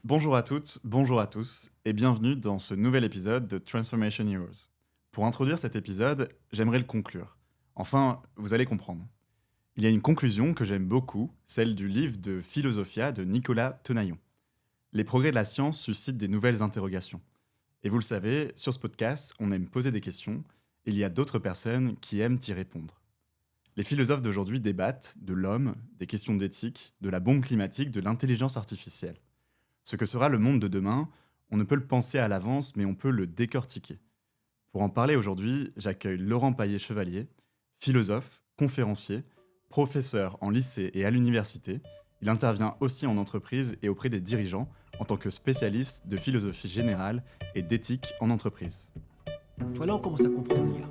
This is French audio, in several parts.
Bonjour à toutes, bonjour à tous, et bienvenue dans ce nouvel épisode de Transformation Heroes. Pour introduire cet épisode, j'aimerais le conclure. Enfin, vous allez comprendre. Il y a une conclusion que j'aime beaucoup, celle du livre de Philosophia de Nicolas Tenaillon. Les progrès de la science suscitent des nouvelles interrogations. Et vous le savez, sur ce podcast, on aime poser des questions, et il y a d'autres personnes qui aiment y répondre. Les philosophes d'aujourd'hui débattent de l'homme, des questions d'éthique, de la bombe climatique, de l'intelligence artificielle. Ce que sera le monde de demain, on ne peut le penser à l'avance, mais on peut le décortiquer. Pour en parler aujourd'hui, j'accueille Laurent Paillet-Chevalier, philosophe, conférencier, professeur en lycée et à l'université. Il intervient aussi en entreprise et auprès des dirigeants en tant que spécialiste de philosophie générale et d'éthique en entreprise. Tu vois, là, on commence à comprendre l'IA.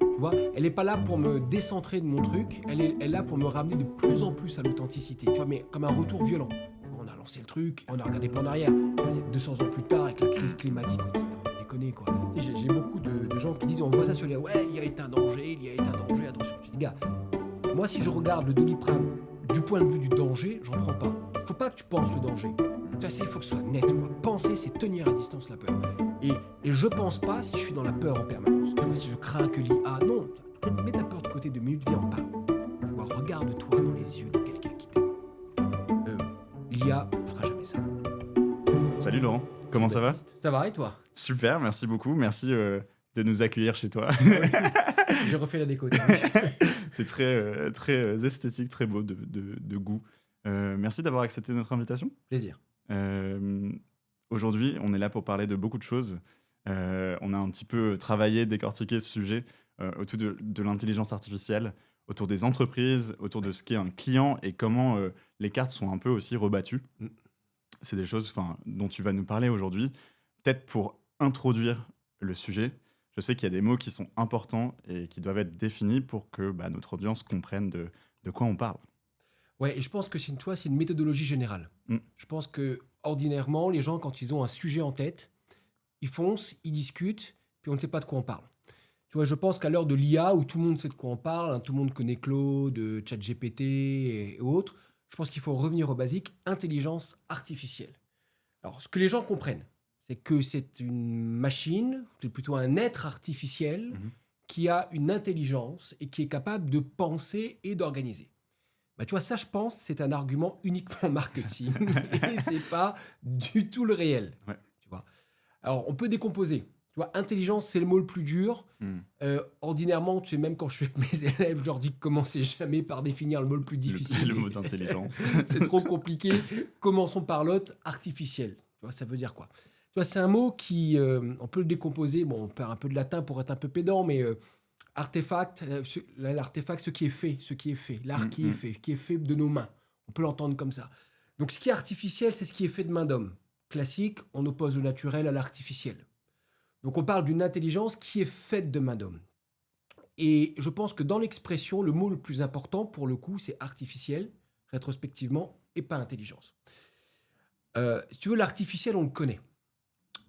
Tu vois, elle n'est pas là pour me décentrer de mon truc, elle est là pour me ramener de plus en plus à l'authenticité. Tu vois, mais comme un retour violent. Tu vois, on a lancé le truc, on a regardé pas en arrière. Là, c'est 200 ans plus tard avec la crise climatique. On va déconner, quoi. Tu sais, j'ai beaucoup de gens qui disent, on voit ça sur les... Ouais, l'IA est un danger, l'IA est un danger, attention. Je dis, les gars, moi, si je regarde le Doliprane du point de vue du danger, j'en prends pas. Faut pas que tu penses le danger. Tu vois, il faut que ce soit net, quoi. Penser, c'est tenir à distance la peur. Et je pense pas si je suis dans la peur en permanence. Tu vois, si je crains que l'IA... Non, mets ta peur de côté 2 minutes, viens, on parle. Tu vois, regarde-toi dans les yeux de quelqu'un qui t'aime. L'IA ne fera jamais ça. Salut Laurent, comment ça va ? Baptiste, ça va et toi ? Super, merci beaucoup, merci de nous accueillir chez toi. J'ai refait la déco. C'est très esthétique, très beau de goût. Merci d'avoir accepté notre invitation. Plaisir. Aujourd'hui, on est là pour parler de beaucoup de choses. On a un petit peu travaillé, décortiqué ce sujet autour de l'intelligence artificielle, autour des entreprises, autour de ce qu'est un client et comment les cartes sont un peu aussi rebattues. C'est des choses dont tu vas nous parler aujourd'hui. Peut-être pour introduire le sujet, je sais qu'il y a des mots qui sont importants et qui doivent être définis pour que notre audience comprenne de quoi on parle. Ouais, et je pense que c'est une méthodologie générale. Je pense que ordinairement, les gens, quand ils ont un sujet en tête, ils foncent, ils discutent, puis on ne sait pas de quoi on parle. Tu vois, je pense qu'à l'heure de l'IA, où tout le monde sait de quoi on parle, tout le monde connaît Claude, ChatGPT et autres, je pense qu'il faut revenir au basique, intelligence artificielle. Alors, ce que les gens comprennent, c'est que c'est une machine, c'est plutôt un être artificiel qui a une intelligence et qui est capable de penser et d'organiser. Tu vois, ça, je pense, c'est un argument uniquement marketing et c'est pas du tout le réel. Ouais. Tu vois. Alors, on peut décomposer. Tu vois, intelligence, c'est le mot le plus dur. Ordinairement, tu sais, même quand je suis avec mes élèves, je leur dis que commencez jamais par définir le mot le plus difficile. Le mot d'intelligence. C'est trop compliqué. Commençons par l'autre, artificiel. Tu vois, ça veut dire quoi ? Tu vois, c'est un mot qui, on peut le décomposer. Bon, on perd un peu de latin pour être un peu pédant, mais artefact, l'artefact, ce qui est fait, l'art qui est fait de nos mains. On peut l'entendre comme ça. Donc, ce qui est artificiel, c'est ce qui est fait de main d'homme. Classique, on oppose le naturel à l'artificiel. Donc, on parle d'une intelligence qui est faite de main d'homme. Et je pense que dans l'expression, le mot le plus important, pour le coup, c'est artificiel, rétrospectivement, et pas intelligence. Si tu veux, l'artificiel, on le connaît.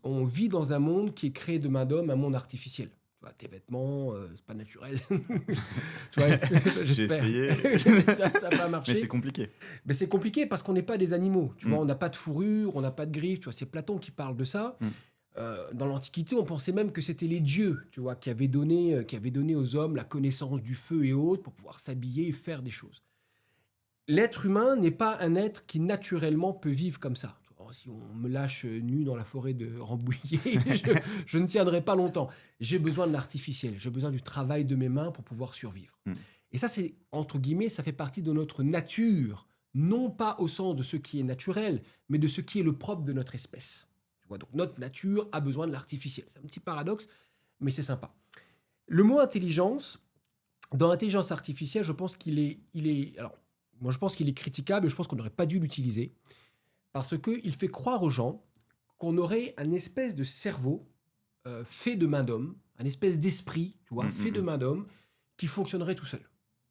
On vit dans un monde qui est créé de main d'homme, un monde artificiel. Tu vois, tes vêtements, c'est pas naturel. Tu vois, J'ai essayé. ça n'a pas marché. Mais c'est compliqué. Mais c'est compliqué parce qu'on n'est pas des animaux. Tu vois, on n'a pas de fourrure, on n'a pas de griffes. Tu vois, c'est Platon qui parle de ça. Dans l'Antiquité, on pensait même que c'était les dieux, tu vois, qui avaient donné aux hommes la connaissance du feu et autres pour pouvoir s'habiller et faire des choses. L'être humain n'est pas un être qui naturellement peut vivre comme ça. Si on me lâche nu dans la forêt de Rambouillet, je ne tiendrai pas longtemps. J'ai besoin de l'artificiel, j'ai besoin du travail de mes mains pour pouvoir survivre. Et ça, c'est, entre guillemets, ça fait partie de notre nature, non pas au sens de ce qui est naturel, mais de ce qui est le propre de notre espèce. Tu vois, donc notre nature a besoin de l'artificiel. C'est un petit paradoxe, mais c'est sympa. Le mot intelligence, dans l'intelligence artificielle, je pense qu'il est, alors, moi je pense qu'il est critiquable et je pense qu'on n'aurait pas dû l'utiliser parce qu'il fait croire aux gens qu'on aurait un espèce de cerveau fait de main d'homme, un espèce d'esprit, tu vois, fait de main d'homme qui fonctionnerait tout seul.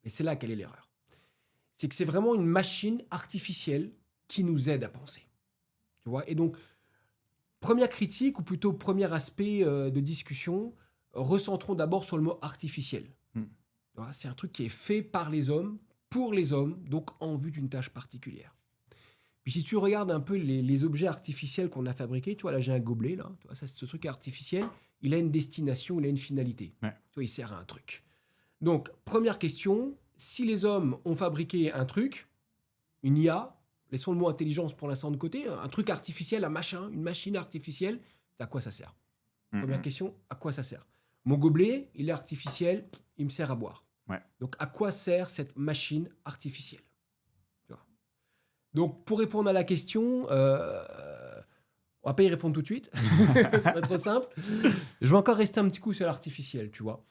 Et c'est là quelle est l'erreur. C'est que c'est vraiment une machine artificielle qui nous aide à penser. Tu vois, et donc, première critique, ou plutôt premier aspect de discussion, recentrons d'abord sur le mot artificiel. Voilà, c'est un truc qui est fait par les hommes, pour les hommes, donc en vue d'une tâche particulière. Puis si tu regardes un peu les objets artificiels qu'on a fabriqués, tu vois, là j'ai un gobelet, là, tu vois, ça c'est ce truc artificiel, il a une destination, il a une finalité. Ouais. Tu vois, il sert à un truc. Donc, première question, si les hommes ont fabriqué un truc, une IA, laissons le mot intelligence pour l'instant de côté, un truc artificiel, un machin, une machine artificielle, à quoi ça sert? Première question, à quoi ça sert? Mon gobelet, il est artificiel, il me sert à boire. Ouais. Donc, à quoi sert cette machine artificielle? Donc, pour répondre à la question, on va pas y répondre tout de suite. Ça va être trop simple. Je vais encore rester un petit coup sur l'artificiel, tu vois.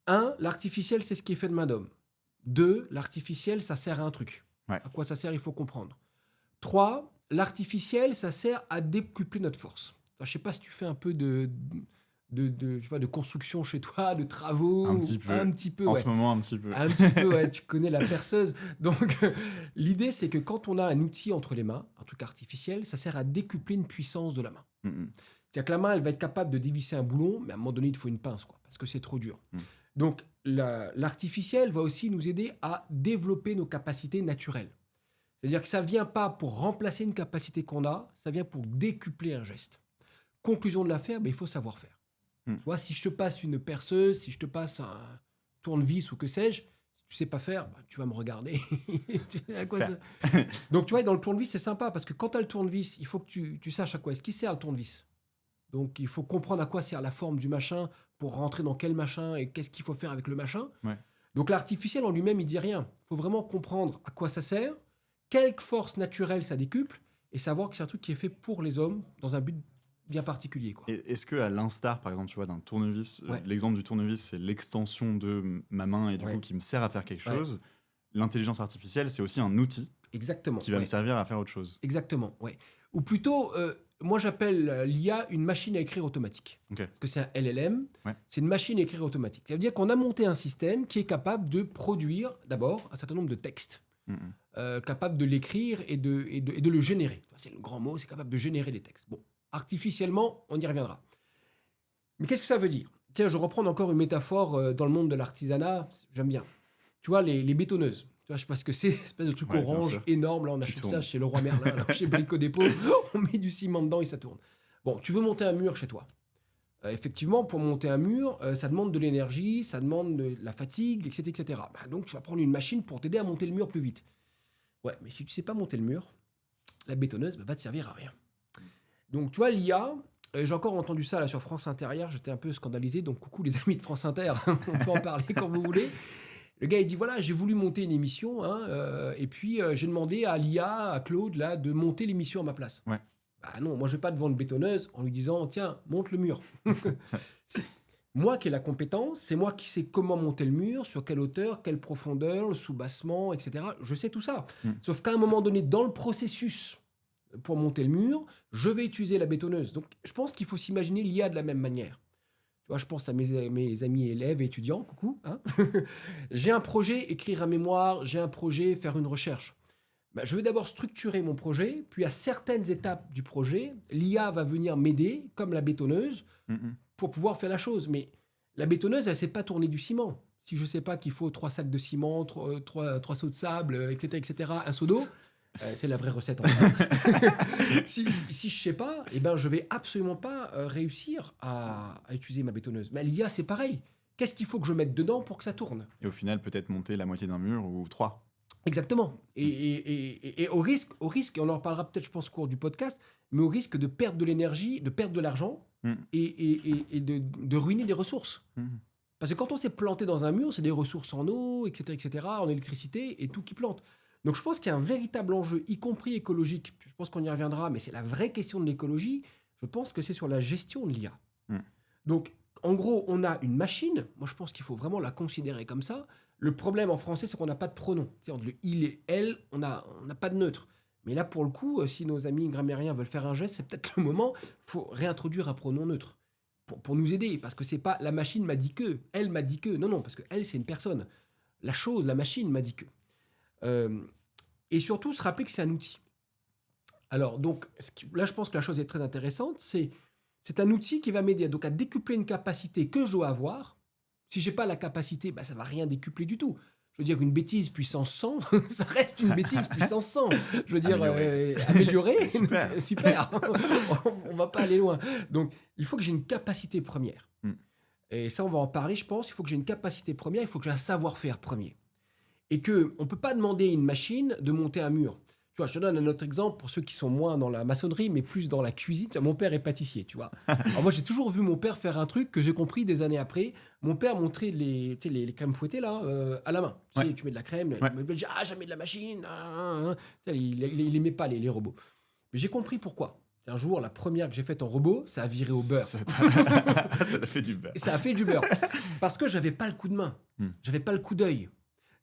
L'artificiel, c'est ce qui est fait de main d'homme. 2, l'artificiel, ça sert à un truc. Ouais. À quoi ça sert, il faut comprendre. 3, l'artificiel, ça sert à décupler notre force. Je ne sais pas si tu fais un peu de construction chez toi, de travaux. Un petit peu. En ce moment, un petit peu. Un petit peu, ouais, tu connais la perceuse. Donc, l'idée, c'est que quand on a un outil entre les mains, un truc artificiel, ça sert à décupler une puissance de la main. C'est-à-dire que la main, elle va être capable de dévisser un boulon, mais à un moment donné, il faut une pince, quoi, parce que c'est trop dur. Donc, l'artificiel va aussi nous aider à développer nos capacités naturelles. C'est-à-dire que ça ne vient pas pour remplacer une capacité qu'on a, ça vient pour décupler un geste. Conclusion de l'affaire, il faut savoir faire. Tu vois, si je te passe une perceuse, si je te passe un tournevis ou que sais-je, si tu sais pas faire, tu vas me regarder. À quoi ça... Donc, tu vois, dans le tournevis, c'est sympa parce que quand tu as le tournevis, il faut que tu saches à quoi est-ce qu'il sert le tournevis. Donc, il faut comprendre à quoi sert la forme du machin pour rentrer dans quel machin et qu'est-ce qu'il faut faire avec le machin. Ouais. Donc, l'artificiel en lui-même, il dit rien. Il faut vraiment comprendre à quoi ça sert, quelle force naturelle ça décuple et savoir que c'est un truc qui est fait pour les hommes dans un but bien particulier, quoi. Et est-ce que à l'instar, par exemple, tu vois, d'un tournevis, Ouais. l'exemple du tournevis, c'est l'extension de ma main et du coup qui me sert à faire quelque chose. L'intelligence artificielle, c'est aussi un outil Exactement. qui va me servir à faire autre chose. Exactement, ouais. Ou plutôt, moi j'appelle l'IA une machine à écrire automatique. Okay. Parce que c'est un LLM, c'est une machine à écrire automatique. Ça veut dire qu'on a monté un système qui est capable de produire d'abord un certain nombre de textes. Capable de l'écrire et de le générer. C'est le grand mot, c'est capable de générer des textes. Bon, artificiellement, on y reviendra. Mais qu'est-ce que ça veut dire? Tiens, je reprends encore une métaphore dans le monde de l'artisanat, j'aime bien. Tu vois, les bétonneuses. Tu vois, je sais pas ce que c'est, espèce de truc orange énorme. Là, on achète ça chez Leroy Merlin, là, chez Brico Dépôt. On met du ciment dedans et ça tourne. Bon, tu veux monter un mur chez toi. Effectivement, pour monter un mur, ça demande de l'énergie, ça demande de la fatigue, etc. etc. Donc, tu vas prendre une machine pour t'aider à monter le mur plus vite. Ouais, mais si tu sais pas monter le mur, la bétonneuse va te servir à rien. Donc, tu vois, l'IA, j'ai encore entendu ça là sur France Inter hier, j'étais un peu scandalisé, donc coucou les amis de France Inter, on peut en parler quand vous voulez. Le gars, il dit, voilà, j'ai voulu monter une émission, et puis j'ai demandé à l'IA, à Claude, là, de monter l'émission à ma place. Ouais. Bah non, moi, je vais pas te vendre bétonneuse en lui disant, tiens, monte le mur. C'est moi qui ai la compétence, c'est moi qui sais comment monter le mur, sur quelle hauteur, quelle profondeur, le soubassement, etc. Je sais tout ça. Sauf qu'à un moment donné, dans le processus pour monter le mur, je vais utiliser la bétonneuse. Donc, je pense qu'il faut s'imaginer l'IA de la même manière. Tu vois, je pense à mes amis élèves et étudiants, coucou. Hein. J'ai un projet, écrire un mémoire, j'ai un projet, faire une recherche. Je vais d'abord structurer mon projet, puis à certaines étapes du projet, l'IA va venir m'aider, comme la bétonneuse, pour pouvoir faire la chose. Mais la bétonneuse, elle ne sait pas tourner du ciment. Si je ne sais pas qu'il faut 3 sacs de ciment, 3 seaux de sable, etc., un seau d'eau, c'est la vraie recette en fait. si je ne sais pas, je ne vais absolument pas réussir à utiliser ma bétonneuse. Mais l'IA, c'est pareil. Qu'est-ce qu'il faut que je mette dedans pour que ça tourne? Et au final, peut-être monter la moitié d'un mur ou 3. Exactement. Et au risque, et on en reparlera peut-être, je pense, au cours du podcast, mais au risque de perdre de l'énergie, de perdre de l'argent et de ruiner des ressources. Parce que quand on s'est planté dans un mur, c'est des ressources en eau, etc., en électricité et tout qui plante. Donc je pense qu'il y a un véritable enjeu, y compris écologique. Je pense qu'on y reviendra, mais c'est la vraie question de l'écologie. Je pense que c'est sur la gestion de l'IA. Donc, en gros, on a une machine. Moi, je pense qu'il faut vraiment la considérer comme ça. Le problème en français, c'est qu'on n'a pas de pronom. Entre le il et elle, on n'a pas de neutre. Mais là, pour le coup, si nos amis grammairiens veulent faire un geste, c'est peut-être le moment. Il faut réintroduire un pronom neutre pour nous aider. Parce que c'est pas la machine m'a dit que, elle m'a dit que. Non, parce que elle, c'est une personne. La chose, la machine m'a dit que. Et surtout, se rappeler que c'est un outil. Alors, donc, là, je pense que la chose est très intéressante. C'est un outil qui va m'aider donc à décupler une capacité que je dois avoir. Si je n'ai pas la capacité, ça ne va rien décupler du tout. Je veux dire, une bêtise puissance 100, ça reste une bêtise puissance 100. Je veux dire, améliorée, super. On va pas aller loin. Donc, il faut que j'ai une capacité première. Et ça, on va en parler, je pense. Il faut que j'ai une capacité première, il faut que j'ai un savoir-faire premier. Et qu'on ne peut pas demander à une machine de monter un mur. Tu vois, je te donne un autre exemple pour ceux qui sont moins dans la maçonnerie, mais plus dans la cuisine. Mon père est pâtissier, tu vois. Alors moi, j'ai toujours vu mon père faire un truc que j'ai compris des années après. Mon père montrait les crèmes fouettées là, à la main. Tu sais, tu mets de la crème. Il me dit, jamais de la machine. Il n'aimait pas les robots. Mais j'ai compris pourquoi. Un jour, la première que j'ai faite en robot, ça a viré au beurre. Ça a fait du beurre. Ça a fait du beurre. Parce que j'avais pas le coup de main. J'avais pas le coup d'œil.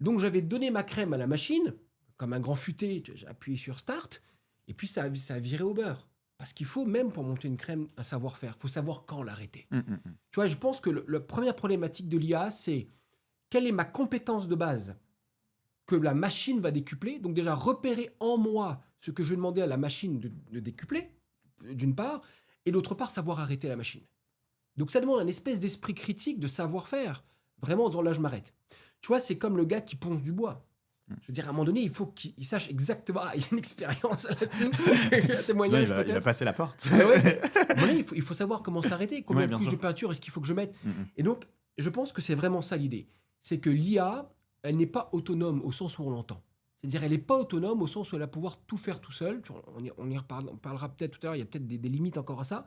Donc, j'avais donné ma crème à la machine, comme un grand futé, j'ai appuyé sur Start, et puis ça a viré au beurre. Parce qu'il faut, même pour monter une crème, un savoir-faire. Il faut savoir quand l'arrêter. Tu vois, je pense que la première problématique de l'IA, c'est quelle est ma compétence de base que la machine va décupler. Donc déjà, repérer en moi ce que je vais demander à la machine de décupler, d'une part, et d'autre part, savoir arrêter la machine. Donc ça demande un espèce d'esprit critique, de savoir-faire. Vraiment, en disant là, je m'arrête. Tu vois, c'est comme le gars qui ponce du bois. Je veux dire, à un moment donné, il faut qu'il sache exactement. Il y a une expérience là-dessus. Un témoignage, il va passer la porte. Voilà, il faut savoir comment s'arrêter. Combien de couches de peinture est-ce qu'il faut que je mette. Et donc, je pense que c'est vraiment ça l'idée. C'est que l'IA, elle n'est pas autonome au sens où on l'entend. C'est-à-dire, elle n'est pas autonome au sens où elle va pouvoir tout faire tout seul. On parlera peut-être tout à l'heure, il y a peut-être des limites encore à ça.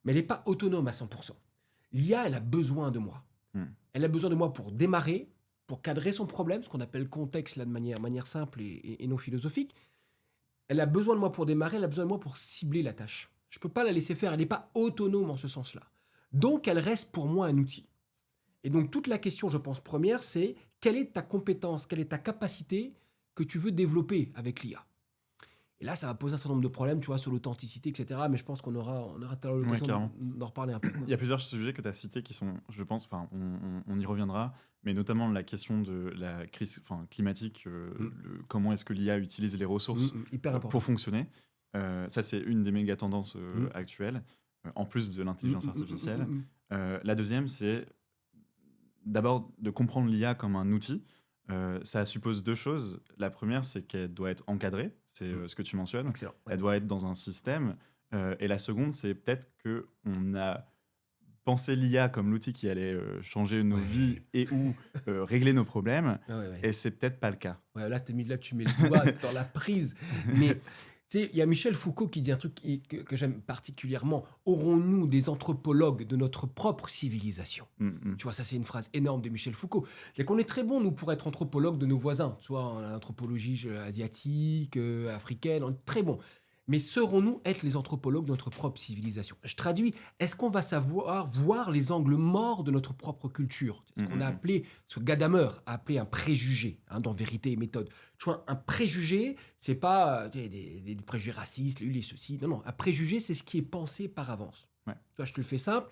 Mais elle n'est pas autonome à 100%. L'IA, elle a besoin de moi. Elle a besoin de moi pour démarrer, pour cadrer son problème, ce qu'on appelle contexte là, de manière simple et non philosophique. Elle a besoin de moi pour démarrer, elle a besoin de moi pour cibler la tâche. Je ne peux pas la laisser faire, elle n'est pas autonome en ce sens-là. Donc, elle reste pour moi un outil. Et donc, toute la question, je pense, première, c'est quelle est ta compétence, quelle est ta capacité que tu veux développer avec l'IA. Et là, ça va poser un certain nombre de problèmes, tu vois, sur l'authenticité, etc. Mais je pense qu'on aura tout à l'heure l'occasion d'en reparler un peu. Il y a plusieurs sujets que tu as cités qui sont, je pense, enfin, on y reviendra, mais notamment la question de la crise climatique, comment est-ce que l'IA utilise les ressources pour fonctionner. Ça, c'est une des méga tendances actuelles, en plus de l'intelligence artificielle. La deuxième, c'est d'abord de comprendre l'IA comme un outil. Ça suppose deux choses. La première, c'est qu'elle doit être encadrée, c'est ce que tu mentionnes. Excellent. Elle doit être dans un système. Et la seconde, c'est peut-être qu'on a pensé l'IA comme l'outil qui allait changer nos vies et ou régler nos problèmes. Et c'est peut-être pas le cas. Là, tu mets le doigt dans la prise. Mais tu sais, il y a Michel Foucault qui dit un truc que j'aime particulièrement. Aurons-nous des anthropologues de notre propre civilisation ? Tu vois, ça, c'est une phrase énorme de Michel Foucault. C'est qu'on est très bon, nous, pour être anthropologues de nos voisins. Tu vois, en anthropologie asiatique, africaine, on est très bon. Mais saurons-nous être les anthropologues de notre propre civilisation ? Je traduis, est-ce qu'on va savoir voir les angles morts de notre propre culture ? C'est ce qu'on a appelé, ce que Gadamer a appelé un préjugé, dans Vérité et méthode. Tu vois, un préjugé, c'est pas des préjugés racistes, les ceci. Non, un préjugé, c'est ce qui est pensé par avance. Tu vois, je te le fais simple.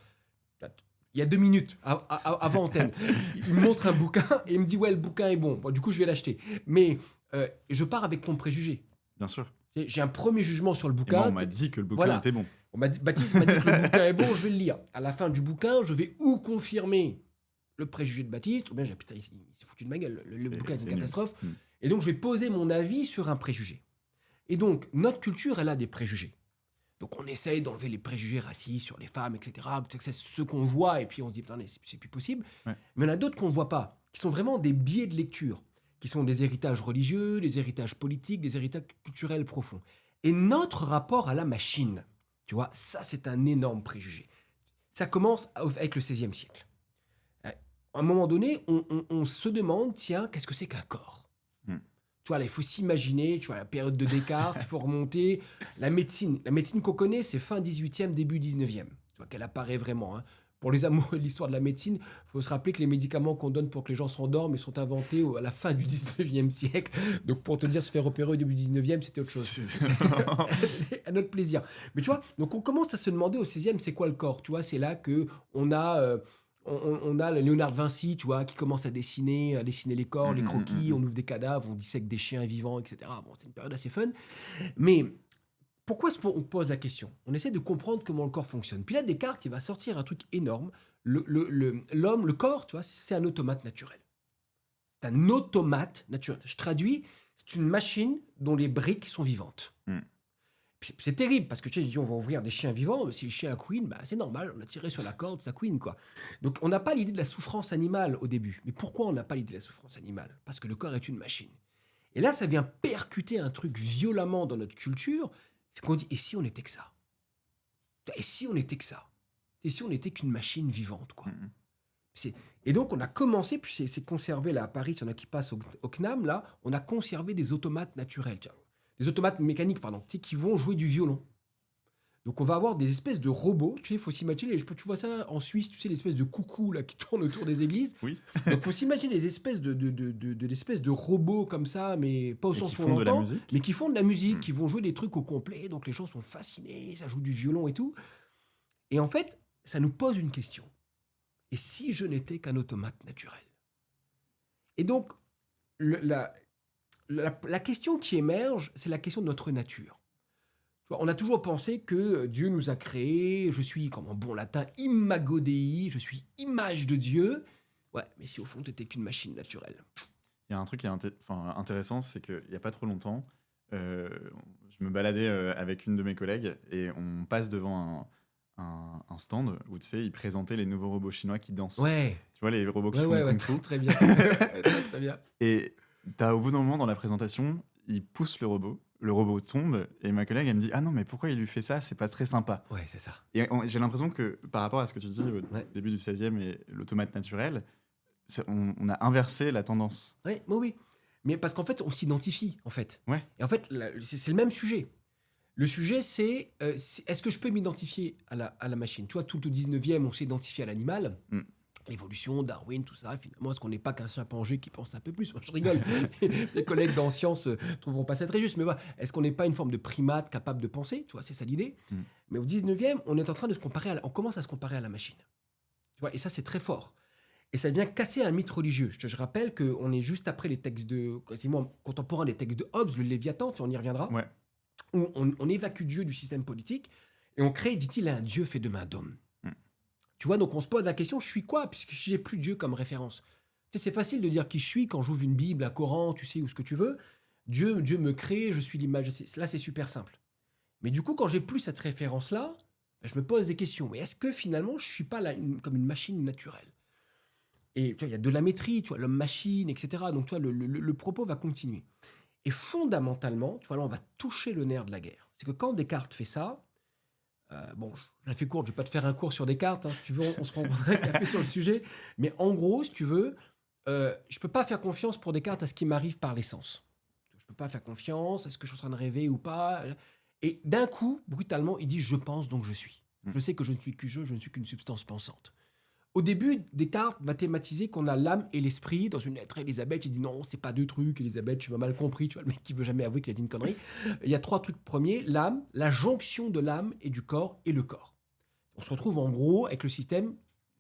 Il y a 2 minutes avant antenne, il me montre un bouquin et il me dit « Ouais, le bouquin est bon. » Du coup, je vais l'acheter. Mais je pars avec ton préjugé. Bien sûr. J'ai un premier jugement sur le bouquin. Moi, on m'a dit que le bouquin était bon. Baptiste m'a dit que le bouquin est bon, je vais le lire. À la fin du bouquin, je vais ou confirmer le préjugé de Baptiste, ou bien putain, il s'est foutu de ma gueule, le bouquin est une catastrophe. Et donc, je vais poser mon avis sur un préjugé. Et donc, notre culture, elle a des préjugés. Donc, on essaye d'enlever les préjugés racistes sur les femmes, etc. C'est ce qu'on voit, et puis on se dit, putain, c'est plus possible. Mais il y en a d'autres qu'on ne voit pas, qui sont vraiment des biais de lecture, qui sont des héritages religieux, des héritages politiques, des héritages culturels profonds. Et notre rapport à la machine, tu vois, ça, c'est un énorme préjugé. Ça commence avec le XVIe siècle. À un moment donné, on se demande, tiens, qu'est-ce que c'est qu'un corps ? Tu vois, là, il faut s'imaginer, tu vois, la période de Descartes, il faut remonter. La médecine qu'on connaît, c'est fin 18e, début 19e. Tu vois, qu'elle apparaît vraiment, Pour les amoureux de l'histoire de la médecine, il faut se rappeler que les médicaments qu'on donne pour que les gens s'endorment sont inventés à la fin du 19e siècle. Donc, pour te dire, se faire opérer au début du 19e, c'était autre chose. À notre plaisir. Mais tu vois, donc on commence à se demander au 16e, c'est quoi le corps ? Tu vois, c'est là qu'on a... On a Léonard de Vinci, tu vois, qui commence à dessiner les corps, les croquis, on ouvre des cadavres, on dissèque des chiens vivants, etc. Bon, c'est une période assez fun. Mais... pourquoi on pose la question ? On essaie de comprendre comment le corps fonctionne. Puis là, Descartes, il va sortir un truc énorme. L'homme, le corps, tu vois, c'est un automate naturel. C'est un automate naturel. Je traduis, c'est une machine dont les briques sont vivantes. C'est terrible, parce que tu sais, on va ouvrir des chiens vivants, si le chien a couine, bah, c'est normal, on a tiré sur la corde, ça couine, quoi. Donc on n'a pas l'idée de la souffrance animale au début. Mais pourquoi on n'a pas l'idée de la souffrance animale? Parce que le corps est une machine. Et là, ça vient percuter un truc violemment dans notre culture, c'est qu'on dit, et si on était que ça? Et si on était que ça? Et si on n'était qu'une machine vivante, quoi? Et donc, on a commencé, puis c'est conservé là à Paris, il y en a qui passent au CNAM, là, on a conservé des automates naturels, des automates mécaniques, pardon, tu sais, qui vont jouer du violon. Donc, on va avoir des espèces de robots, tu sais, il faut s'imaginer, tu vois ça en Suisse, tu sais, l'espèce de coucou là, qui tournent autour des églises. Oui. Donc, il faut s'imaginer des espèces de robots comme ça, mais pas au sens où on font de la l'entend, musique. mais qui font de la musique, qui vont jouer des trucs au complet, donc les gens sont fascinés, ça joue du violon et tout. Et en fait, ça nous pose une question. Et si je n'étais qu'un automate naturel? Et donc, la question qui émerge, c'est la question de notre nature. Tu vois, on a toujours pensé que Dieu nous a créés, je suis, comme en bon latin, imago Dei, je suis image de Dieu. Ouais, mais si au fond, tu n'étais qu'une machine naturelle. Il y a un truc qui est intéressant, c'est qu'il n'y a pas trop longtemps, je me baladais avec une de mes collègues et on passe devant un stand où, tu sais, ils présentaient les nouveaux robots chinois qui dansent. Ouais. Tu vois, les robots qui font du kung-fu. Très bien. Très bien. Et au bout d'un moment dans la présentation, ils poussent le robot tombe, et ma collègue, elle me dit « Ah non, mais pourquoi il lui fait ça? C'est pas très sympa. » Ouais, c'est ça. Et j'ai l'impression que, par rapport à ce que tu dis au début du 16e et l'automate naturel, on a inversé la tendance. Oui. Mais parce qu'en fait, on s'identifie, en fait. Ouais. Et en fait, c'est le même sujet. Le sujet, c'est est-ce que je peux m'identifier à la machine? Tu vois, tout le 19e, on s'est identifié à l'animal. L'évolution, Darwin, tout ça. Finalement, est-ce qu'on n'est pas qu'un chimpanzé qui pense un peu plus? Moi, je rigole. Les collègues dans sciences ne trouveront pas ça très juste. Mais voilà, est-ce qu'on n'est pas une forme de primate capable de penser? Tu vois, c'est ça l'idée. Mais au 19e, on est en train de se comparer on commence à se comparer à la machine. Tu vois, et ça, c'est très fort. Et ça vient casser un mythe religieux. Je rappelle qu'on est juste après les textes quasiment contemporains des textes de Hobbes, le Léviathan, on y reviendra. Ouais. Où on évacue Dieu du système politique et on crée, dit-il, un Dieu fait de main d'homme. Tu vois, donc on se pose la question, je suis quoi? Puisque si j'ai plus Dieu comme référence. Tu sais, c'est facile de dire qui je suis quand j'ouvre une Bible, un Coran, tu sais, ou ce que tu veux. Dieu me crée, je suis l'image. Là, c'est super simple. Mais du coup, quand j'ai plus cette référence-là, je me pose des questions. Mais est-ce que finalement, je suis pas là comme une machine naturelle? Et tu vois, il y a de la métrie, tu vois, l'homme-machine, etc. Donc, tu vois, le propos va continuer. Et fondamentalement, tu vois, là, on va toucher le nerf de la guerre. C'est que quand Descartes fait ça, bon, je la fais courte, je ne vais pas te faire un cours sur Descartes, si tu veux, on se prendra un café sur le sujet. Mais en gros, si tu veux, je ne peux pas faire confiance pour Descartes à ce qui m'arrive par les sens. Je ne peux pas faire confiance, est-ce que je suis en train de rêver ou pas? Et d'un coup, brutalement, il dit « je pense, donc je suis ». Je sais que je ne suis que je ne suis qu'une substance pensante. Au début, Descartes va thématiser qu'on a l'âme et l'esprit. Dans une lettre à Élisabeth, il dit non, c'est pas deux trucs, Élisabeth, tu m'as mal compris, tu vois, le mec qui veut jamais avouer qu'il a dit une connerie. Il y a trois trucs premiers, l'âme, la jonction de l'âme et du corps et le corps. On se retrouve en gros avec le système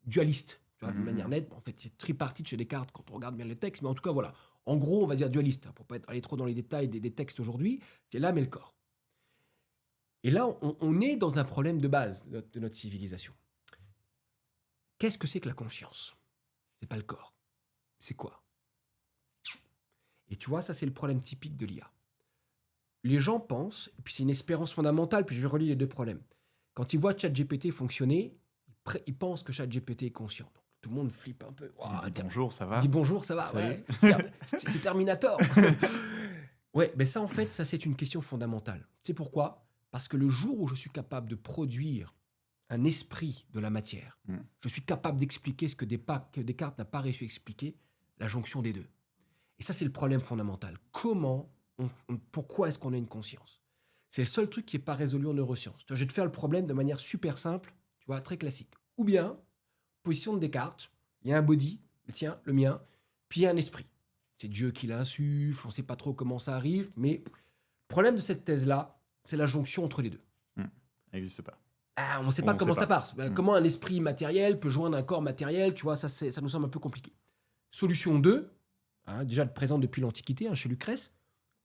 dualiste, tu vois, de manière nette. En fait, c'est tripartite chez Descartes quand on regarde bien le texte, mais en tout cas, voilà. En gros, on va dire dualiste, pour pas aller trop dans les détails des textes aujourd'hui, c'est l'âme et le corps. Et là, on est dans un problème de base de notre civilisation. Qu'est-ce que c'est que la conscience? C'est pas le corps. C'est quoi? Et tu vois, ça, c'est le problème typique de l'IA. Les gens pensent, et puis c'est une espérance fondamentale, puis je relis les deux problèmes. Quand ils voient ChatGPT fonctionner, ils pensent que ChatGPT est conscient. Donc, tout le monde flippe un peu. Oh, il dit bonjour, ça va? Il dit bonjour, ça va, ouais. C'est Terminator. Ouais, mais ça, en fait, ça, c'est une question fondamentale. Tu sais pourquoi? Parce que le jour où je suis capable de produire un esprit de la matière. Je suis capable d'expliquer ce que Descartes n'a pas réussi à expliquer, la jonction des deux. Et ça, c'est le problème fondamental. Pourquoi est-ce qu'on a une conscience? C'est le seul truc qui n'est pas résolu en neurosciences. Je vais te faire le problème de manière super simple, tu vois, très classique. Ou bien, position de Descartes, il y a un body, le tien, le mien, puis il y a un esprit. C'est Dieu qui l'insuffle, on ne sait pas trop comment ça arrive, mais le problème de cette thèse-là, c'est la jonction entre les deux. Elle n'existe pas. On ne sait pas comment ça part. Comment un esprit matériel peut joindre un corps matériel, tu vois, ça nous semble un peu compliqué. Solution 2, déjà présente depuis l'Antiquité, chez Lucrèce,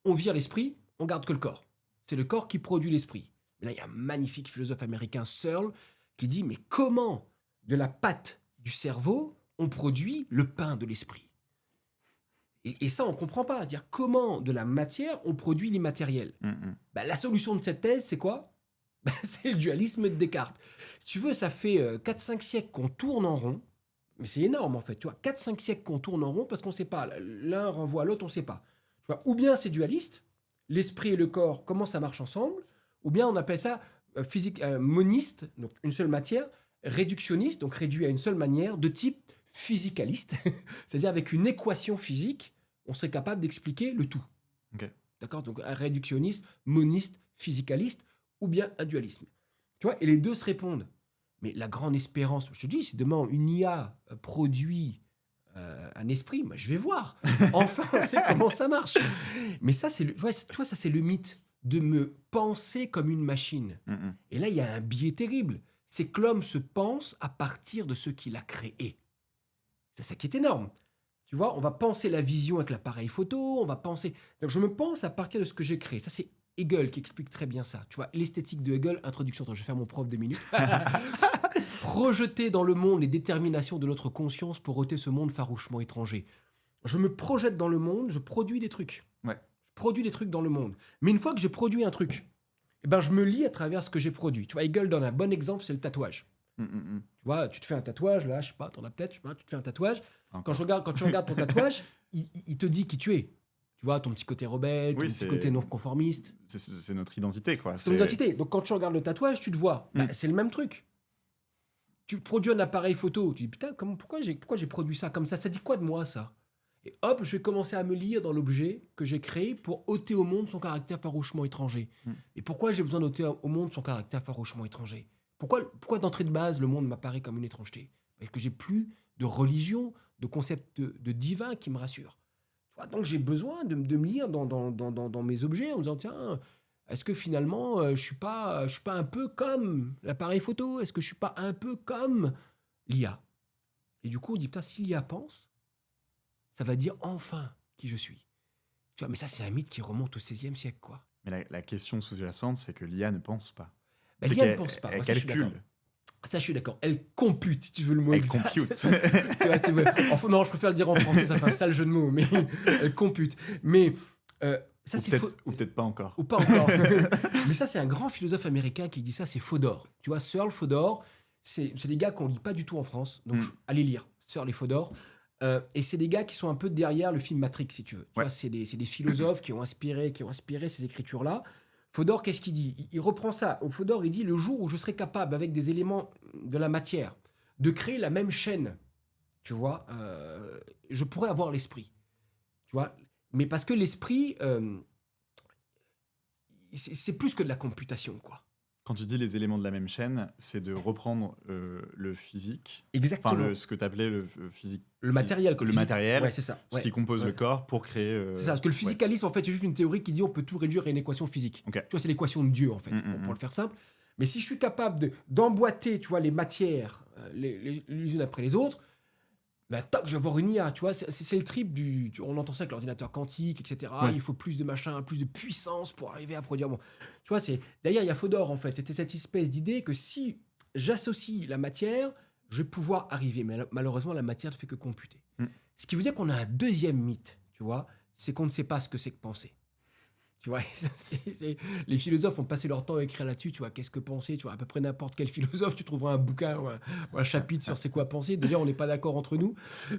on vire l'esprit, on garde que le corps. C'est le corps qui produit l'esprit. Mais là, il y a un magnifique philosophe américain, Searle, qui dit, mais comment, de la pâte du cerveau, on produit le pain de l'esprit? Et ça, on ne comprend pas. Dire comment, de la matière, on produit l'immatériel. La solution de cette thèse, c'est quoi? C'est le dualisme de Descartes. Si tu veux, ça fait 4-5 siècles qu'on tourne en rond. Mais c'est énorme, en fait. Tu vois, 4-5 siècles qu'on tourne en rond parce qu'on ne sait pas. L'un renvoie à l'autre, on ne sait pas. Tu vois, ou bien c'est dualiste, l'esprit et le corps, comment ça marche ensemble, ou bien on appelle ça physique moniste, donc une seule matière, réductionniste, donc réduit à une seule manière, de type physicaliste, c'est-à-dire avec une équation physique, on serait capable d'expliquer le tout. Ok. D'accord? Donc un réductionniste, moniste, physicaliste, ou bien un dualisme. Tu vois, et les deux se répondent. Mais la grande espérance, je te dis, si demain une IA produit un esprit, moi, je vais voir. Enfin, on sait comment ça marche. Mais ça, c'est tu vois, ça, c'est le mythe de me penser comme une machine. Et là, il y a un biais terrible. C'est que l'homme se pense à partir de ce qu'il a créé. C'est ça qui est énorme. Tu vois, on va penser la vision avec l'appareil photo, on va penser... Donc, je me pense à partir de ce que j'ai créé. Ça, c'est Hegel qui explique très bien ça. Tu vois, l'esthétique de Hegel, introduction. Attends, je vais faire mon prof 2 minutes. Projeter dans le monde les déterminations de notre conscience pour ôter ce monde farouchement étranger. Je me projette dans le monde, je produis des trucs. Ouais. Je produis des trucs dans le monde. Mais une fois que j'ai produit un truc, eh ben, je me lis à travers ce que j'ai produit. Tu vois, Hegel donne un bon exemple, c'est le tatouage. Tu vois, tu te fais un tatouage, là, je sais pas, t'en as peut-être, tu te fais un tatouage. Quand tu regardes ton tatouage, il te dit qui tu es. Tu vois, ton petit côté rebelle, ton petit côté non-conformiste. C'est notre identité, quoi. C'est ton identité. Donc, quand tu regardes le tatouage, tu te vois. C'est le même truc. Tu produis un appareil photo. Tu dis, putain, pourquoi j'ai produit ça comme ça? Ça dit quoi de moi, ça? Et hop, je vais commencer à me lire dans l'objet que j'ai créé pour ôter au monde son caractère farouchement étranger. Et pourquoi j'ai besoin d'ôter au monde son caractère farouchement étranger? Pourquoi d'entrée de base, le monde m'apparaît comme une étrangeté? Parce que j'ai plus de religion, de concept de divin qui me rassure. Tu vois, donc j'ai besoin de me lire dans mes objets en me disant, tiens, est-ce que finalement, je suis pas un peu comme l'appareil photo? Est-ce que je suis pas un peu comme l'IA? Et du coup, on dit, putain, si l'IA pense, ça va dire enfin qui je suis. Tu vois, mais ça, c'est un mythe qui remonte au XVIe siècle, quoi. Mais la question sous-jacente, c'est que l'IA ne pense pas. L'IA ne pense pas. Elle Moi, calcule. Ça, je suis d'accord. Elle compute, si tu veux le mot Elle exact. compute. Tu vois, si tu veux. Enfin, non, je préfère le dire en français, ça fait un sale jeu de mots, mais elle compute. Mais ça, c'est faux. Ou peut-être pas encore. Ou pas encore. Mais ça, c'est un grand philosophe américain qui dit ça, c'est Fodor. Tu vois, Searle, Fodor, c'est des gars qu'on lit pas du tout en France. Donc, allez lire Searle et Fodor. Et c'est des gars qui sont un peu derrière le film Matrix, si tu veux. Tu vois, c'est des philosophes qui ont inspiré ces écritures-là. Fodor, qu'est-ce qu'il dit? Il reprend ça. Au Fodor, il dit, le jour où je serai capable, avec des éléments de la matière, de créer la même chaîne, tu vois, je pourrais avoir l'esprit. Tu vois, mais parce que l'esprit, c'est plus que de la computation, quoi. Quand tu dis les éléments de la même chaîne, c'est de reprendre le physique. Exactement. Enfin, ce que tu appelais le physique. Le matériel. Le matériel, ouais, c'est ça. Ce qui compose le corps pour créer... c'est ça, parce que le physicalisme, en fait, c'est juste une théorie qui dit on peut tout réduire à une équation physique. Okay. Tu vois, c'est l'équation de Dieu, en fait, pour le faire simple. Mais si je suis capable d'emboîter, tu vois, les matières les unes après les autres, bah, toc, je vais avoir une IA, tu vois, c'est le trip on entend ça avec l'ordinateur quantique, etc. Ouais. Il faut plus de machin, plus de puissance pour arriver à produire. Bon, tu vois, d'ailleurs, il y a Fodor, en fait. C'était cette espèce d'idée que si j'associe la matière, je vais pouvoir arriver. Mais malheureusement, la matière ne fait que computer. Ce qui veut dire qu'on a un deuxième mythe, tu vois, c'est qu'on ne sait pas ce que c'est que penser. Tu vois, les philosophes ont passé leur temps à écrire là-dessus, tu vois, qu'est-ce que penser, tu vois, à peu près n'importe quel philosophe, tu trouveras un bouquin ou un chapitre sur c'est quoi penser. D'ailleurs, on n'est pas d'accord entre nous,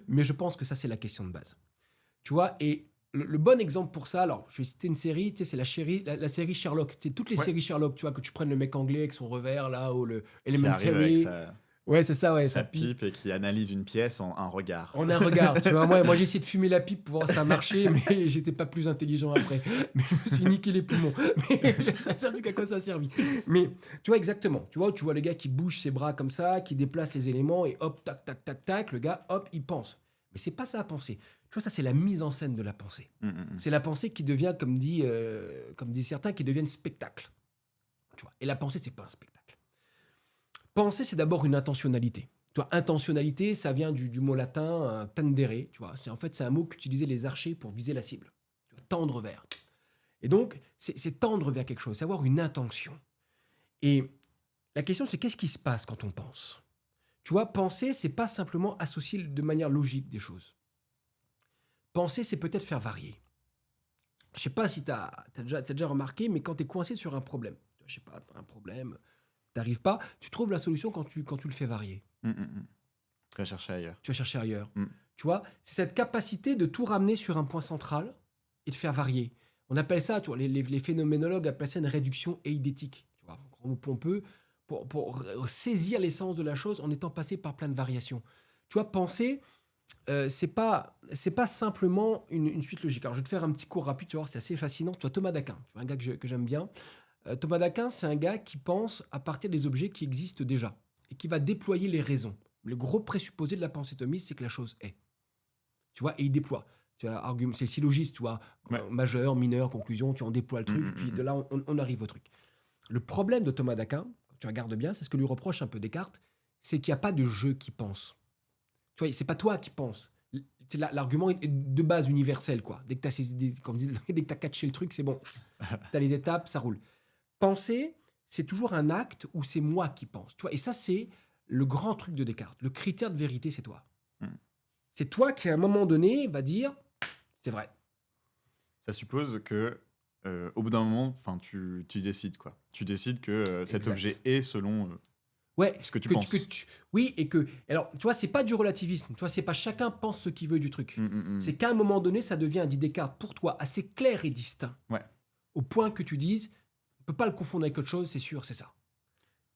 mais je pense que ça, c'est la question de base. Tu vois, et le bon exemple pour ça, alors, je vais citer une série, tu sais, c'est la série Sherlock. C'est toutes les séries Sherlock, tu vois, que tu prennes le mec anglais avec son revers, là, ou le Elementary. Ouais, c'est ça, ouais. Sa pipe et qui analyse une pièce en un regard. En un regard, tu vois. Moi, j'ai essayé de fumer la pipe pour voir si ça marchait, mais j'étais pas plus intelligent après. Mais je me suis niqué les poumons. Mais ça sert à quoi ça a servi. Mais tu vois, exactement. Tu vois le gars qui bouge ses bras comme ça, qui déplace les éléments et hop, tac, tac, tac, tac. Le gars, hop, il pense. Mais c'est pas ça à penser. Tu vois, ça, c'est la mise en scène de la pensée. C'est la pensée qui devient, comme disent certains, qui devient spectacle. Tu vois. Et la pensée, c'est pas un spectacle. Penser, c'est d'abord une intentionnalité. Tu vois, intentionnalité, ça vient du mot latin tendere. Tu vois, c'est un mot qu'utilisaient les archers pour viser la cible. Tu vois, tendre vers. Et donc, c'est tendre vers quelque chose, c'est avoir une intention. Et la question, c'est qu'est-ce qui se passe quand on pense? Tu vois, penser, c'est pas simplement associer de manière logique des choses. Penser, c'est peut-être faire varier. Je sais pas si t'as déjà remarqué, mais quand tu es coincé sur un problème, je sais pas, t'as un problème, t'arrives pas, tu trouves la solution quand tu le fais varier. Tu vas chercher ailleurs. Tu vas chercher ailleurs. Mm. Tu vois, c'est cette capacité de tout ramener sur un point central et de faire varier. On appelle ça, tu vois, les phénoménologues appellent ça une réduction eidétique. Tu vois, en gros mot pompeux, pour saisir l'essence de la chose en étant passé par plein de variations. Tu vois, penser, c'est pas simplement une suite logique. Alors, je vais te faire un petit cours rapide, tu vois, c'est assez fascinant. Tu vois, Thomas d'Aquin, tu vois, un gars que j'aime bien. Thomas d'Aquin, c'est un gars qui pense à partir des objets qui existent déjà et qui va déployer les raisons. Le gros présupposé de la pensée thomiste, c'est que la chose est. Tu vois, et il déploie. Tu vois, argument, c'est le syllogisme, tu vois, Ouais. majeur, mineur, conclusion, tu en déploies le truc, et puis de là, on arrive au truc. Le problème de Thomas d'Aquin, quand tu regardes bien, c'est ce que lui reproche un peu Descartes, c'est qu'il n'y a pas de je qui pense. Tu vois, c'est pas toi qui penses. L'argument est de base universel, quoi. Dès que tu as catché le truc, c'est bon. Tu as les étapes, ça roule. Penser, c'est toujours un acte où c'est moi qui pense. Tu vois, et ça, c'est le grand truc de Descartes. Le critère de vérité, c'est toi. C'est toi qui, à un moment donné, va dire c'est vrai. Ça suppose que, au bout d'un moment, tu décides, quoi. Tu décides que cet Exact. objet est selon Ouais, ce que tu penses. oui, et que. Alors, tu vois, c'est pas du relativisme. Tu vois, c'est pas chacun pense ce qu'il veut du truc. Mm. C'est qu'à un moment donné, ça devient, dit Descartes, pour toi, assez clair et distinct. Ouais. Au point que tu dises, on peut pas le confondre avec autre chose, c'est sûr, c'est ça.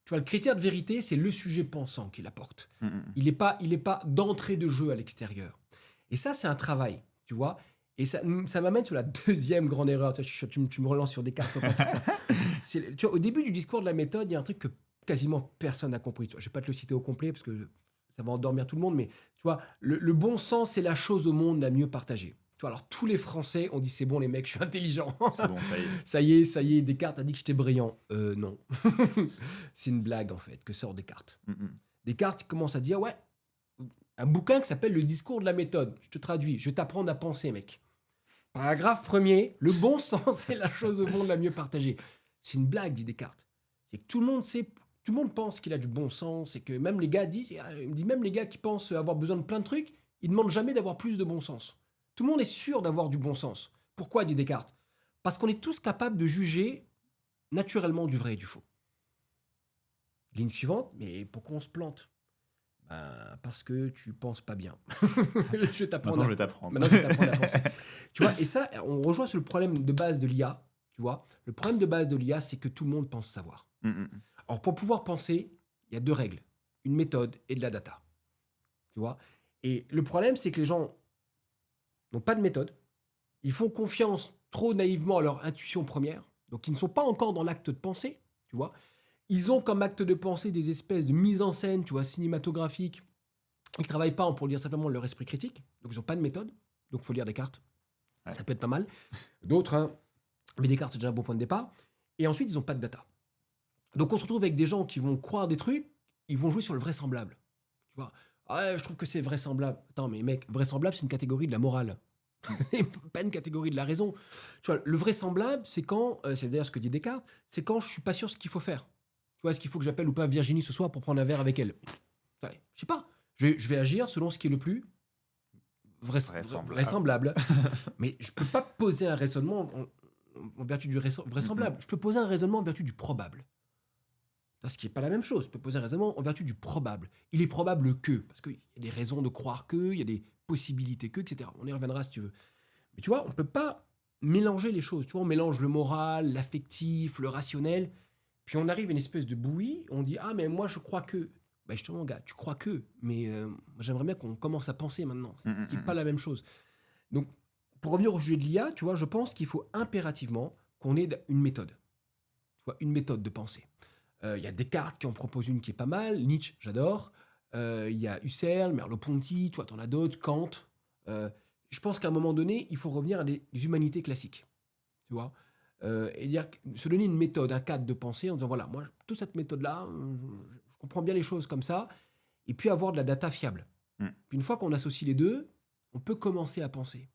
Tu vois, le critère de vérité, c'est le sujet pensant qu'il apporte. Il est pas d'entrée de jeu à l'extérieur. Et ça, c'est un travail, tu vois. Et ça m'amène sur la deuxième grande erreur. Tu me relances sur Descartes, faut pas faire ça. Tu vois, au début du discours de la méthode, il y a un truc que quasiment personne n'a compris. Tu vois, je vais pas te le citer au complet parce que ça va endormir tout le monde, mais tu vois, le bon sens, c'est la chose au monde la mieux partagée. Tu vois, alors tous les Français ont dit c'est bon les mecs, je suis intelligent. C'est bon, ça y est. Ça y est, Descartes a dit que j'étais brillant. Non. C'est une blague en fait que sort Descartes. Descartes commence à dire ouais, un bouquin qui s'appelle Le discours de la méthode. Je te traduis, je vais t'apprendre à penser mec. Paragraphe premier, le bon sens est la chose au monde la mieux partagée. C'est une blague, dit Descartes. C'est que tout le monde pense qu'il a du bon sens et que même les gars disent, il me dit même les gars qui pensent avoir besoin de plein de trucs, ils demandent jamais d'avoir plus de bon sens. Tout le monde est sûr d'avoir du bon sens. Pourquoi, dit Descartes? Parce qu'on est tous capables de juger naturellement du vrai et du faux. Ligne suivante, mais pourquoi on se plante? Parce que tu penses pas bien. Je vais t'apprendre. Maintenant, je vais t'apprendre. Maintenant, je vais t'apprendre à penser. Tu vois, et ça, on rejoint sur le problème de base de l'IA. Tu vois, le problème de base de l'IA, c'est que tout le monde pense savoir. Alors, pour pouvoir penser, il y a deux règles, une méthode et de la data. Tu vois, et le problème, c'est que les gens n'ont pas de méthode. Ils font confiance trop naïvement à leur intuition première. Donc, ils ne sont pas encore dans l'acte de penser. Tu vois, ils ont comme acte de pensée des espèces de mise en scène, tu vois, cinématographiques. Ils ne travaillent pas pour lire simplement leur esprit critique. Donc, ils n'ont pas de méthode. Donc, il faut lire Descartes. Ouais. Ça peut être pas mal. D'autres, hein. Mais Descartes, c'est déjà un bon point de départ. Et ensuite, ils n'ont pas de data. Donc, on se retrouve avec des gens qui vont croire des trucs, ils vont jouer sur le vraisemblable. Tu vois, je trouve que c'est vraisemblable. Attends, mais mec, vraisemblable, c'est une catégorie de la morale. C'est pas une catégorie de la raison. Tu vois, le vraisemblable, c'est quand, c'est d'ailleurs ce que dit Descartes, c'est quand je suis pas sûr ce qu'il faut faire. Tu vois, est-ce qu'il faut que j'appelle ou pas Virginie ce soir pour prendre un verre avec elle? Ouais, je sais pas. Je vais agir selon ce qui est le plus vraisemblable. Mais je peux pas poser un raisonnement en vertu du vraisemblable. Je peux poser un raisonnement en vertu du probable. Ce qui n'est pas la même chose. Je peux poser un raisonnement en vertu du probable. Il est probable que, parce qu'il y a des raisons de croire que, il y a des possibilités que, etc. On y reviendra si tu veux. Mais tu vois, on ne peut pas mélanger les choses. Tu vois, on mélange le moral, l'affectif, le rationnel, puis on arrive à une espèce de bouillie, on dit « Ah, mais moi, je crois que… » Ben justement, gars, tu crois que, mais j'aimerais bien qu'on commence à penser maintenant. Ce n'est pas la même chose. Donc, pour revenir au sujet de l'IA, tu vois, je pense qu'il faut impérativement qu'on ait une méthode. Tu vois, une méthode de pensée. Il y a Descartes qui en propose une qui est pas mal, Nietzsche, j'adore. Il y a Husserl, Merleau-Ponty, tu vois, t'en as d'autres, Kant. Je pense qu'à un moment donné, il faut revenir à des humanités classiques. Tu vois, et dire, se donner une méthode, un cadre de pensée en disant voilà, moi, toute cette méthode-là, je comprends bien les choses comme ça, et puis avoir de la data fiable. Puis une fois qu'on associe les deux, on peut commencer à penser.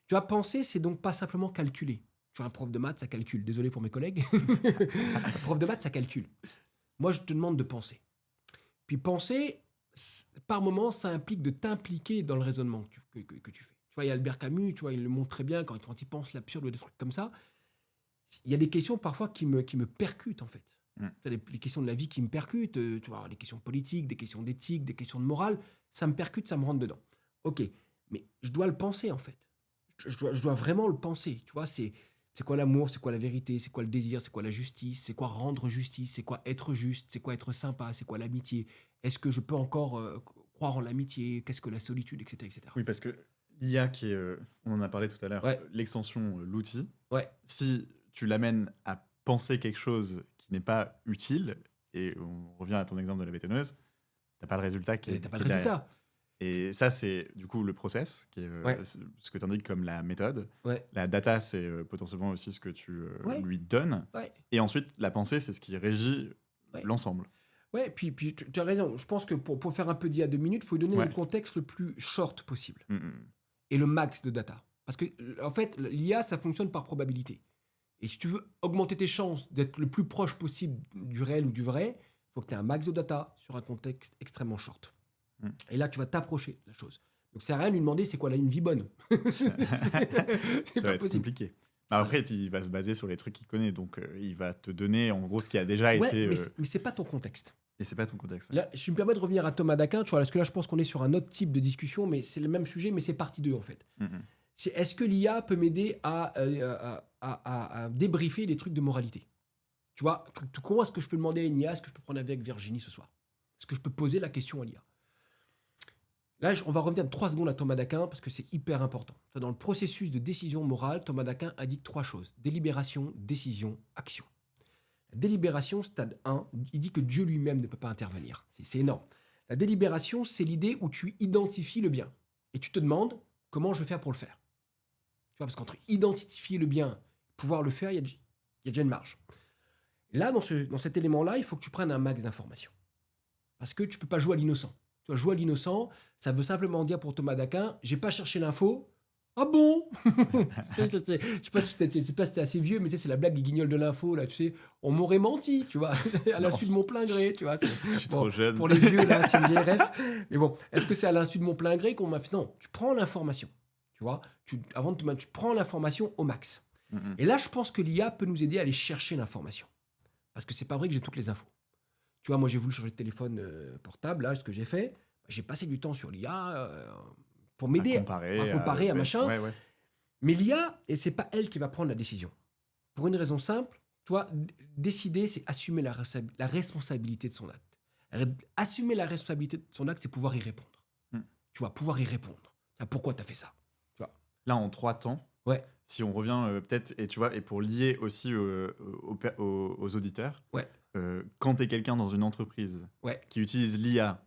Tu vois, penser, c'est donc pas simplement calculer. Tu vois, un prof de maths, ça calcule. Désolé pour mes collègues. Un prof de maths, ça calcule. Moi, je te demande de penser. Puis penser, par moment, ça implique de t'impliquer dans le raisonnement que tu fais. Tu vois, il y a Albert Camus, tu vois, il le montre très bien quand il pense l'absurde ou des trucs comme ça. Il y a des questions parfois qui me percutent, en fait. Tu vois, les questions de la vie qui me percutent, tu vois, les questions politiques, des questions d'éthique, des questions de morale, ça me percute, ça me rentre dedans. Ok, mais je dois le penser, en fait. Je dois vraiment le penser, tu vois, c'est quoi l'amour, c'est quoi la vérité, c'est quoi le désir, c'est quoi la justice, c'est quoi rendre justice, c'est quoi être juste, c'est quoi être sympa, c'est quoi l'amitié. Est-ce que je peux encore croire en l'amitié, qu'est-ce que la solitude, etc. etc. Oui, parce que l'IA, qui est, on en a parlé tout à l'heure, Ouais. l'extension, l'outil, Ouais, si tu l'amènes à penser quelque chose qui n'est pas utile, et on revient à ton exemple de la bétonneuse, t'as pas le résultat qui et est, t'as pas qui le est derrière. résultat. Et ça, c'est du coup le process, qui est Ouais. ce que tu indiques comme la méthode. Ouais, La data, c'est potentiellement aussi ce que tu Ouais. lui donnes. ouais, Et ensuite, la pensée, c'est ce qui régit Ouais. l'ensemble. ouais. Puis tu as raison. Je pense que pour faire un peu d'IA 2 minutes, il faut lui donner Ouais. le contexte le plus short possible Mm. et le max de data. Parce que, en fait, l'IA, ça fonctionne par probabilité. Et si tu veux augmenter tes chances d'être le plus proche possible du réel ou du vrai, il faut que tu aies un max de data sur un contexte extrêmement short. Et là, tu vas t'approcher de la chose. Donc, c'est à rien de lui demander c'est quoi là une vie bonne. Ça c'est va pas être possible. compliqué. Après, il va se baser sur les trucs qu'il connaît. Donc, il va te donner, en gros, ce qui a déjà Ouais, été... mais c'est pas ton contexte. Et c'est pas ton contexte. Ouais. Là, je me permets de revenir à Thomas d'Aquin, tu vois, parce que là, je pense qu'on est sur un autre type de discussion, mais c'est le même sujet, mais c'est partie 2, en fait. Est-ce que l'IA peut m'aider à débriefer des trucs de moralité? Tu vois, comment est-ce que je peux demander à une IA, est-ce que je peux prendre avec Virginie ce soir? Est-ce que je peux poser la question à l'IA? Là, on va revenir de 3 secondes à Thomas d'Aquin, parce que c'est hyper important. Dans le processus de décision morale, Thomas d'Aquin indique 3 choses. Délibération, décision, action. La délibération, stade 1, il dit que Dieu lui-même ne peut pas intervenir. C'est énorme. La délibération, c'est l'idée où tu identifies le bien. Et tu te demandes comment je vais faire pour le faire. Tu vois, parce qu'entre identifier le bien, pouvoir le faire, il y a déjà une marge. Là, dans cet élément-là, il faut que tu prennes un max d'informations. Parce que tu ne peux pas jouer à l'innocent. Tu vois, jouer à l'innocent, ça veut simplement dire pour Thomas d'Aquin, j'ai pas cherché l'info. Ah bon? Je sais pas si c'était assez vieux, mais tu sais, c'est la blague des guignols de l'info, là, tu sais. On m'aurait menti, tu vois, à l'insu de mon plein gré, tu vois. Je suis trop jeune. Pour les vieux, là, c'est une vieille ref. Mais bon, est-ce que c'est à l'insu de mon plein gré qu'on m'a fait? Non, tu prends l'information, tu vois. Avant de tu prends l'information au max. Et là, je pense que l'IA peut nous aider à aller chercher l'information. Parce que c'est pas vrai que j'ai toutes les infos. Tu vois, moi, j'ai voulu changer de téléphone portable, là, ce que j'ai fait. J'ai passé du temps sur l'IA pour m'aider à comparer, à machin. Ouais. Mais l'IA, et c'est pas elle qui va prendre la décision. Pour une raison simple, tu vois, décider, c'est assumer la responsabilité de son acte. Assumer la responsabilité de son acte, c'est pouvoir y répondre. Tu vois, pouvoir y répondre. Pourquoi tu as fait ça? Tu vois. Là, en 3 temps, Ouais. si on revient peut-être, et tu vois, et pour lier aussi aux auditeurs, Ouais. Quand tu es quelqu'un dans une entreprise qui utilise l'IA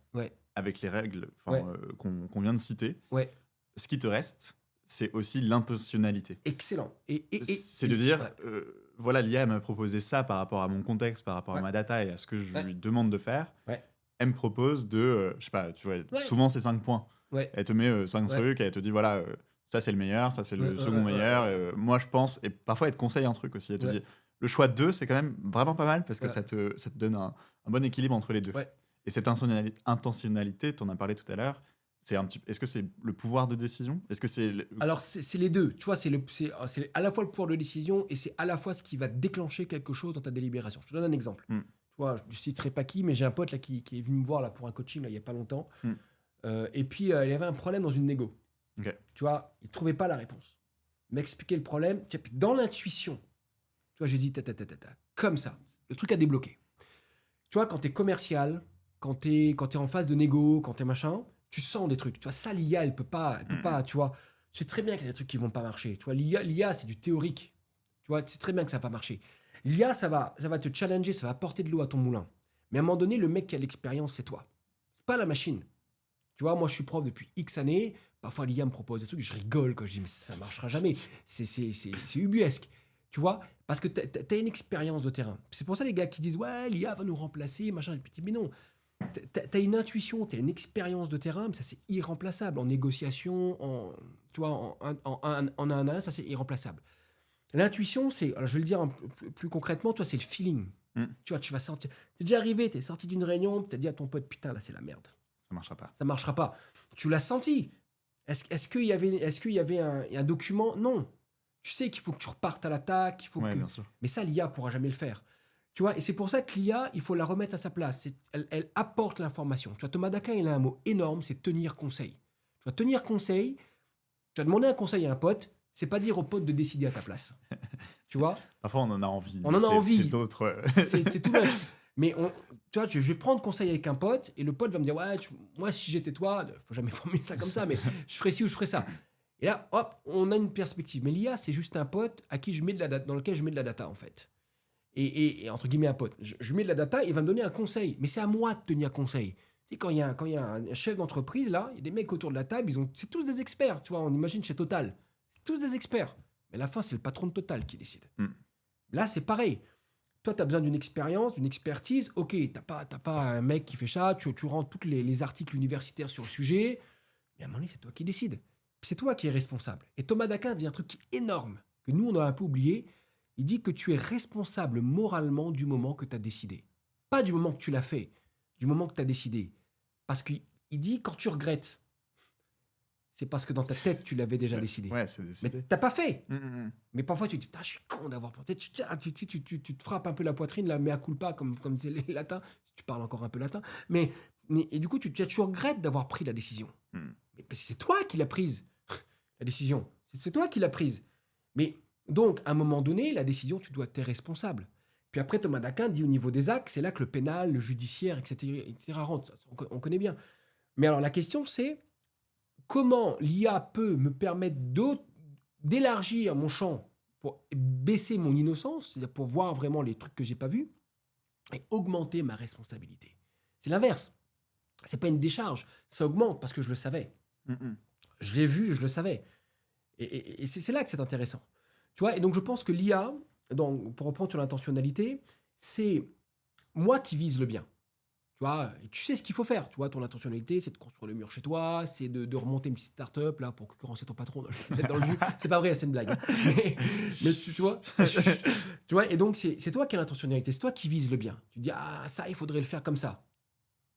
avec les règles qu'on vient de citer, ce qui te reste, c'est aussi l'intentionnalité. Excellent. C'est de dire, voilà, l'IA m'a proposé ça par rapport à mon contexte, par rapport à ma data et à ce que je lui demande de faire. Elle me propose de, je sais pas, tu vois, souvent c'est 5 points. Elle te met 5 trucs, et elle te dit, voilà, ça c'est le meilleur, ça c'est le second meilleur. Moi je pense, et parfois elle te conseille un truc aussi, elle te dit, le choix 2, c'est quand même vraiment pas mal parce que ça te donne un bon équilibre entre les deux. Et cette intentionnalité, tu en as parlé tout à l'heure, est-ce que c'est le pouvoir de décision? Est-ce que c'est Alors, c'est les deux. Tu vois, c'est à la fois le pouvoir de décision et c'est à la fois ce qui va déclencher quelque chose dans ta délibération. Je te donne un exemple. Tu vois, je ne citerai pas qui, mais j'ai un pote là, qui est venu me voir là, pour un coaching là, il n'y a pas longtemps. Et puis, il y avait un problème dans une négo. Tu vois, il ne trouvait pas la réponse. Il m'expliquait le problème. Dans l'intuition, tu vois, j'ai dit, comme ça. Le truc à débloquer. Tu vois, quand tu es commercial, quand tu es en phase de négo, quand tu es machin, tu sens des trucs. Tu vois, ça, l'IA, elle peut pas, tu vois. Tu sais très bien qu'il y a des trucs qui vont pas marcher. Tu vois, l'IA, c'est du théorique. Tu vois, c'est très bien que ça va pas marcher. L'IA, ça va te challenger, ça va apporter de l'eau à ton moulin. Mais à un moment donné, le mec qui a l'expérience, c'est toi. C'est pas la machine. Tu vois, moi, je suis prof depuis X années. Parfois, l'IA me propose des trucs, je rigole quand je dis, mais ça marchera jamais. C'est ubuesque. Tu vois, parce que tu as une expérience de terrain. C'est pour ça les gars qui disent, ouais, l'IA va nous remplacer, machin. Et puis, mais non, tu as une intuition, tu as une expérience de terrain, mais ça, c'est irremplaçable. En négociation, tu vois, en un à un, ça, c'est irremplaçable. L'intuition, c'est, alors je vais le dire un peu plus concrètement, toi, c'est le feeling. Tu vois, tu vas sentir. T'es déjà arrivé, t'es sorti d'une réunion, t'as dit à ton pote, putain, là, c'est la merde. Ça marchera pas. Ça marchera pas. Tu l'as senti. Est-ce qu'il y avait un document? Non. Tu sais qu'il faut que tu repartes à l'attaque, Bien sûr. mais ça, l'IA pourra jamais le faire. Tu vois, et c'est pour ça que l'IA, il faut la remettre à sa place. Elle apporte l'information. Tu vois, Thomas Daquin, il a un mot énorme, c'est tenir conseil. Tu vois, tenir conseil, tu vas demander un conseil à un pote, c'est pas dire au pote de décider à ta place. Tu vois? Parfois, on en a envie. On en a envie. C'est d'autres. C'est tout much. Mais tu vois, je vais prendre conseil avec un pote et le pote va me dire ouais, moi si j'étais toi, faut jamais formuler ça comme ça, mais je ferais ci ou je ferais ça. Et là, hop, on a une perspective. Mais l'IA, c'est juste un pote à qui je mets de la data, dans lequel je mets de la data en fait. Et entre guillemets un pote, je mets de la data, il va me donner un conseil. Mais c'est à moi de tenir conseil. Tu sais, quand il y a un chef d'entreprise là, il y a des mecs autour de la table, c'est tous des experts. Tu vois, on imagine chez Total, c'est tous des experts. Mais à la fin, c'est le patron de Total qui décide. Là, c'est pareil. Toi, tu as besoin d'une expérience, d'une expertise. Ok, t'as pas un mec qui fait ça, tu rends tous les articles universitaires sur le sujet. Mais à un moment donné, c'est toi qui décides. Puis c'est toi qui es responsable. Et Thomas Daquin dit un truc énorme, que nous, on a un peu oublié. Il dit que tu es responsable moralement du moment que tu as décidé. Pas du moment que tu l'as fait, du moment que tu as décidé. Parce qu'il dit, quand tu regrettes, c'est parce que dans ta tête, tu l'avais déjà décidé. Ouais, c'est décidé. Mais t'as pas fait. Mais parfois, tu te dis, putain, je suis con d'avoir porté. Tu te frappes un peu la poitrine, là, mea culpa, comme c'est les latins. Tu parles encore un peu latin. Et du coup, tu regrettes d'avoir pris la décision. Mais parce que c'est toi qui l'as prise, la décision. C'est toi qui l'as prise. Mais donc, à un moment donné, la décision, tu dois être responsable. Puis après, Thomas Daquin dit au niveau des actes, c'est là que le pénal, le judiciaire, etc. rentre. On connaît bien. Mais alors, la question, c'est comment l'IA peut me permettre d'élargir mon champ pour baisser mon innocence, c'est-à-dire pour voir vraiment les trucs que j'ai pas vus, et augmenter ma responsabilité. C'est l'inverse. C'est pas une décharge, ça augmente parce que je le savais. Je l'ai vu, je le savais. Et c'est là que c'est intéressant. Tu vois, et donc je pense que l'IA, pour reprendre sur l'intentionnalité, c'est moi qui vise le bien. Tu vois, et tu sais ce qu'il faut faire. Tu vois, ton intentionnalité, c'est de construire le mur chez toi, c'est de remonter une petite start-up là, pour concurrencer ton patron dans le jus. C'est pas vrai, c'est une blague. Hein. Mais tu vois, tu vois, et donc c'est toi qui as l'intentionnalité, c'est toi qui vise le bien. Tu dis, ah, ça, il faudrait le faire comme ça.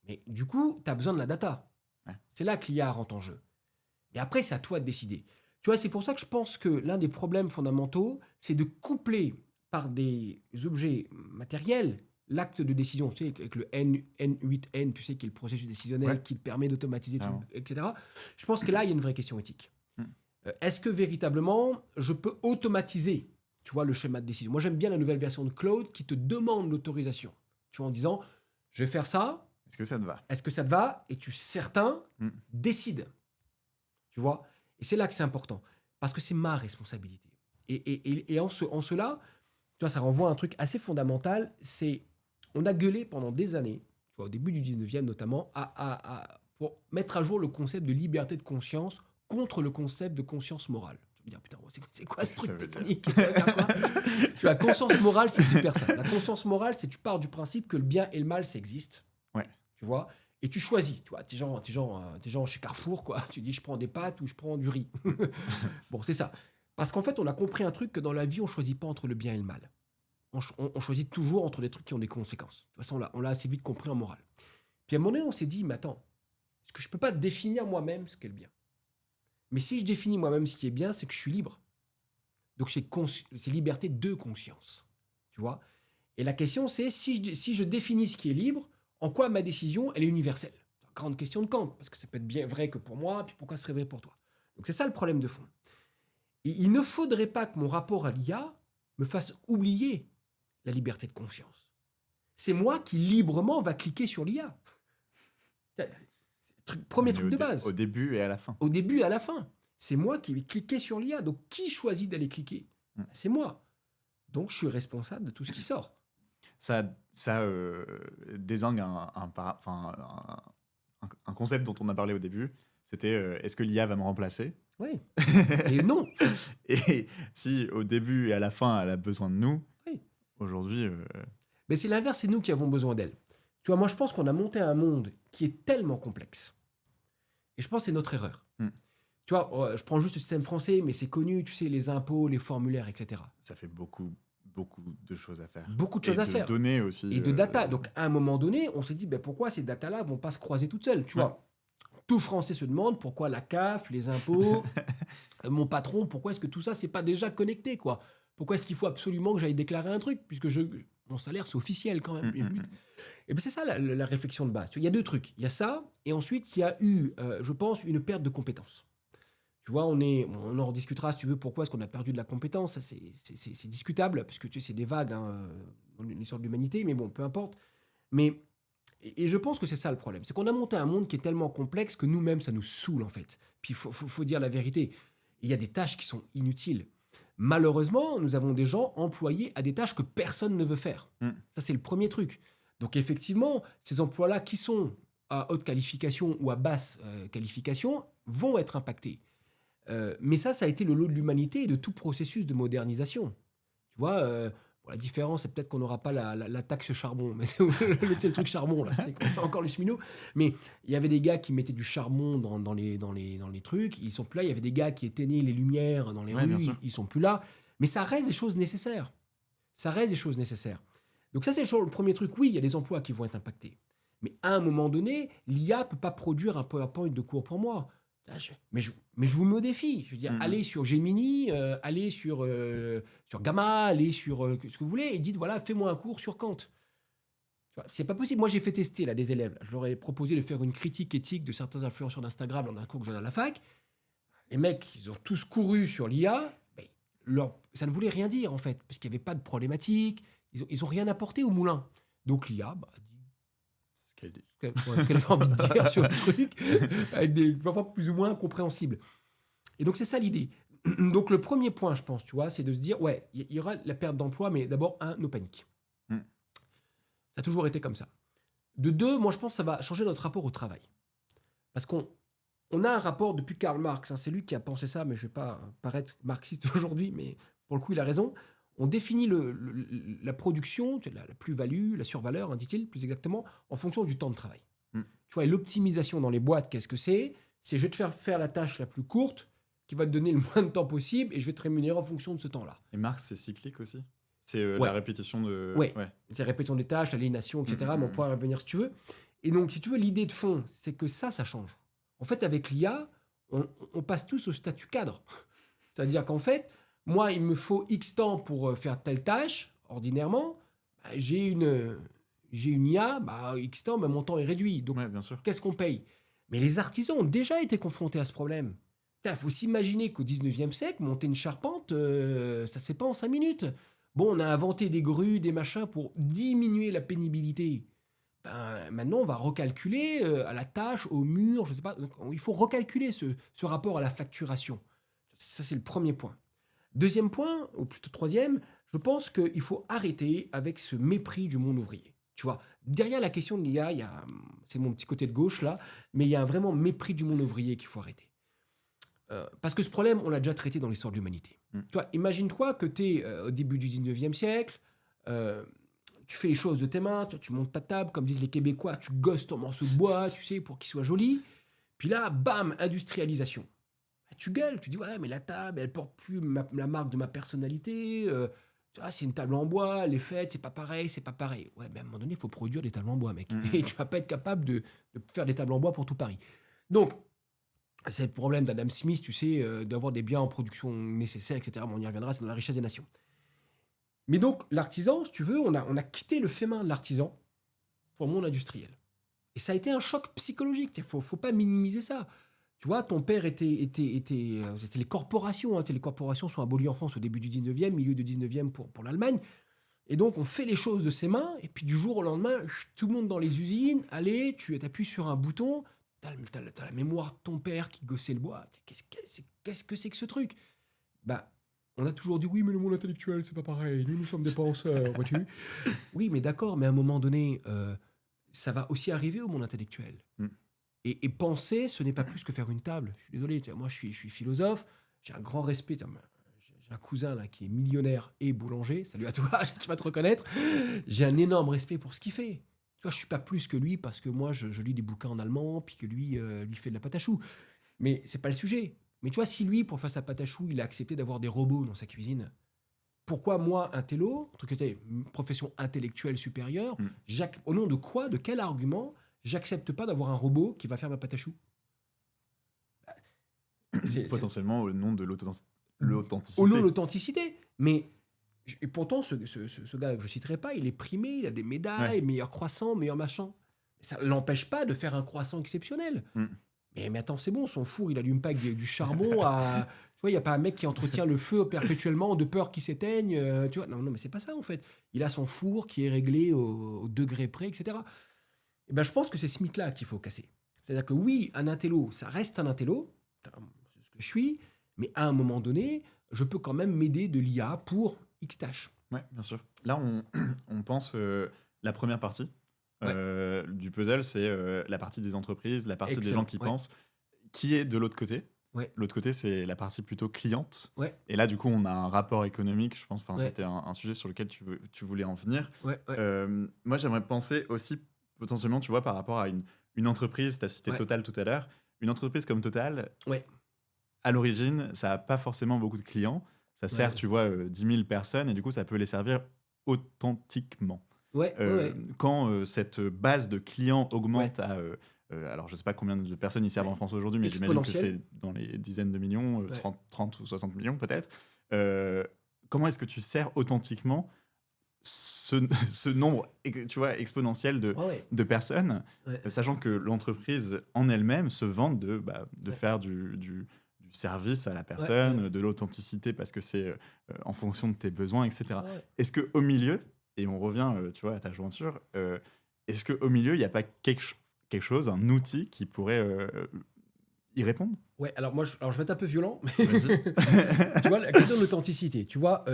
Mais du coup, tu as besoin de la data. Ouais. C'est là que l'IA rentre en jeu. Et après, c'est à toi de décider. Tu vois, c'est pour ça que je pense que l'un des problèmes fondamentaux, c'est de coupler par des objets matériels l'acte de décision, tu sais, avec le N8N, tu sais, qui est le processus décisionnel qui te permet d'automatiser, etc. Je pense que là, il y a une vraie question éthique. Est-ce que véritablement, je peux automatiser, tu vois, le schéma de décision? Moi, j'aime bien la nouvelle version de Claude qui te demande l'autorisation. Tu vois, en disant, je vais faire ça. Est-ce que ça te va? Est-ce que ça te va? Et tu, certain, décides. Tu vois? Et c'est là que c'est important. Parce que c'est ma responsabilité. Et en cela, tu vois, ça renvoie à un truc assez fondamental, c'est on a gueulé pendant des années, tu vois, au début du 19e notamment, pour mettre à jour le concept de liberté de conscience contre le concept de conscience morale. Tu vas me dire, putain, c'est quoi ce truc technique? Tu vois, conscience morale, c'est super simple. La conscience morale, c'est tu pars du principe que le bien et le mal, ça existe. Ouais. Tu vois, et tu choisis. Tu vois, t'es genre chez Carrefour, quoi. Tu dis, je prends des pâtes ou je prends du riz. Bon, c'est ça. Parce qu'en fait, on a compris un truc que dans la vie, on ne choisit pas entre le bien et le mal. On choisit toujours entre des trucs qui ont des conséquences. De toute façon, on l'a assez vite compris en morale. Puis à un moment donné, on s'est dit, mais attends, est-ce que je ne peux pas définir moi-même ce qu'est le bien? Mais si je définis moi-même ce qui est bien, c'est que je suis libre. Donc c'est liberté de conscience. Tu vois? Et la question, c'est si je définis ce qui est libre, en quoi ma décision, elle est universelle? C'est une grande question de Kant, parce que ça peut être bien vrai que pour moi, puis pourquoi ce serait vrai pour toi? Donc c'est ça le problème de fond. Et il ne faudrait pas que mon rapport à l'IA me fasse oublier la liberté de conscience. C'est moi qui librement va cliquer sur l'IA. Premier truc de base. Au début et à la fin. Au début et à la fin. C'est moi qui vais cliquer sur l'IA. Donc qui choisit d'aller cliquer? C'est moi. Donc je suis responsable de tout ce qui sort. Ça désigne un concept dont on a parlé au début. C'était est-ce que l'IA va me remplacer? Oui. Et non. Et si au début et à la fin, elle a besoin de nous, oui. Aujourd'hui... Mais c'est l'inverse, c'est nous qui avons besoin d'elle. Tu vois, moi, je pense qu'on a monté un monde qui est tellement complexe. Et je pense que c'est notre erreur. Tu vois, je prends juste le système français, mais c'est connu, tu sais, les impôts, les formulaires, etc. Ça fait beaucoup de choses à faire. Beaucoup de choses à faire. Et de données aussi. Et de data. Donc, à un moment donné, on s'est dit, ben, pourquoi ces datas-là ne vont pas se croiser toutes seules, tu vois? tout Français se demande pourquoi la CAF, les impôts, mon patron, pourquoi est-ce que tout ça, c'est pas déjà connecté, quoi? Pourquoi est-ce qu'il faut absolument que j'aille déclarer un truc? Puisque mon salaire, c'est officiel quand même. Et ben c'est ça la réflexion de base. Il y a deux trucs. Il y a ça, et ensuite, il y a eu, je pense, une perte de compétences. Tu vois, on en rediscutera si tu veux pourquoi est-ce qu'on a perdu de la compétence. Ça, c'est discutable, parce que tu sais, c'est des vagues dans l'histoire de l'humanité, mais bon, peu importe. Mais, et je pense que c'est ça le problème. C'est qu'on a monté un monde qui est tellement complexe que nous-mêmes, ça nous saoule en fait. Puis il faut dire la vérité. Il y a des tâches qui sont inutiles. Malheureusement, nous avons des gens employés à des tâches que personne ne veut faire. Ça, c'est le premier truc. Donc effectivement, ces emplois-là qui sont à haute qualification ou à basse qualification vont être impactés. Mais ça a été le lot de l'humanité et de tout processus de modernisation. Tu vois, la différence, c'est peut-être qu'on n'aura pas la taxe charbon. Mais c'est le truc charbon, là. C'est qu'on a encore les cheminots. Mais il y avait des gars qui mettaient du charbon dans les trucs. Ils sont plus là. Il y avait des gars qui éteignaient les lumières dans les rues. Ils sont plus là. Mais ça reste des choses nécessaires. Donc ça, c'est le premier truc. Oui, il y a des emplois qui vont être impactés. Mais à un moment donné, l'IA ne peut pas produire un PowerPoint de cours pour moi. Mais je vous mets au défi. Je veux dire, allez sur Gemini, allez sur Gamma, allez sur ce que vous voulez, et dites, voilà, fais-moi un cours sur Kant. C'est pas possible. Moi, j'ai fait tester là, des élèves. Je leur ai proposé de faire une critique éthique de certains influenceurs d'Instagram dans un cours que j'ai à la fac. Les mecs, ils ont tous couru sur l'IA. Ça ne voulait rien dire, en fait, parce qu'il n'y avait pas de problématique. Ils ont rien apporté au moulin. Donc l'IA dit ce qu'elle avait envie de dire sur le truc, avec des parfois plus ou moins compréhensibles. Et donc c'est ça l'idée. Donc le premier point, je pense, tu vois, c'est de se dire, ouais, il y aura la perte d'emploi, mais d'abord, no panique. Ça a toujours été comme ça. De deux, moi je pense que ça va changer notre rapport au travail. Parce qu'on a un rapport depuis Karl Marx, c'est lui qui a pensé ça, mais je ne vais pas paraître marxiste aujourd'hui, mais pour le coup il a raison. On définit la production, la plus-value, la survaleur, dit-il, plus exactement, en fonction du temps de travail. Tu vois, et l'optimisation dans les boîtes, qu'est-ce que c'est? C'est je vais te faire la tâche la plus courte, qui va te donner le moins de temps possible, et je vais te rémunérer en fonction de ce temps-là. Et Marx, c'est cyclique aussi? C'est la répétition de... Ouais. C'est la répétition des tâches, l'aliénation, etc. Mais on pourra y revenir si tu veux. Et donc, si tu veux, l'idée de fond, c'est que ça change. En fait, avec l'IA, on passe tous au statut cadre. C'est-à-dire qu'en fait, moi, il me faut X temps pour faire telle tâche, ordinairement. J'ai une IA, X temps, mon temps est réduit. Donc, bien sûr. Qu'est-ce qu'on paye? Mais les artisans ont déjà été confrontés à ce problème. Il faut s'imaginer qu'au 19e siècle, monter une charpente, ça ne se fait pas en 5 minutes. Bon, on a inventé des grues, des machins pour diminuer la pénibilité. Maintenant, on va recalculer à la tâche, au mur, je ne sais pas. Donc, il faut recalculer ce rapport à la facturation. Ça, c'est le premier point. Deuxième point, ou plutôt troisième, je pense qu'il faut arrêter avec ce mépris du monde ouvrier. Tu vois, derrière la question de l'IA, c'est mon petit côté de gauche là, mais il y a un vraiment mépris du monde ouvrier qu'il faut arrêter. Parce que ce problème, on l'a déjà traité dans l'histoire de l'humanité. Tu vois, imagine-toi que tu es au début du 19e siècle, tu fais les choses de tes mains, tu montes ta table, comme disent les Québécois, tu gosses ton morceau de bois, tu sais, pour qu'il soit joli. Puis là, bam, industrialisation. Tu gueules, tu dis, ouais, mais la table, elle porte plus la marque de ma personnalité. Tu vois, c'est une table en bois, les fêtes, c'est pas pareil. Ouais, mais à un moment donné, il faut produire des tables en bois, mec. Et tu vas pas être capable de faire des tables en bois pour tout Paris. Donc, c'est le problème d'Adam Smith, tu sais, d'avoir des biens en production nécessaires, etc. Bon, on y reviendra, c'est dans la richesse des nations. Mais donc, l'artisan, si tu veux, on a quitté le fait main de l'artisan pour le monde industriel. Et ça a été un choc psychologique. Il faut pas minimiser ça. Tu vois, ton père c'était les corporations. Les corporations sont abolies en France au début du 19e, milieu du 19e pour l'Allemagne. Et donc, on fait les choses de ses mains. Et puis, du jour au lendemain, tout le monde dans les usines. Allez, tu appuies sur un bouton. T'as la mémoire de ton père qui gossait le bois. Qu'est-ce que c'est que ce truc? On a toujours dit, oui, mais le monde intellectuel, c'est pas pareil. Nous sommes des penseurs, vois-tu? Oui, mais d'accord, mais à un moment donné, ça va aussi arriver au monde intellectuel. Et penser, ce n'est pas plus que faire une table. Je suis désolé, moi je suis philosophe, j'ai un grand respect. J'ai un cousin là qui est millionnaire et boulanger. Salut à toi, tu vas te reconnaître. J'ai un énorme respect pour ce qu'il fait. Tu vois, je suis pas plus que lui parce que moi je lis des bouquins en allemand, puis que lui fait de la pâte à choux. Mais c'est pas le sujet. Mais tu vois, si lui, pour faire sa pâte à choux, il a accepté d'avoir des robots dans sa cuisine, pourquoi moi, un télo, en tout cas, une profession intellectuelle supérieure, au nom de quoi, de quel argument, j'accepte pas d'avoir un robot qui va faire ma pâte à choux? Potentiellement au nom de l'authenticité. Au nom de l'authenticité. Mais et pourtant, ce gars que je ne citerai pas, il est primé, il a des médailles, meilleur croissant, meilleur machin. Ça ne l'empêche pas de faire un croissant exceptionnel. Mais attends, c'est bon, son four, il allume pas avec du charbon à... Tu vois, il n'y a pas un mec qui entretient le feu perpétuellement de peur qu'il s'éteigne. Tu vois, non, mais c'est pas ça, en fait. Il a son four qui est réglé au degré près, etc. Et ben, je pense que c'est ce mythe-là qu'il faut casser. C'est-à-dire que oui, un intello, ça reste un intello, c'est ce que je suis, mais à un moment donné, je peux quand même m'aider de l'IA pour X tâches. Ouais, bien sûr. Là, on pense la première partie du puzzle, c'est la partie des entreprises, la partie des gens qui pensent, qui est de l'autre côté. L'autre côté, c'est la partie plutôt cliente. Et là, du coup, on a un rapport économique, je pense. C'était un sujet sur lequel tu voulais en venir. Moi, j'aimerais penser aussi, potentiellement, tu vois, par rapport à une entreprise, tu as cité Total tout à l'heure. Une entreprise comme Total, à l'origine, ça n'a pas forcément beaucoup de clients. Ça sert, tu vois, 10 000 personnes et du coup, ça peut les servir authentiquement. Quand cette base de clients augmente à... alors, je ne sais pas combien de personnes ils servent en France aujourd'hui, mais j'imagine que c'est dans les dizaines de millions, 30 ou 60 millions peut-être. Comment est-ce que tu sers authentiquement ce nombre, tu vois, exponentiel de personnes, sachant que l'entreprise en elle-même se vante de faire du service à la personne, de l'authenticité parce que c'est en fonction de tes besoins, etc. Est-ce qu'au milieu, et on revient tu vois, à ta jointure, est-ce qu'au milieu, il n'y a pas quelque chose, un outil qui pourrait y répondre? Ouais, alors moi, je vais être un peu violent. Mais tu vois, la question de l'authenticité, tu vois,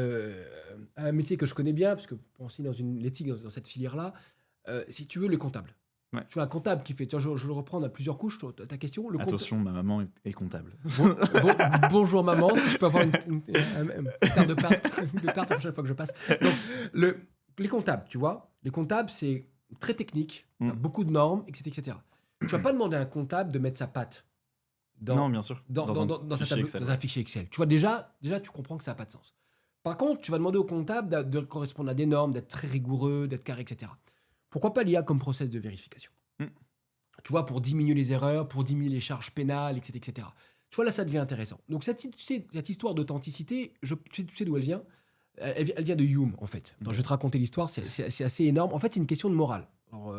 un métier que je connais bien, parce que pour aussi dans l'éthique, dans cette filière-là, si tu veux, le comptable. Tu vois, un comptable qui fait, tu vois, je le reprends à plusieurs couches, ta question. Attention, ma maman est comptable. Bonjour maman, si je peux avoir une tarte de tarte la prochaine fois que je passe. Donc, les comptables, tu vois, les comptables, c'est très technique, beaucoup de normes, etc. Tu vas pas demander à un comptable de mettre sa patte non, bien sûr. Dans un fichier Excel. Tu vois, déjà, tu comprends que ça n'a pas de sens. Par contre, tu vas demander au comptable de correspondre à des normes, d'être très rigoureux, d'être carré, etc. Pourquoi pas l'IA comme process de vérification? Tu vois, pour diminuer les erreurs, pour diminuer les charges pénales, etc. Tu vois, là, ça devient intéressant. Donc, cette histoire d'authenticité, tu sais d'où elle vient? Elle vient de Hume, en fait. Je vais te raconter l'histoire, c'est assez énorme. En fait, c'est une question de morale. Alors,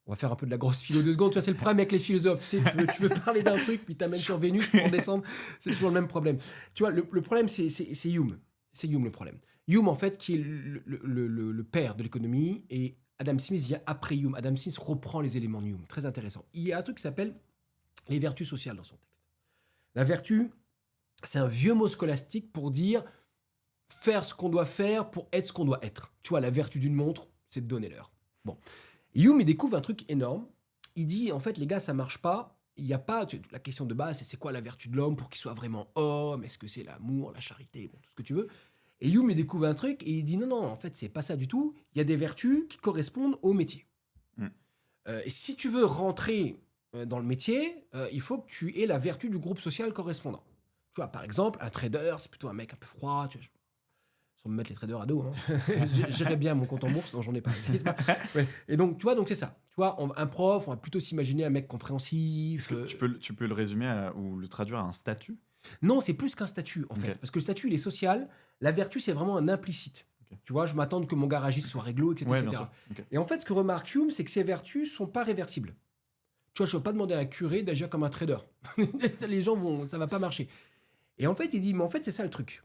on va faire un peu de la grosse philo 2 secondes. Tu vois, c'est le problème avec les philosophes. Tu sais, tu veux parler d'un truc, puis t'amènes sur Vénus pour en descendre. C'est toujours le même problème. Tu vois, le problème, c'est Hume. C'est Hume, le problème. Hume, en fait, qui est le père de l'économie, et Adam Smith vient après Hume. Adam Smith reprend les éléments de Hume. Très intéressant. Il y a un truc qui s'appelle les vertus sociales dans son texte. La vertu, c'est un vieux mot scolastique pour dire faire ce qu'on doit faire pour être ce qu'on doit être. Tu vois, la vertu d'une montre, c'est de donner l'heure. Bon. Hume, il découvre un truc énorme. Il dit, en fait, les gars, ça marche pas. Il n'y a pas... La question de base, c'est quoi la vertu de l'homme pour qu'il soit vraiment homme? Est-ce que c'est l'amour, la charité, bon, tout ce que tu veux? Et Hume, il découvre un truc et il dit, non, en fait, c'est pas ça du tout. Il y a des vertus qui correspondent au métier. Et si tu veux rentrer dans le métier, il faut que tu aies la vertu du groupe social correspondant. Tu vois, par exemple, un trader, c'est plutôt un mec un peu froid, tu vois, sans me mettre les traders à dos, hein. J'irais bien mon compte en bourse, non, j'en ai pas. Et donc, tu vois, donc c'est ça. Tu vois, un prof, on va plutôt s'imaginer un mec compréhensif. Tu peux le résumer ou le traduire à un statut? Non, c'est plus qu'un statut, en fait. Parce que le statut, il est social. La vertu, c'est vraiment un implicite. Tu vois, je m'attends que mon garagiste soit réglo, etc. Et en fait, ce que remarque Hume, c'est que ces vertus sont pas réversibles. Tu vois, je ne vais pas demander à un curé d'agir comme un trader. Les gens ça va pas marcher. Et en fait, il dit, mais en fait, c'est ça le truc.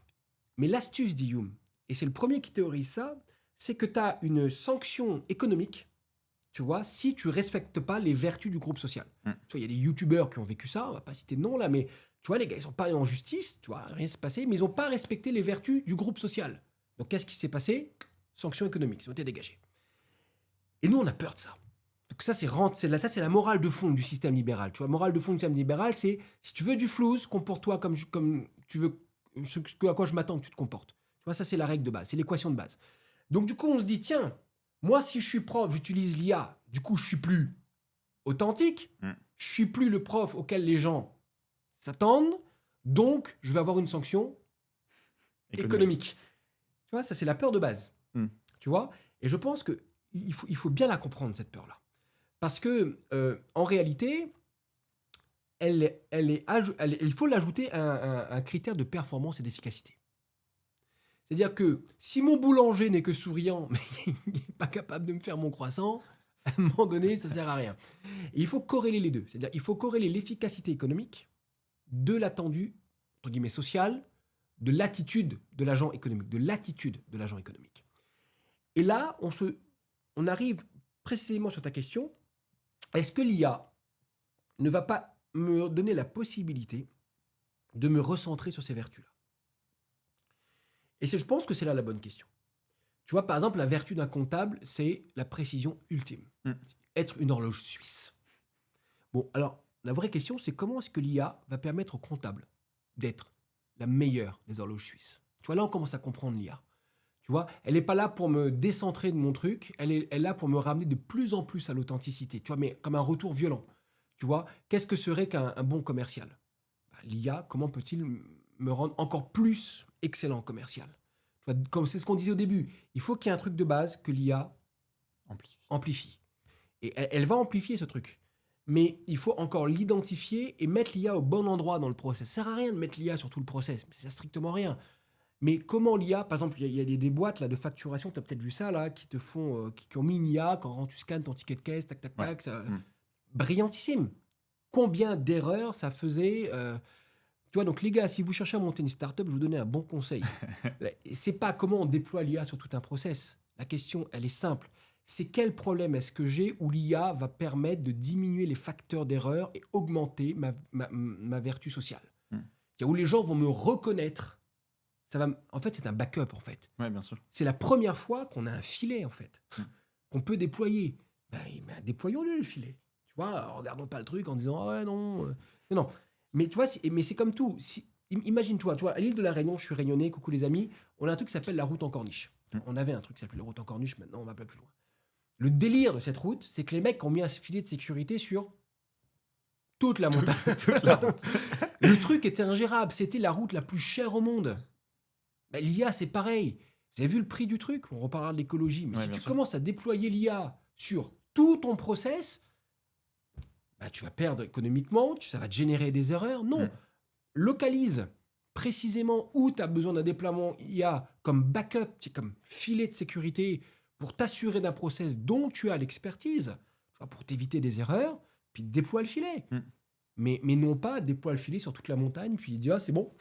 Mais l'astuce, dit Hume, et c'est le premier qui théorise ça, c'est que tu as une sanction économique, tu vois, si tu respectes pas les vertus du groupe social. Tu vois, il y a des youtubeurs qui ont vécu ça, on va pas citer de nom là, mais tu vois, les gars, ils sont pas allés en justice, tu vois, rien s'est passé, mais ils ont pas respecté les vertus du groupe social. Donc, qu'est-ce qui s'est passé? Sanctions économiques, ils ont été dégagées. Et nous, on a peur de ça. Donc ça, c'est la morale de fond du système libéral. Tu vois, morale de fond du système libéral, c'est si tu veux du flouze, comporte-toi comme tu veux, ce à quoi je m'attends que tu te comportes. Tu vois, ça, c'est la règle de base, c'est l'équation de base. Donc, du coup, on se dit, tiens, moi, si je suis prof, j'utilise l'IA, du coup, je suis plus authentique, je suis plus le prof auquel les gens s'attendent, donc je vais avoir une sanction économique. Tu vois, ça, c'est la peur de base. Tu vois, et je pense qu'il faut bien la comprendre, cette peur-là. Parce que, en réalité, il faut l'ajouter à un critère de performance et d'efficacité. C'est-à-dire que si mon boulanger n'est que souriant, mais il n'est pas capable de me faire mon croissant, à un moment donné, ça ne sert à rien. Et il faut corréler les deux. C'est-à-dire qu'il faut corréler l'efficacité économique de l'attendu, entre guillemets, social, de l'attitude de l'agent économique, Et là, on arrive précisément sur ta question. Est-ce que l'IA ne va pas me donner la possibilité de me recentrer sur ces vertus-là? Et je pense que c'est là la bonne question. Tu vois, par exemple, la vertu d'un comptable, c'est la précision ultime. Être une horloge suisse. Bon, alors, la vraie question, c'est comment est-ce que l'IA va permettre au comptable d'être la meilleure des horloges suisses? Tu vois, là, on commence à comprendre l'IA. Tu vois, elle n'est pas là pour me décentrer de mon truc, elle est là pour me ramener de plus en plus à l'authenticité. Tu vois, mais comme un retour violent. Tu vois, qu'est-ce que serait qu'un bon commercial? L'IA, comment peut-il me rendre encore plus excellent commercial? Tu vois, comme c'est ce qu'on disait au début, il faut qu'il y ait un truc de base que l'IA amplifie. Et elle va amplifier ce truc. Mais il faut encore l'identifier et mettre l'IA au bon endroit dans le process. Ça ne sert à rien de mettre l'IA sur tout le process, ça ne sert strictement à rien. Mais comment l'IA, par exemple, il y a des boîtes là, de facturation, tu as peut-être vu ça, là, qui te font, qui ont mis une IA quand tu scannes ton ticket de caisse, tac, tac, tac, ça, brillantissime. Combien d'erreurs ça faisait tu vois, donc les gars, si vous cherchez à monter une startup, je vous donne un bon conseil. C'est pas comment on déploie l'IA sur tout un process. La question, elle est simple. C'est quel problème est-ce que j'ai où l'IA va permettre de diminuer les facteurs d'erreur et augmenter ma vertu sociale. Où les gens vont me reconnaître. En fait, c'est un backup, en fait. Ouais, bien sûr. C'est la première fois qu'on a un filet, en fait, qu'on peut déployer. Déployons-le, le filet. Tu vois, regardons pas le truc en disant « Ah non, non. » Mais tu vois, c'est comme tout. Imagine-toi, tu vois, à l'île de la Réunion, je suis réunionnais, coucou les amis, on a un truc qui s'appelle la route en corniche. On avait un truc qui s'appelait la route en corniche, maintenant on va pas plus loin. Le délire de cette route, c'est que les mecs ont mis un filet de sécurité sur toute la montagne. Le truc était ingérable, c'était la route la plus chère au monde. L'IA, c'est pareil. Vous avez vu le prix du truc? On reparlera de l'écologie, mais si tu commences à déployer l'IA sur tout ton process, tu vas perdre économiquement, ça va te générer des erreurs. Non, localise précisément où tu as besoin d'un déploiement IA comme backup, comme filet de sécurité pour t'assurer d'un process dont tu as l'expertise, pour t'éviter des erreurs, puis déploie le filet. Mais non pas déploie le filet sur toute la montagne, puis dis « Ah, c'est bon !»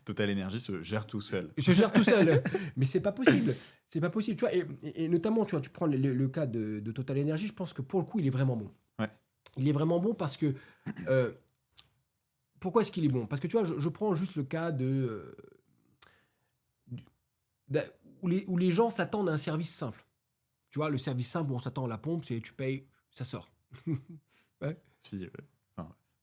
Total Energy se gère tout seul. Se gère tout seul. Mais c'est pas possible. C'est pas possible. Tu vois, et notamment, tu prends le cas de Total Energy, je pense que pour le coup, il est vraiment bon. Ouais. Il est vraiment bon parce que... pourquoi est-ce qu'il est bon? Parce que tu vois, je prends juste le cas où les gens s'attendent à un service simple. Tu vois, le service simple où on s'attend à la pompe, c'est tu payes, ça sort. Ouais. Si,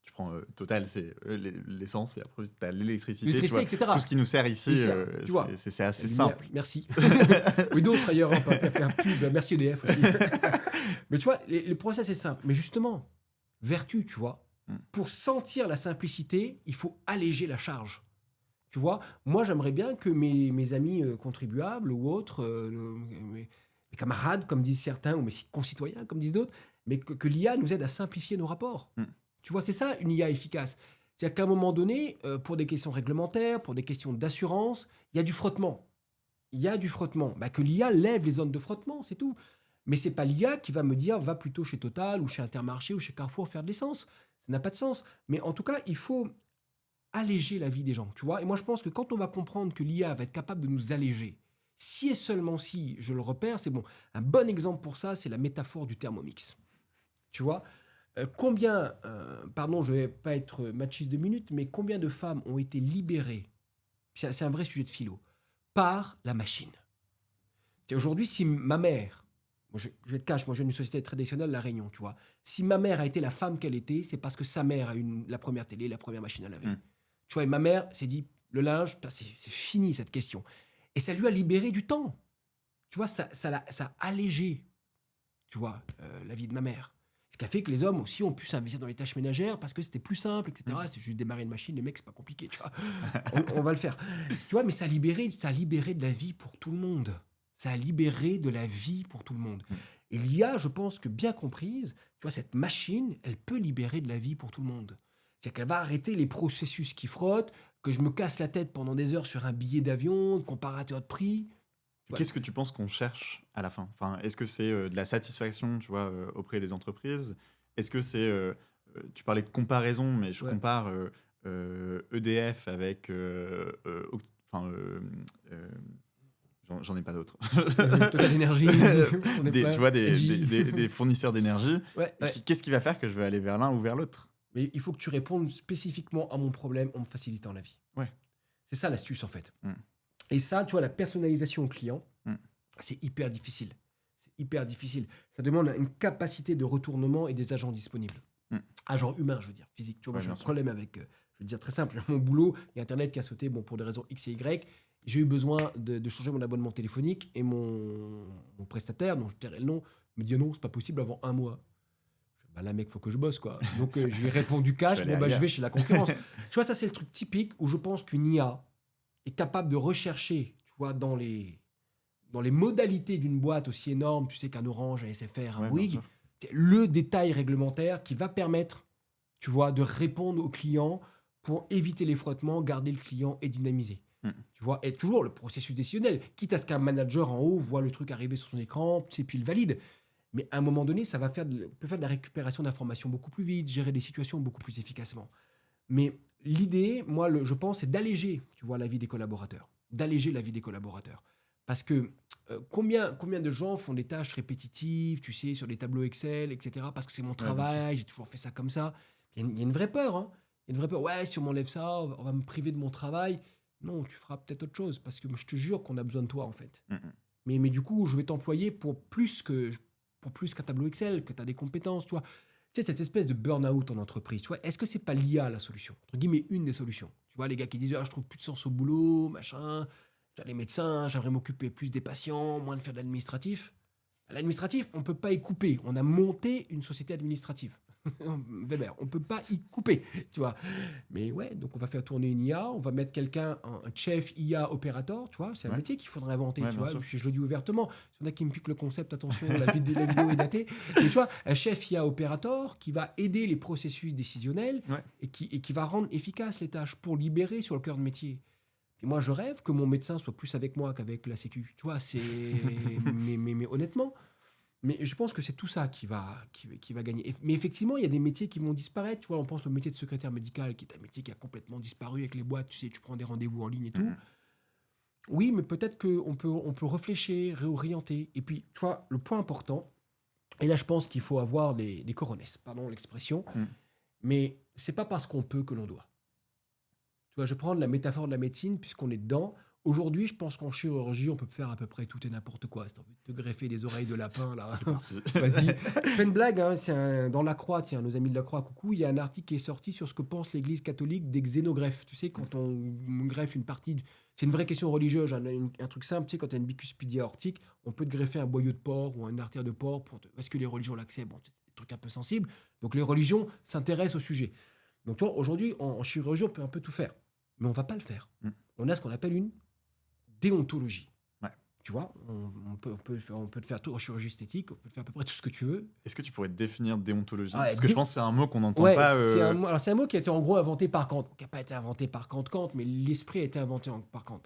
tu prends Total, c'est l'essence, et après tu as l'électricité, etc. Tout ce qui nous sert ici, c'est assez simple. Merci. Oui, d'autres ailleurs, on peut faire pub. Merci EDF aussi. Mais tu vois, le process est simple. Mais justement, vertu, tu vois, pour sentir la simplicité, il faut alléger la charge. Tu vois, moi, j'aimerais bien que mes amis contribuables ou autres, mes camarades, comme disent certains, ou mes concitoyens, comme disent d'autres, mais que l'IA nous aide à simplifier nos rapports. Tu vois, c'est ça une IA efficace. C'est-à-dire qu'à un moment donné, pour des questions réglementaires, pour des questions d'assurance, il y a du frottement. Que l'IA lève les zones de frottement, c'est tout. Mais c'est pas l'IA qui va me dire va plutôt chez Total ou chez Intermarché ou chez Carrefour faire de l'essence. Ça n'a pas de sens. Mais en tout cas, il faut alléger la vie des gens, tu vois. Et moi, je pense que quand on va comprendre que l'IA va être capable de nous alléger, si et seulement si je le repère, c'est bon. Un bon exemple pour ça, c'est la métaphore du Thermomix. Tu vois, pardon, je vais pas être machiste 2 minutes, mais combien de femmes ont été libérées, c'est un vrai sujet de philo, par la machine. Aujourd'hui, si ma mère, je vais être cash, moi je viens d'une société traditionnelle, La Réunion, tu vois, si ma mère a été la femme qu'elle était, c'est parce que sa mère a eu la première télé, la première machine à laver. Tu vois, et ma mère s'est dit, le linge, c'est fini cette question. Et ça lui a libéré du temps. Tu vois, ça a allégé, tu vois, la vie de ma mère. Ce qui a fait que les hommes aussi ont pu s'investir dans les tâches ménagères parce que c'était plus simple, etc. C'est juste démarrer une machine, les mecs, c'est pas compliqué, tu vois. on va le faire. Tu vois, mais ça a libéré de la vie pour tout le monde. Ça a libéré de la vie pour tout le monde. Et l'IA, je pense que bien comprise, tu vois, cette machine, elle peut libérer de la vie pour tout le monde. C'est-à-dire qu'elle va arrêter les processus qui frottent, que je me casse la tête pendant des heures sur un billet d'avion, de comparateur de prix. Ouais. Qu'est-ce que tu penses qu'on cherche à la fin? Enfin, est-ce que c'est de la satisfaction, tu vois, auprès des entreprises? Est-ce que c'est, tu parlais de comparaison, mais je compare EDF avec, enfin, j'en ai pas d'autres. Total Énergie, tu vois, des fournisseurs d'énergie. Ouais. Qu'est-ce qui va faire que je vais aller vers l'un ou vers l'autre? Mais il faut que tu répondes spécifiquement à mon problème en me facilitant la vie. Ouais. C'est ça l'astuce, en fait. Et ça, tu vois, la personnalisation au client, Mm. c'est hyper difficile. C'est hyper difficile. Ça demande une capacité de retournement et des agents disponibles. Agents humains, je veux dire, physiques. Tu vois, moi, j'ai un problème avec, je veux dire très simple, mon boulot, il y a Internet qui a sauté, bon, pour des raisons X et Y. J'ai eu besoin de changer mon abonnement téléphonique et mon prestataire, dont je tairai le nom, me dit non, c'est pas possible avant 1 mois. Bah là, mec, faut que je bosse, quoi. Donc, je lui ai répondu cash, je vais chez la concurrence. Tu vois, ça, c'est le truc typique où je pense qu'une IA est capable de rechercher, tu vois, dans les modalités d'une boîte aussi énorme, tu sais qu'un Orange, un SFR, un Bouygues, le détail réglementaire qui va permettre, tu vois, de répondre aux clients pour éviter les frottements, garder le client et dynamiser. Tu vois, et toujours le processus décisionnel, quitte à ce qu'un manager en haut voit le truc arriver sur son écran, tu sais, puis il valide. Mais à un moment donné, ça va peut faire de la récupération d'informations beaucoup plus vite, gérer des situations beaucoup plus efficacement. Mais l'idée, moi, je pense, c'est d'alléger, tu vois, la vie des collaborateurs. D'alléger la vie des collaborateurs. Parce que combien de gens font des tâches répétitives, tu sais, sur des tableaux Excel, etc. Parce que c'est mon travail, j'ai toujours fait ça comme ça. Il y a une vraie peur, hein. Il y a une vraie peur. Ouais, si on m'enlève ça, on va me priver de mon travail. Non, tu feras peut-être autre chose. Parce que je te jure qu'on a besoin de toi, en fait. Mais du coup, je vais t'employer pour plus qu'un tableau Excel, que tu as des compétences, tu vois. Tu sais, cette espèce de burn-out en entreprise, tu vois, est-ce que c'est pas l'IA la solution? Entre guillemets, une des solutions. Tu vois, les gars qui disent « Ah, je trouve plus de sens au boulot, machin, les médecins, j'aimerais m'occuper plus des patients, moins de faire de l'administratif. » L'administratif, on ne peut pas y couper. On a monté une société administrative. Weber, on ne peut pas y couper, tu vois. Mais ouais, donc on va faire tourner une IA, on va mettre quelqu'un, un chef IA opérateur, tu vois, c'est un métier qu'il faudrait inventer, tu vois. Je le dis ouvertement, si on a qui me pique le concept, attention, la vidéo est datée. Mais tu vois, un chef IA opérateur qui va aider les processus décisionnels et qui va rendre efficaces les tâches pour libérer sur le cœur de métier. Et moi, je rêve que mon médecin soit plus avec moi qu'avec la Sécu, tu vois, c'est... mais honnêtement... Mais je pense que c'est tout ça qui va gagner. Mais effectivement, il y a des métiers qui vont disparaître. Tu vois, on pense au métier de secrétaire médical, qui est un métier qui a complètement disparu avec les boîtes. Tu sais, tu prends des rendez-vous en ligne et tout. Oui, mais peut-être qu'on peut réfléchir, réorienter. Et puis, tu vois, le point important, et là, je pense qu'il faut avoir des coronesses, pardon l'expression, mais c'est pas parce qu'on peut que l'on doit. Tu vois, je prends la métaphore de la médecine, puisqu'on est dedans. Aujourd'hui, je pense qu'en chirurgie, on peut faire à peu près tout et n'importe quoi. Si tu as envie de te greffer des oreilles de lapin, là, vas-y. C'est pas une blague, hein. Dans La Croix, tiens, nos amis de La Croix, coucou, il y a un article qui est sorti sur ce que pense l'Église catholique des xénogreffes. Tu sais, quand on greffe une partie... C'est une vraie question religieuse, un truc simple. Tu sais, quand tu as une bicuspidie aortique, on peut te greffer un boyau de porc ou une artère de porc. Est-ce que les religions l'acceptent? Bon, c'est des trucs un peu sensibles. Donc, les religions s'intéressent au sujet. Donc, tu vois, aujourd'hui, en chirurgie, on peut un peu tout faire. Mais on ne va pas le faire. On a ce qu'on appelle une déontologie. Tu vois, on peut te faire tout en chirurgie esthétique, on peut te faire à peu près tout ce que tu veux. Est-ce que tu pourrais définir déontologie? Parce que je pense que c'est un mot qu'on n'entend pas. Alors c'est un mot qui a été en gros inventé par Kant, qui n'a pas été inventé par Kant, mais l'esprit a été inventé par Kant.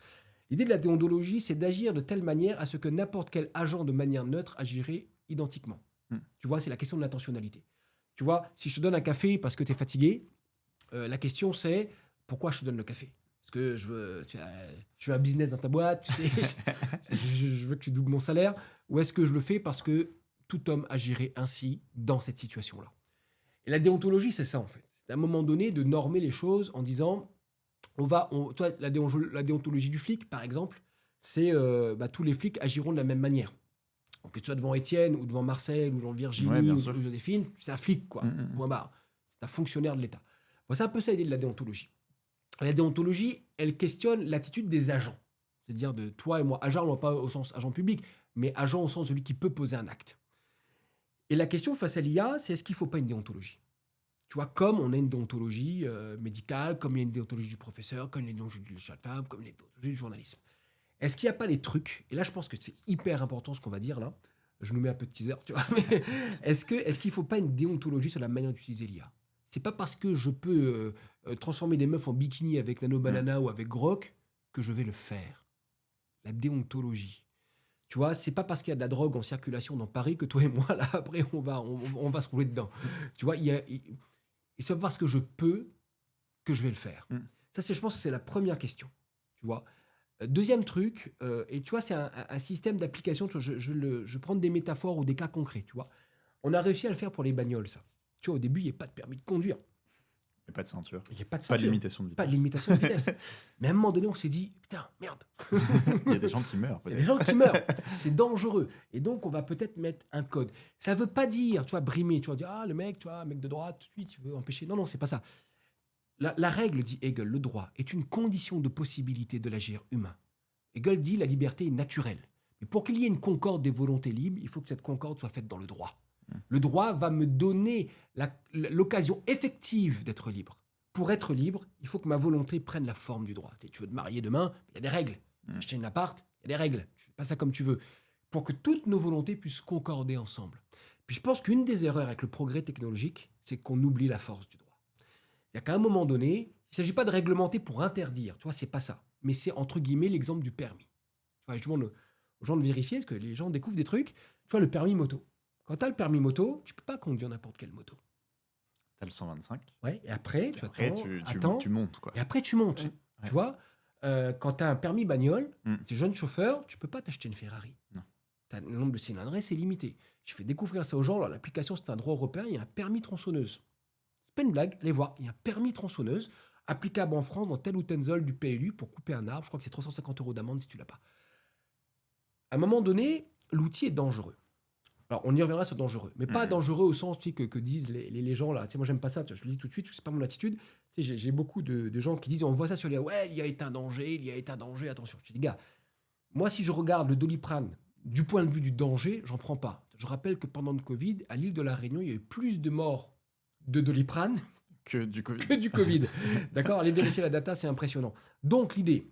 L'idée de la déontologie, c'est d'agir de telle manière à ce que n'importe quel agent de manière neutre agirait identiquement. Tu vois, c'est la question de l'intentionnalité. Tu vois, si je te donne un café parce que tu es fatigué, la question c'est pourquoi je te donne le café? Parce que tu as un business dans ta boîte, tu sais, je veux que tu doubles mon salaire, ou est-ce que je le fais parce que tout homme agirait ainsi dans cette situation-là? Et la déontologie, c'est ça en fait. C'est à un moment donné de normer les choses en disant, tu vois, la déontologie du flic, par exemple, c'est tous les flics agiront de la même manière. Donc, que tu sois devant Étienne, ou devant Marcel, ou devant Virginie, ou Joséphine, c'est un flic, quoi. Point barre. C'est un fonctionnaire de l'État. Bon, c'est un peu ça l'idée de la déontologie. La déontologie, elle questionne l'attitude des agents. C'est-à-dire de toi et moi. Agent, non pas au sens agent public, mais agent au sens de celui qui peut poser un acte. Et la question face à l'IA, c'est est-ce qu'il ne faut pas une déontologie? Tu vois, comme on a une déontologie médicale, comme il y a une déontologie du professeur, comme il y a une déontologie de la femme, comme il y a une déontologie du journalisme. Est-ce qu'il n'y a pas des trucs, et là je pense que c'est hyper important ce qu'on va dire là, Je nous mets un peu de teaser, tu vois. Mais est-ce qu'il ne faut pas une déontologie sur la manière d'utiliser l'IA? C'est pas parce que je peux transformer des meufs en bikini avec Nano Banana ou avec Grok que je vais le faire. La déontologie. Tu vois, c'est pas parce qu'il y a de la drogue en circulation dans Paris que toi et moi, là, après, on va se rouler dedans. Tu vois, c'est pas parce que je peux que je vais le faire. Ça, je pense que c'est la première question. Tu vois. Deuxième truc, et tu vois, c'est un système d'application. Je vais prendre des métaphores ou des cas concrets. Tu vois. On a réussi à le faire pour les bagnoles, ça. Tu vois, au début, il n'y a pas de permis de conduire. Il n'y a pas de ceinture. Il n'y a pas de Pas de ceinture. limitation de vitesse. Pas de limitation de vitesse. Mais à un moment donné, on s'est dit, putain, merde. Il y a des gens qui meurent, Il y peut-être. a des gens qui meurent. C'est dangereux. Et donc, on va peut-être mettre un code. Ça ne veut pas dire, tu vois, brimer. Tu vas dire, le mec, tu vois, mec de droite, tout de suite, tu veux empêcher. Non, c'est pas ça. La règle, dit Hegel, le droit, est une condition de possibilité de l'agir humain. Hegel dit, la liberté est naturelle. Mais pour qu'il y ait une concorde des volontés libres, il faut que cette concorde soit faite dans le droit. Le droit va me donner l'occasion effective d'être libre. Pour être libre, il faut que ma volonté prenne la forme du droit. Tu veux te marier demain, il y a des règles. Acheter un appart, il y a des règles. Tu fais pas ça comme tu veux. Pour que toutes nos volontés puissent concorder ensemble. Puis je pense qu'une des erreurs avec le progrès technologique, c'est qu'on oublie la force du droit. C'est-à-dire qu'à un moment donné, il ne s'agit pas de réglementer pour interdire. Tu vois, c'est pas ça. Mais c'est entre guillemets l'exemple du permis. Tu vois, je demande aux gens de vérifier, parce que les gens découvrent des trucs. Tu vois, le permis moto. Quand tu as le permis moto, tu peux pas conduire n'importe quelle moto. Tu as le 125. Ouais, et après, tu montes, quoi. Et après, tu montes. Ouais. Tu vois, quand tu as un permis bagnole, tu es jeune chauffeur, tu peux pas t'acheter une Ferrari. Non. Le nombre de cylindrées, c'est limité. Je fais découvrir ça aux gens. Alors, l'application, c'est un droit européen. Il y a un permis tronçonneuse. C'est pas une blague. Allez voir. Il y a un permis tronçonneuse applicable en France dans telle ou telle zone du PLU pour couper un arbre. Je crois que c'est 350 € d'amende si tu l'as pas. À un moment donné, l'outil est dangereux. Alors, on y reviendra sur dangereux, mais pas dangereux au sens que disent les gens là. Tu sais, moi, j'aime pas ça. Je le dis tout de suite, c'est pas mon attitude. Tu sais, j'ai beaucoup de gens qui disent, on voit ça sur les, ouais, il y a été un danger, attention. Je dis, les gars, moi, si je regarde le Doliprane du point de vue du danger, j'en prends pas. Je rappelle que pendant le Covid, à l'île de la Réunion, il y a eu plus de morts de Doliprane que du Covid. Que du Covid. D'accord. Allez vérifier la data, c'est impressionnant. Donc, l'idée,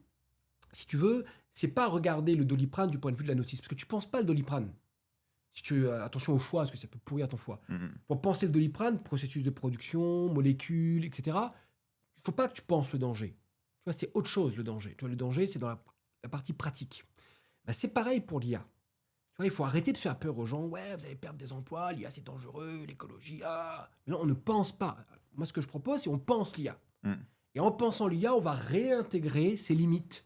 si tu veux, c'est pas regarder le Doliprane du point de vue de la notice, parce que tu penses pas le Doliprane. Si tu attention au foie, parce que ça peut pourrir ton foie. Pour penser le Doliprane, processus de production, molécules, etc., il ne faut pas que tu penses le danger. Tu vois, c'est autre chose, le danger. Tu vois, le danger, c'est dans la partie pratique. Ben, c'est pareil pour l'IA. Tu vois, il faut arrêter de faire peur aux gens. Ouais, vous allez perdre des emplois, l'IA, c'est dangereux, l'écologie, Mais non, on ne pense pas. Moi, ce que je propose, c'est on pense l'IA. Et en pensant l'IA, on va réintégrer ses limites.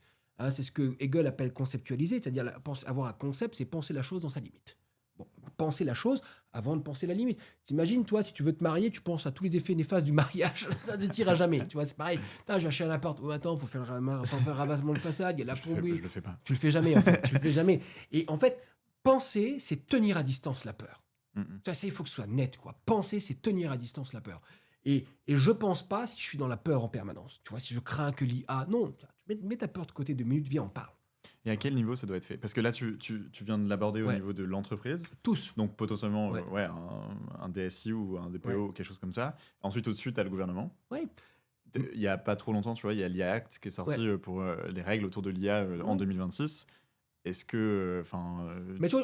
C'est ce que Hegel appelle conceptualiser, c'est-à-dire avoir un concept, c'est penser la chose dans sa limite. Penser la chose avant de penser la limite. T'imagines, toi, si tu veux te marier, tu penses à tous les effets néfastes du mariage, ça ne tire à jamais. Tu vois, c'est pareil. Putain, je vais acheter un appart. Oh, attends, faut faire un ravassement de façade, il y a la plombée. Je le fais pas. Tu le fais jamais, en fait. Tu le fais jamais. Et en fait, penser, c'est tenir à distance la peur. Tu vois, ça, il faut que ce soit net, quoi. Penser, c'est tenir à distance la peur. Et je pense pas si je suis dans la peur en permanence. Tu vois, si je crains que l'IA. Non, tu mets ta peur de côté 2 minutes, viens, on parle. Et à quel niveau ça doit être fait? Parce que là, tu viens de l'aborder au niveau de l'entreprise. Tous. Donc potentiellement un DSI ou un DPO ou quelque chose comme ça. Ensuite, au-dessus, tu as le gouvernement. Oui. Il n'y a pas trop longtemps, tu vois, il y a l'IA Act qui est sorti pour les règles autour de l'IA en 2026. Est-ce que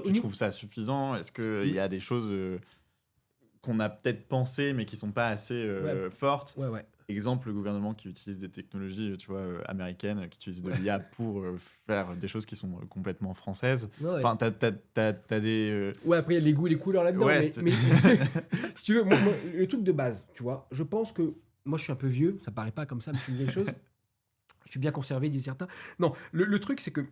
tu trouves ça suffisant? Est-ce qu'il y a des choses qu'on a peut-être pensées mais qui ne sont pas assez fortes? Exemple, le gouvernement qui utilise des technologies, tu vois, américaines, qui utilisent de l'IA pour faire des choses qui sont complètement françaises. Enfin, t'as des... Ouais, après, il y a les goûts et les couleurs là-dedans. Ouais, mais si tu veux, moi, le truc de base, tu vois, je pense que... Moi, je suis un peu vieux, ça paraît pas comme ça, mais c'est une vieille chose. Je suis bien conservé, disent certains. Non, le truc, c'est que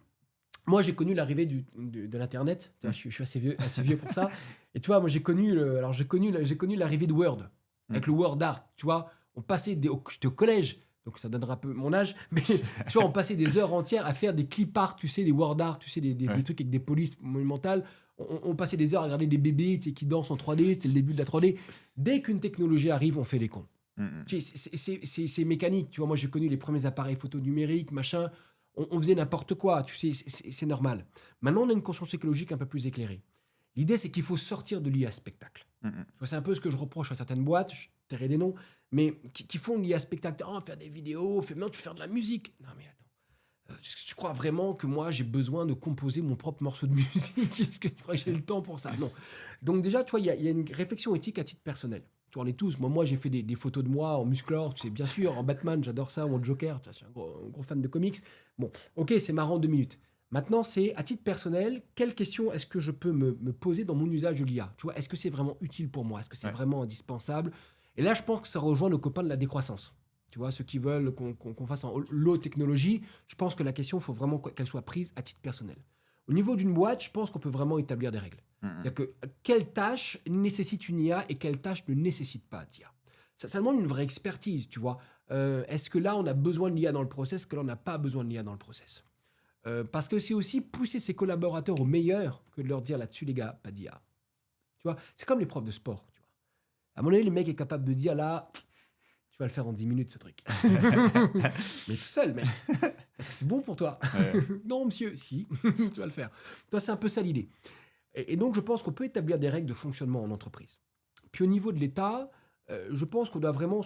moi, j'ai connu l'arrivée de l'Internet. Je suis assez vieux pour ça. Et tu vois, moi, j'ai connu l'arrivée de Word, avec le Word Art, tu vois. On passait j'étais au collège, donc ça donnera un peu mon âge, mais tu vois, on passait des heures entières à faire des clip art, tu sais, des word art, tu sais, des trucs avec des polices monumentales. On passait des heures à regarder des bébés, tu sais, qui dansent en 3D, c'était le début de la 3D. Dès qu'une technologie arrive, on fait les cons. Tu sais, c'est mécanique, tu vois. Moi, j'ai connu les premiers appareils photo numériques, machin. On faisait n'importe quoi, tu sais, c'est normal. Maintenant, on a une conscience écologique un peu plus éclairée. L'idée, c'est qu'il faut sortir de l'IA spectacle. Tu vois, c'est un peu ce que je reproche à certaines boîtes, je tairai des noms, mais qui font l'IA spectacle. Oh, faire des vidéos, maintenant tu fais de la musique. Non, mais attends. Est-ce que tu crois vraiment que moi, j'ai besoin de composer mon propre morceau de musique? Est-ce que tu crois que j'ai le temps pour ça? Non. Donc déjà, tu vois, il y a une réflexion éthique à titre personnel. Tu vois, on est tous. Moi j'ai fait des photos de moi en musclor, tu sais, bien sûr, en Batman, j'adore ça, ou en Joker. Tu vois, je suis un gros fan de comics. Bon, ok, c'est marrant 2 minutes. Maintenant, c'est à titre personnel, quelle question est-ce que je peux me poser dans mon usage de l'IA? Tu vois, est-ce que c'est vraiment utile pour moi? Est-ce que c'est Ouais. vraiment indispensable? Et là, je pense que ça rejoint nos copains de la décroissance. Tu vois, ceux qui veulent qu'on fasse en low technologie, je pense que la question, il faut vraiment qu'elle soit prise à titre personnel. Au niveau d'une boîte, je pense qu'on peut vraiment établir des règles. C'est-à-dire que quelle tâche nécessite une IA et quelle tâche ne nécessite pas d'IA. Ça demande une vraie expertise, tu vois. Est-ce que là, on a besoin de l'IA dans le process? Est-ce que là, on n'a pas besoin de l'IA dans le process? Parce que c'est aussi pousser ses collaborateurs au meilleur que de leur dire là-dessus, les gars, pas d'IA. Tu vois, c'est comme les profs de sport, tu vois. À mon avis, le mec est capable de dire là, tu vas le faire en 10 minutes, ce truc. Mais tout seul, mec. Est-ce que c'est bon pour toi? Ouais. Non, monsieur, si, tu vas le faire. Toi, c'est un peu ça l'idée. Et donc, je pense qu'on peut établir des règles de fonctionnement en entreprise. Puis au niveau de l'État, je pense qu'on doit vraiment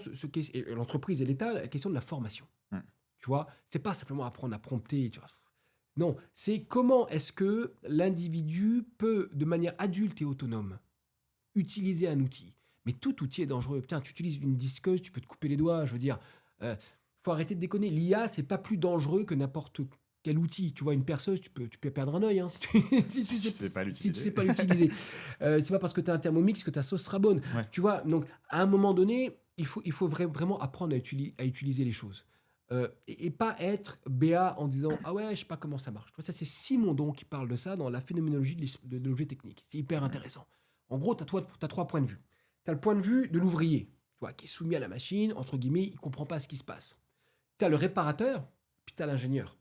et l'entreprise et l'État, la question de la formation. Tu vois, c'est pas simplement apprendre à prompter, tu vois. Non, c'est comment est-ce que l'individu peut, de manière adulte et autonome, utiliser un outil. Mais tout outil est dangereux. Putain, tu utilises une disqueuse, tu peux te couper les doigts. Je veux dire, faut arrêter de déconner. L'IA, c'est pas plus dangereux que n'importe quel outil. Tu vois, une perceuse, tu peux perdre un œil, hein, si tu sais pas si tu l'utiliser. sais pas l'utiliser. C'est pas parce que tu as un Thermomix que ta sauce sera bonne. Ouais. Tu vois, donc à un moment donné, il faut vraiment apprendre à utiliser les choses. Et pas être BA en disant ah ouais, je sais pas comment ça marche. Tu vois, ça, c'est Simondon qui parle de ça dans la phénoménologie de l'objet technique. C'est hyper intéressant. En gros, tu as 3 points de vue. Tu as le point de vue de l'ouvrier, tu vois, qui est soumis à la machine, entre guillemets, il ne comprend pas ce qui se passe. Tu as le réparateur, puis tu as l'ingénieur.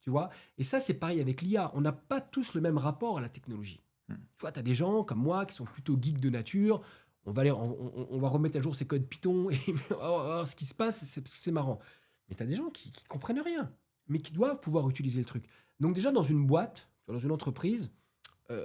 Tu vois. Et ça, c'est pareil avec l'IA. On n'a pas tous le même rapport à la technologie. Tu vois, tu as des gens comme moi qui sont plutôt geeks de nature. On va remettre à jour ces codes Python et on va voir ce qui se passe, c'est marrant. Mais tu as des gens qui ne comprennent rien, mais qui doivent pouvoir utiliser le truc. Donc déjà, dans une boîte, dans une entreprise,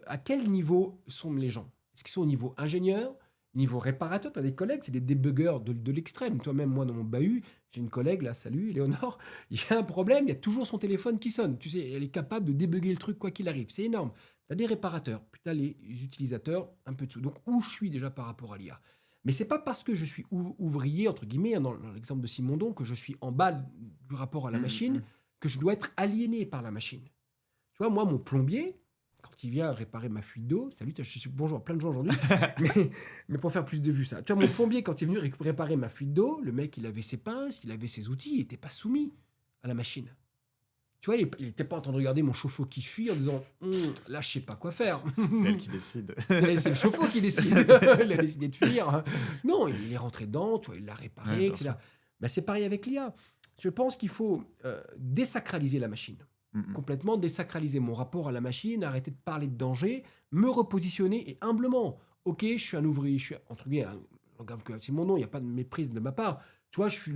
à quel niveau sont les gens? Est-ce qu'ils sont au niveau ingénieur, niveau réparateur? Tu as des collègues, c'est des débuggeurs de l'extrême. Toi-même, moi, dans mon bahut, j'ai une collègue, là, salut, Léonore, il y a un problème, il y a toujours son téléphone qui sonne. Tu sais, elle est capable de débugger le truc quoi qu'il arrive. C'est énorme. Tu as des réparateurs, puis tu as les utilisateurs un peu dessous. Donc, où je suis déjà par rapport à l'IA? Mais c'est pas parce que je suis ouvrier, entre guillemets, hein, dans l'exemple de Simondon, que je suis en bas du rapport à la machine, que je dois être aliéné par la machine. Tu vois, moi, mon plombier, quand il vient réparer ma fuite d'eau, salut, je suis bonjour à plein de gens aujourd'hui, mais pour faire plus de vues, ça. Tu vois, mon plombier, quand il est venu réparer ma fuite d'eau, le mec, il avait ses pinces, il avait ses outils, il n'était pas soumis à la machine. Tu vois, il n'était pas en train de regarder mon chauffe-eau qui fuit en disant là, je sais pas quoi faire. C'est elle qui décide. C'est le chauffe-eau qui décide. Il a décidé de fuir. Non, il est rentré dedans, tu vois, il l'a réparé, Ouais, etc. Ben, c'est pareil avec l'IA. Je pense qu'il faut désacraliser la machine. Complètement désacraliser mon rapport à la machine, arrêter de parler de danger, me repositionner et humblement. Ok, je suis un ouvrier, je suis, entre guillemets, c'est mon nom, il n'y a pas de méprise de ma part. Tu vois, je suis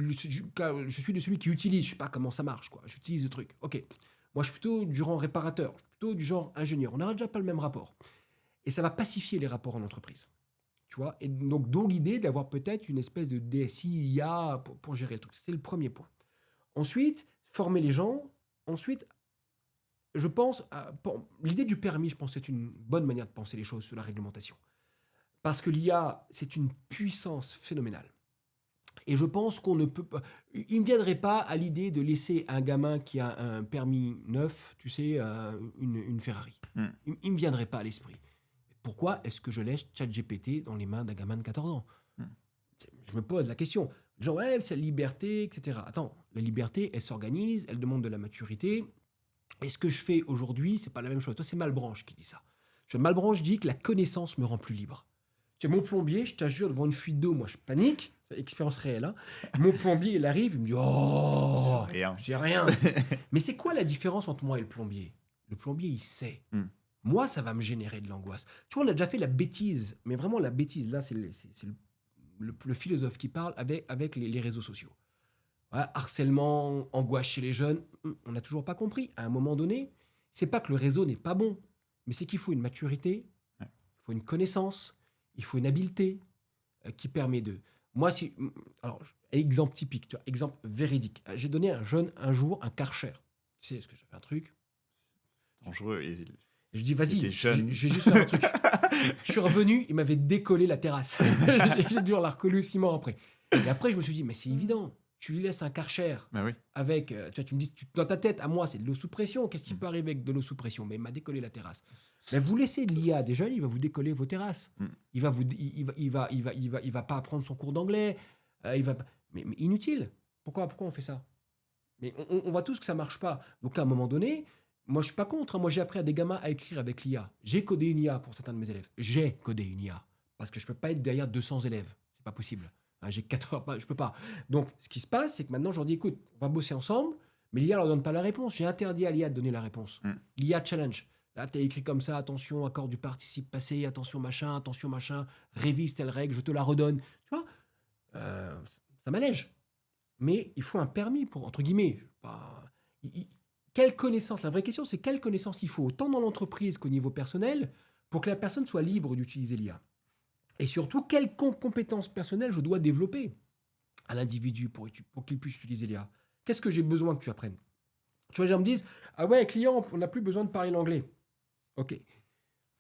de celui qui utilise, je sais pas comment ça marche, quoi. J'utilise le truc. Ok. Moi, je suis plutôt du genre réparateur, je suis plutôt du genre ingénieur. On n'aura déjà pas le même rapport. Et ça va pacifier les rapports en entreprise. Tu vois, et donc, d'où l'idée d'avoir peut-être une espèce de DSI, IA pour gérer le truc. C'était le premier point. Ensuite, former les gens. Ensuite, je pense, l'idée du permis, je pense que c'est une bonne manière de penser les choses sur la réglementation. Parce que l'IA, c'est une puissance phénoménale. Et je pense qu'on ne peut pas. Il ne viendrait pas à l'idée de laisser un gamin qui a un permis neuf, tu sais, une Ferrari. Il ne me viendrait pas à l'esprit. Pourquoi est-ce que je laisse ChatGPT dans les mains d'un gamin de 14 ans? Je me pose la question. Genre, ouais, c'est la liberté, etc. Attends, la liberté, elle s'organise, elle demande de la maturité. Et ce que je fais aujourd'hui, c'est pas la même chose. Toi, c'est Malebranche qui dit ça. Malebranche dit que la connaissance me rend plus libre. Tu sais, mon plombier, je t'assure, devant une fuite d'eau, moi, je panique. C'est expérience réelle. Hein. Mon plombier, il arrive, il me dit « Oh, j'ai rien. » Mais c'est quoi la différence entre moi et le plombier? Le plombier, il sait. Moi, ça va me générer de l'angoisse. Tu vois, on a déjà fait la bêtise, mais vraiment la bêtise. Là, c'est le philosophe qui parle avec les réseaux sociaux. Ouais, harcèlement, angoisse chez les jeunes, on n'a toujours pas compris. À un moment donné, c'est pas que le réseau n'est pas bon, mais c'est qu'il faut une maturité, il faut une connaissance, il faut une habileté qui permet de... Moi, alors, exemple typique, tu vois, exemple véridique. J'ai donné à un jeune un jour un Karcher. Tu sais, parce que j'avais un truc. Dangereux. Et Je dis, vas-y, t'es jeune. je vais juste faire un truc. Je suis revenu, il m'avait décollé la terrasse. J'ai dû la recoller au ciment après. Et après, je me suis dit, mais c'est évident. Tu lui laisses un Karcher Bah oui. avec. Tu vois, tu me dis, dans ta tête, à moi, c'est de l'eau sous pression. Qu'est-ce qui peut arriver avec de l'eau sous pression? Mais il m'a décollé la terrasse. Mais vous laissez de l'IA à des jeunes, il va vous décoller vos terrasses. Il va pas apprendre son cours d'anglais. Mais inutile. Pourquoi on fait ça? Mais on voit tous que ça marche pas. Donc à un moment donné, moi je suis pas contre. Moi j'ai appris à des gamins à écrire avec l'IA. J'ai codé une IA pour certains de mes élèves. J'ai codé une IA parce que je peux pas être derrière 200 élèves. C'est pas possible. J'ai 4 heures, je peux pas. Donc ce qui se passe, c'est que maintenant je leur dis, écoute, on va bosser ensemble, mais l'IA leur donne pas la réponse. J'ai interdit à l'IA de donner la réponse. L'IA challenge. Là, tu as écrit comme ça, attention, accord du participe passé, attention machin, révise telle règle, je te la redonne. Tu vois, ça m'allège. Mais il faut un permis pour, entre guillemets, quelle connaissance, la vraie question, c'est quelle connaissance il faut, autant dans l'entreprise qu'au niveau personnel, pour que la personne soit libre d'utiliser l'IA. Et surtout, quelles compétences personnelles je dois développer à l'individu pour qu'il puisse utiliser l'IA. Qu'est-ce que j'ai besoin que tu apprennes? Tu vois, les gens me disent, ah ouais, client, on n'a plus besoin de parler l'anglais. Ok.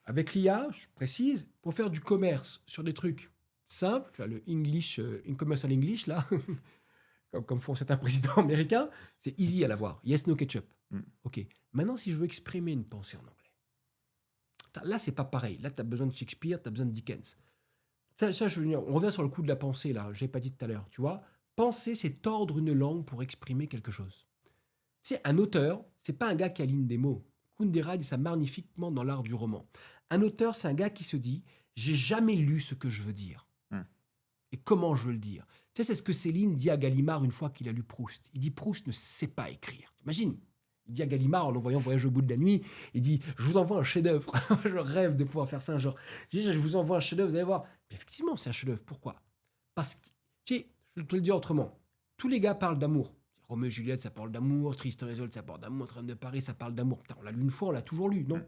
Avec l'IA, je précise, pour faire du commerce sur des trucs simples, tu vois, le English, commercial English, là, comme font certains présidents américains, c'est easy à l'avoir. Yes, no ketchup. Ok. Maintenant, si je veux exprimer une pensée en anglais, là, c'est pas pareil. Là, tu as besoin de Shakespeare, tu as besoin de Dickens. Ça, on revient sur le coup de la pensée, là. Je n'ai pas dit tout à l'heure. Tu vois, penser, c'est tordre une langue pour exprimer quelque chose. Tu sais, un auteur, c'est pas un gars qui aligne des mots. Kundera dit ça magnifiquement dans l'art du roman. Un auteur, c'est un gars qui se dit « j'ai jamais lu ce que je veux dire ». Et comment je veux le dire? Tu sais, c'est ce que Céline dit à Gallimard une fois qu'il a lu Proust. Il dit Proust ne sait pas écrire. T'imagines? Il dit à Gallimard en l'envoyant voyager au bout de la nuit, il dit je vous envoie un chef-d'œuvre. Je rêve de pouvoir faire ça un jour. Je vous envoie un chef-d'œuvre, vous allez voir. Mais effectivement, c'est un chef-d'œuvre. Pourquoi? Parce que, tu sais, je te le dis autrement. Tous les gars parlent d'amour. Roméo et Juliette, ça parle d'amour. Tristan et Isolde, ça parle d'amour. Notre-Dame de Paris, ça parle d'amour. Putain, on l'a lu une fois, on l'a toujours lu, non?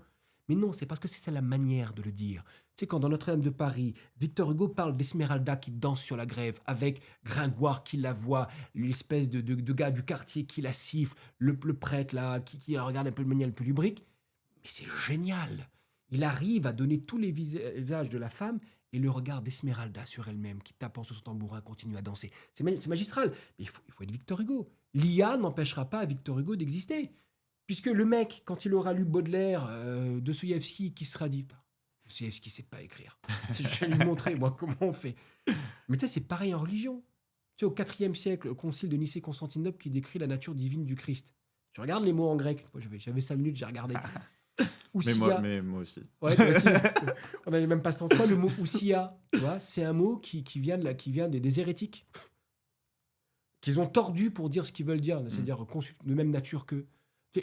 Mais non, c'est parce que c'est ça la manière de le dire. Tu sais, quand dans Notre-Dame de Paris, Victor Hugo parle d'Esmeralda qui danse sur la grève, avec Gringoire qui la voit, l'espèce de gars du quartier qui la siffle, le prêtre là, qui la regarde un peu de manière un peu lubrique. Mais c'est génial. Il arrive à donner tous les visages de la femme et le regard d'Esmeralda sur elle-même, qui tapant sur son tambourin continue à danser. C'est magistral. Mais il faut être Victor Hugo. L'IA n'empêchera pas Victor Hugo d'exister. Puisque le mec, quand il aura lu Baudelaire, Dostoïevski, qui sera dit Dostoïevski ne sait pas écrire. Je vais lui montrer, moi, comment on fait. Mais tu sais, c'est pareil en religion. Tu sais, au IVe siècle, le concile de Nicée-Constantinople qui décrit la nature divine du Christ. Tu regardes les mots en grec. J'avais 5 minutes, j'ai regardé. Mais moi aussi. Ouais, toi aussi. On n'avait même pas senti quoi, le mot ousia. Tu vois, c'est un mot qui vient des hérétiques. Qu'ils ont tordu pour dire ce qu'ils veulent dire, c'est-à-dire de même nature qu'eux.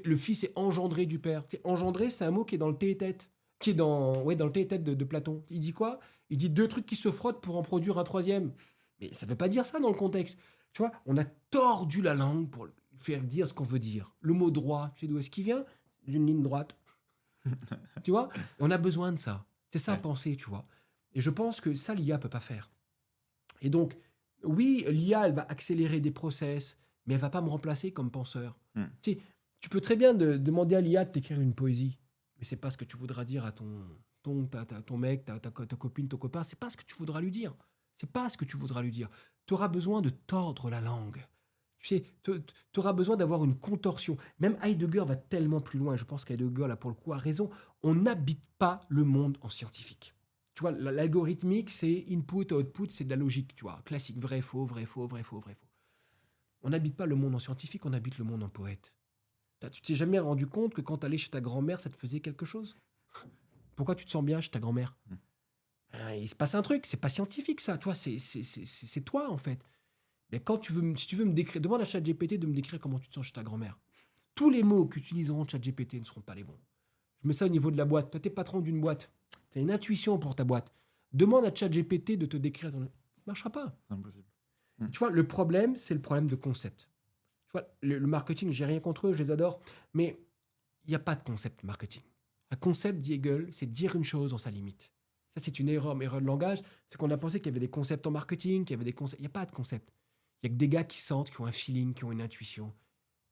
Le fils est engendré du père. Engendré, c'est un mot qui est dans le Théétète, qui est dans le Théétète de Platon. Il dit quoi? Il dit 2 trucs qui se frottent pour en produire un 3e. Mais ça ne veut pas dire ça dans le contexte. Tu vois, on a tordu la langue pour faire dire ce qu'on veut dire. Le mot droit, tu sais d'où est-ce qu'il vient? D'une ligne droite. Tu vois, on a besoin de ça. C'est ça, penser, tu vois. Et je pense que ça, l'IA peut pas faire. Et donc, oui, l'IA, elle va accélérer des process, mais elle va pas me remplacer comme penseur. Tu sais, tu peux très bien demander à l'IA de t'écrire une poésie, mais c'est pas ce que tu voudras dire à ton mec, ta copine, ton copain. C'est pas ce que tu voudras lui dire. C'est pas ce que tu voudras lui dire. Tu auras besoin de tordre la langue. Tu sais, tu auras besoin d'avoir une contorsion. Même Heidegger va tellement plus loin. Je pense qu'Heidegger, là, pour le coup, a raison. On n'habite pas le monde en scientifique. Tu vois, l'algorithmique, c'est input, output, c'est de la logique, tu vois. Classique, vrai, faux, vrai, faux, vrai, faux, vrai, faux. On n'habite pas le monde en scientifique, on habite le monde en poète. Tu t'es jamais rendu compte que quand tu allais chez ta grand-mère, ça te faisait quelque chose? Pourquoi tu te sens bien chez ta grand-mère? Il se passe un truc, c'est pas scientifique ça, toi, c'est toi en fait. Mais si tu veux me décrire, demande à ChatGPT de me décrire comment tu te sens chez ta grand-mère. Tous les mots qu'utiliseront ChatGPT ne seront pas les bons. Je mets ça au niveau de la boîte. Toi, t'es patron d'une boîte. Tu as une intuition pour ta boîte. Demande à ChatGPT de te décrire. Ça ne marchera pas. C'est impossible. Tu vois, le problème, c'est le problème de concept. Tu vois, le marketing, j'ai rien contre eux, je les adore, mais il n'y a pas de concept marketing. Un concept, dit Hegel, c'est dire une chose dans sa limite. Ça, c'est une erreur de langage. C'est qu'on a pensé qu'il y avait des concepts en marketing, qu'il y avait des concepts. Il n'y a pas de concept. Il n'y a que des gars qui sentent, qui ont un feeling, qui ont une intuition,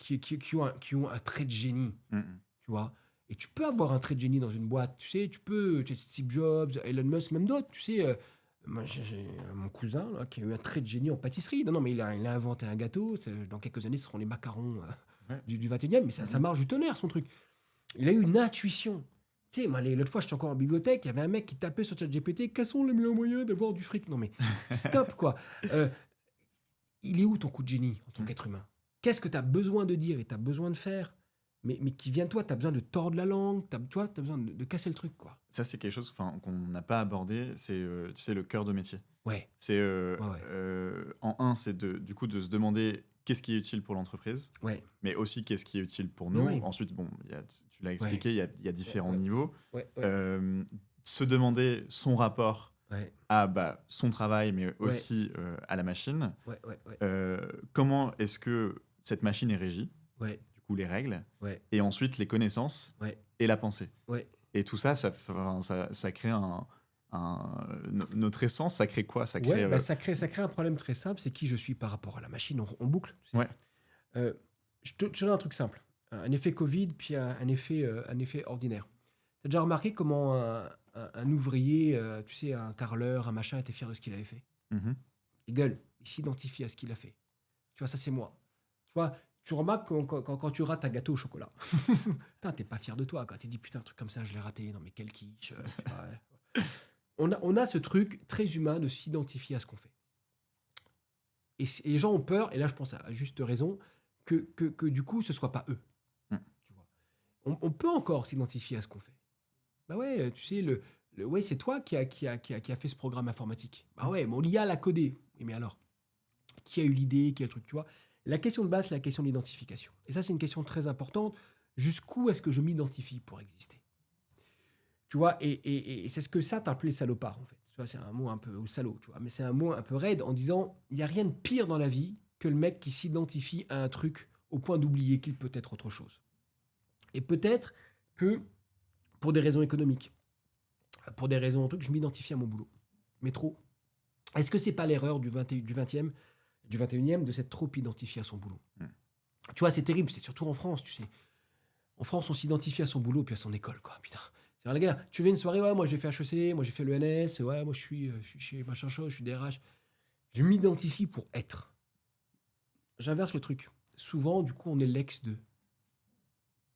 qui ont un trait de génie, Mm. tu vois. Et tu peux avoir un trait de génie dans une boîte, tu sais, tu sais, Steve Jobs, Elon Musk, même d'autres, tu sais. Moi, j'ai mon cousin là, qui a eu un trait de génie en pâtisserie. Non, mais il a inventé un gâteau. Dans quelques années, ce seront les macarons Ouais. du 21e. Mais ça marche du tonnerre, son truc. Il a eu une intuition. Tu sais, moi, l'autre fois, j'étais encore en bibliothèque, il y avait un mec qui tapait sur ChatGPT. Quels sont les meilleurs moyens d'avoir du fric? Non, mais stop, quoi. Il est où ton coup de génie en tant qu'être humain? Qu'est-ce que tu as besoin de dire et tu as besoin de faire, mais qui vient de toi? Tu as besoin de tordre la langue, tu as besoin de casser le truc, quoi. Ça, c'est quelque chose qu'on n'a pas abordé, c'est tu sais, le cœur de métier. Ouais. C'est Ouais. en un, c'est du coup de se demander qu'est-ce qui est utile pour l'entreprise, Ouais. mais aussi qu'est-ce qui est utile pour nous. Ouais. Ensuite, bon, tu l'as expliqué, il y a différents niveaux. Ouais. Se demander son rapport Ouais. à son travail, mais aussi à la machine. Ouais. Comment est-ce que cette machine est régie, Ouais. du coup les règles, Ouais. et ensuite les connaissances Ouais. et la pensée. Ouais. Et tout ça, ça crée notre essence, ça crée quoi? Ça crée, Ça crée un problème très simple, c'est qui je suis par rapport à la machine. On boucle. Tu sais. Ouais. Je te donne un truc simple. Un effet Covid, puis un effet ordinaire. Tu as déjà remarqué comment un ouvrier, tu sais, un carreleur, un machin, était fier de ce qu'il avait fait? Mhm. Il gueule, il s'identifie à ce qu'il a fait. Tu vois, ça c'est moi. Tu vois, tu remarques quand tu rates un gâteau au chocolat. Putain, t'es pas fier de toi, quoi. Tu te dis, putain, un truc comme ça, je l'ai raté. Non, mais quel quiche. Ouais. On a ce truc très humain de s'identifier à ce qu'on fait. Et les gens ont peur, et là je pense à juste raison, que du coup, ce soit pas eux. Mm. Tu vois. On peut encore s'identifier à ce qu'on fait. Bah ouais, tu sais, ouais, c'est toi qui a fait ce programme informatique. Bah ouais, mais l'IA l'a codé. Oui, mais alors, qui a eu l'idée, qui a le truc, tu vois? La question de base, c'est la question de l'identification. Et ça, c'est une question très importante. Jusqu'où est-ce que je m'identifie pour exister? Tu vois, et c'est ce que ça t'a appelé salopard, en fait. Tu vois, c'est un mot un peu, ou salaud, tu vois, mais c'est un mot un peu raide en disant, il n'y a rien de pire dans la vie que le mec qui s'identifie à un truc au point d'oublier qu'il peut être autre chose. Et peut-être que, pour des raisons économiques, pour des raisons truc, je m'identifie à mon boulot. Mais trop. Est-ce que c'est pas l'erreur du 20e, du 21e de s'être trop identifié à son boulot? Tu vois, c'est terrible, c'est surtout en France, tu sais. En France, on s'identifie à son boulot puis à son école, quoi. Putain. C'est-à-dire, les gars, tu veux une soirée? Ouais, moi j'ai fait HEC, moi j'ai fait l'ENS, ouais, moi je suis chez machin chose, je suis DRH. Je m'identifie pour être. J'inverse le truc. Souvent, du coup, on est l'ex de.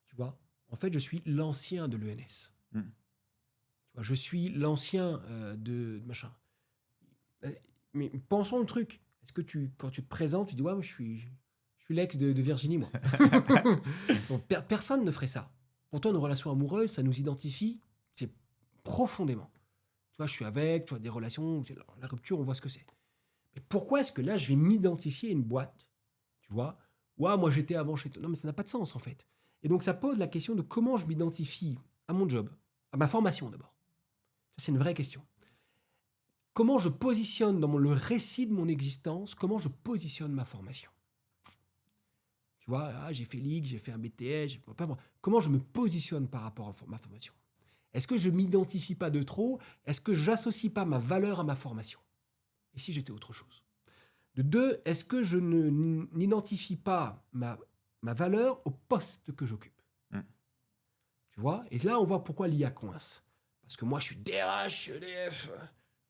Tu vois? En fait, je suis l'ancien de l'ENS. Mm. Tu vois, je suis l'ancien de machin. Mais pensons le truc. Est-ce que quand tu te présentes, tu dis, ouais, moi, je suis l'ex de Virginie, moi. Donc, personne ne ferait ça. Pourtant, une relation amoureuse, ça nous identifie, c'est profondément. Tu vois, je suis avec, tu vois, des relations, la rupture, on voit ce que c'est. Mais pourquoi est-ce que là, je vais m'identifier à une boîte, tu vois? Ouais, moi, j'étais avant chez toi. Non, mais ça n'a pas de sens, en fait. Et donc, ça pose la question de comment je m'identifie à mon job, à ma formation, d'abord. Ça, c'est une vraie question. Comment je positionne dans le récit de mon existence, comment je positionne ma formation? Tu vois, j'ai fait l'IG, j'ai fait un BTS, comment je me positionne par rapport à ma formation? Est-ce que je ne m'identifie pas de trop? Est-ce que je n'associe pas ma valeur à ma formation? Et si j'étais autre chose? De deux, est-ce que je n'identifie pas ma valeur au poste que j'occupe? Tu vois? Et là, on voit pourquoi l'IA coince. Parce que moi, je suis DRH, EDF.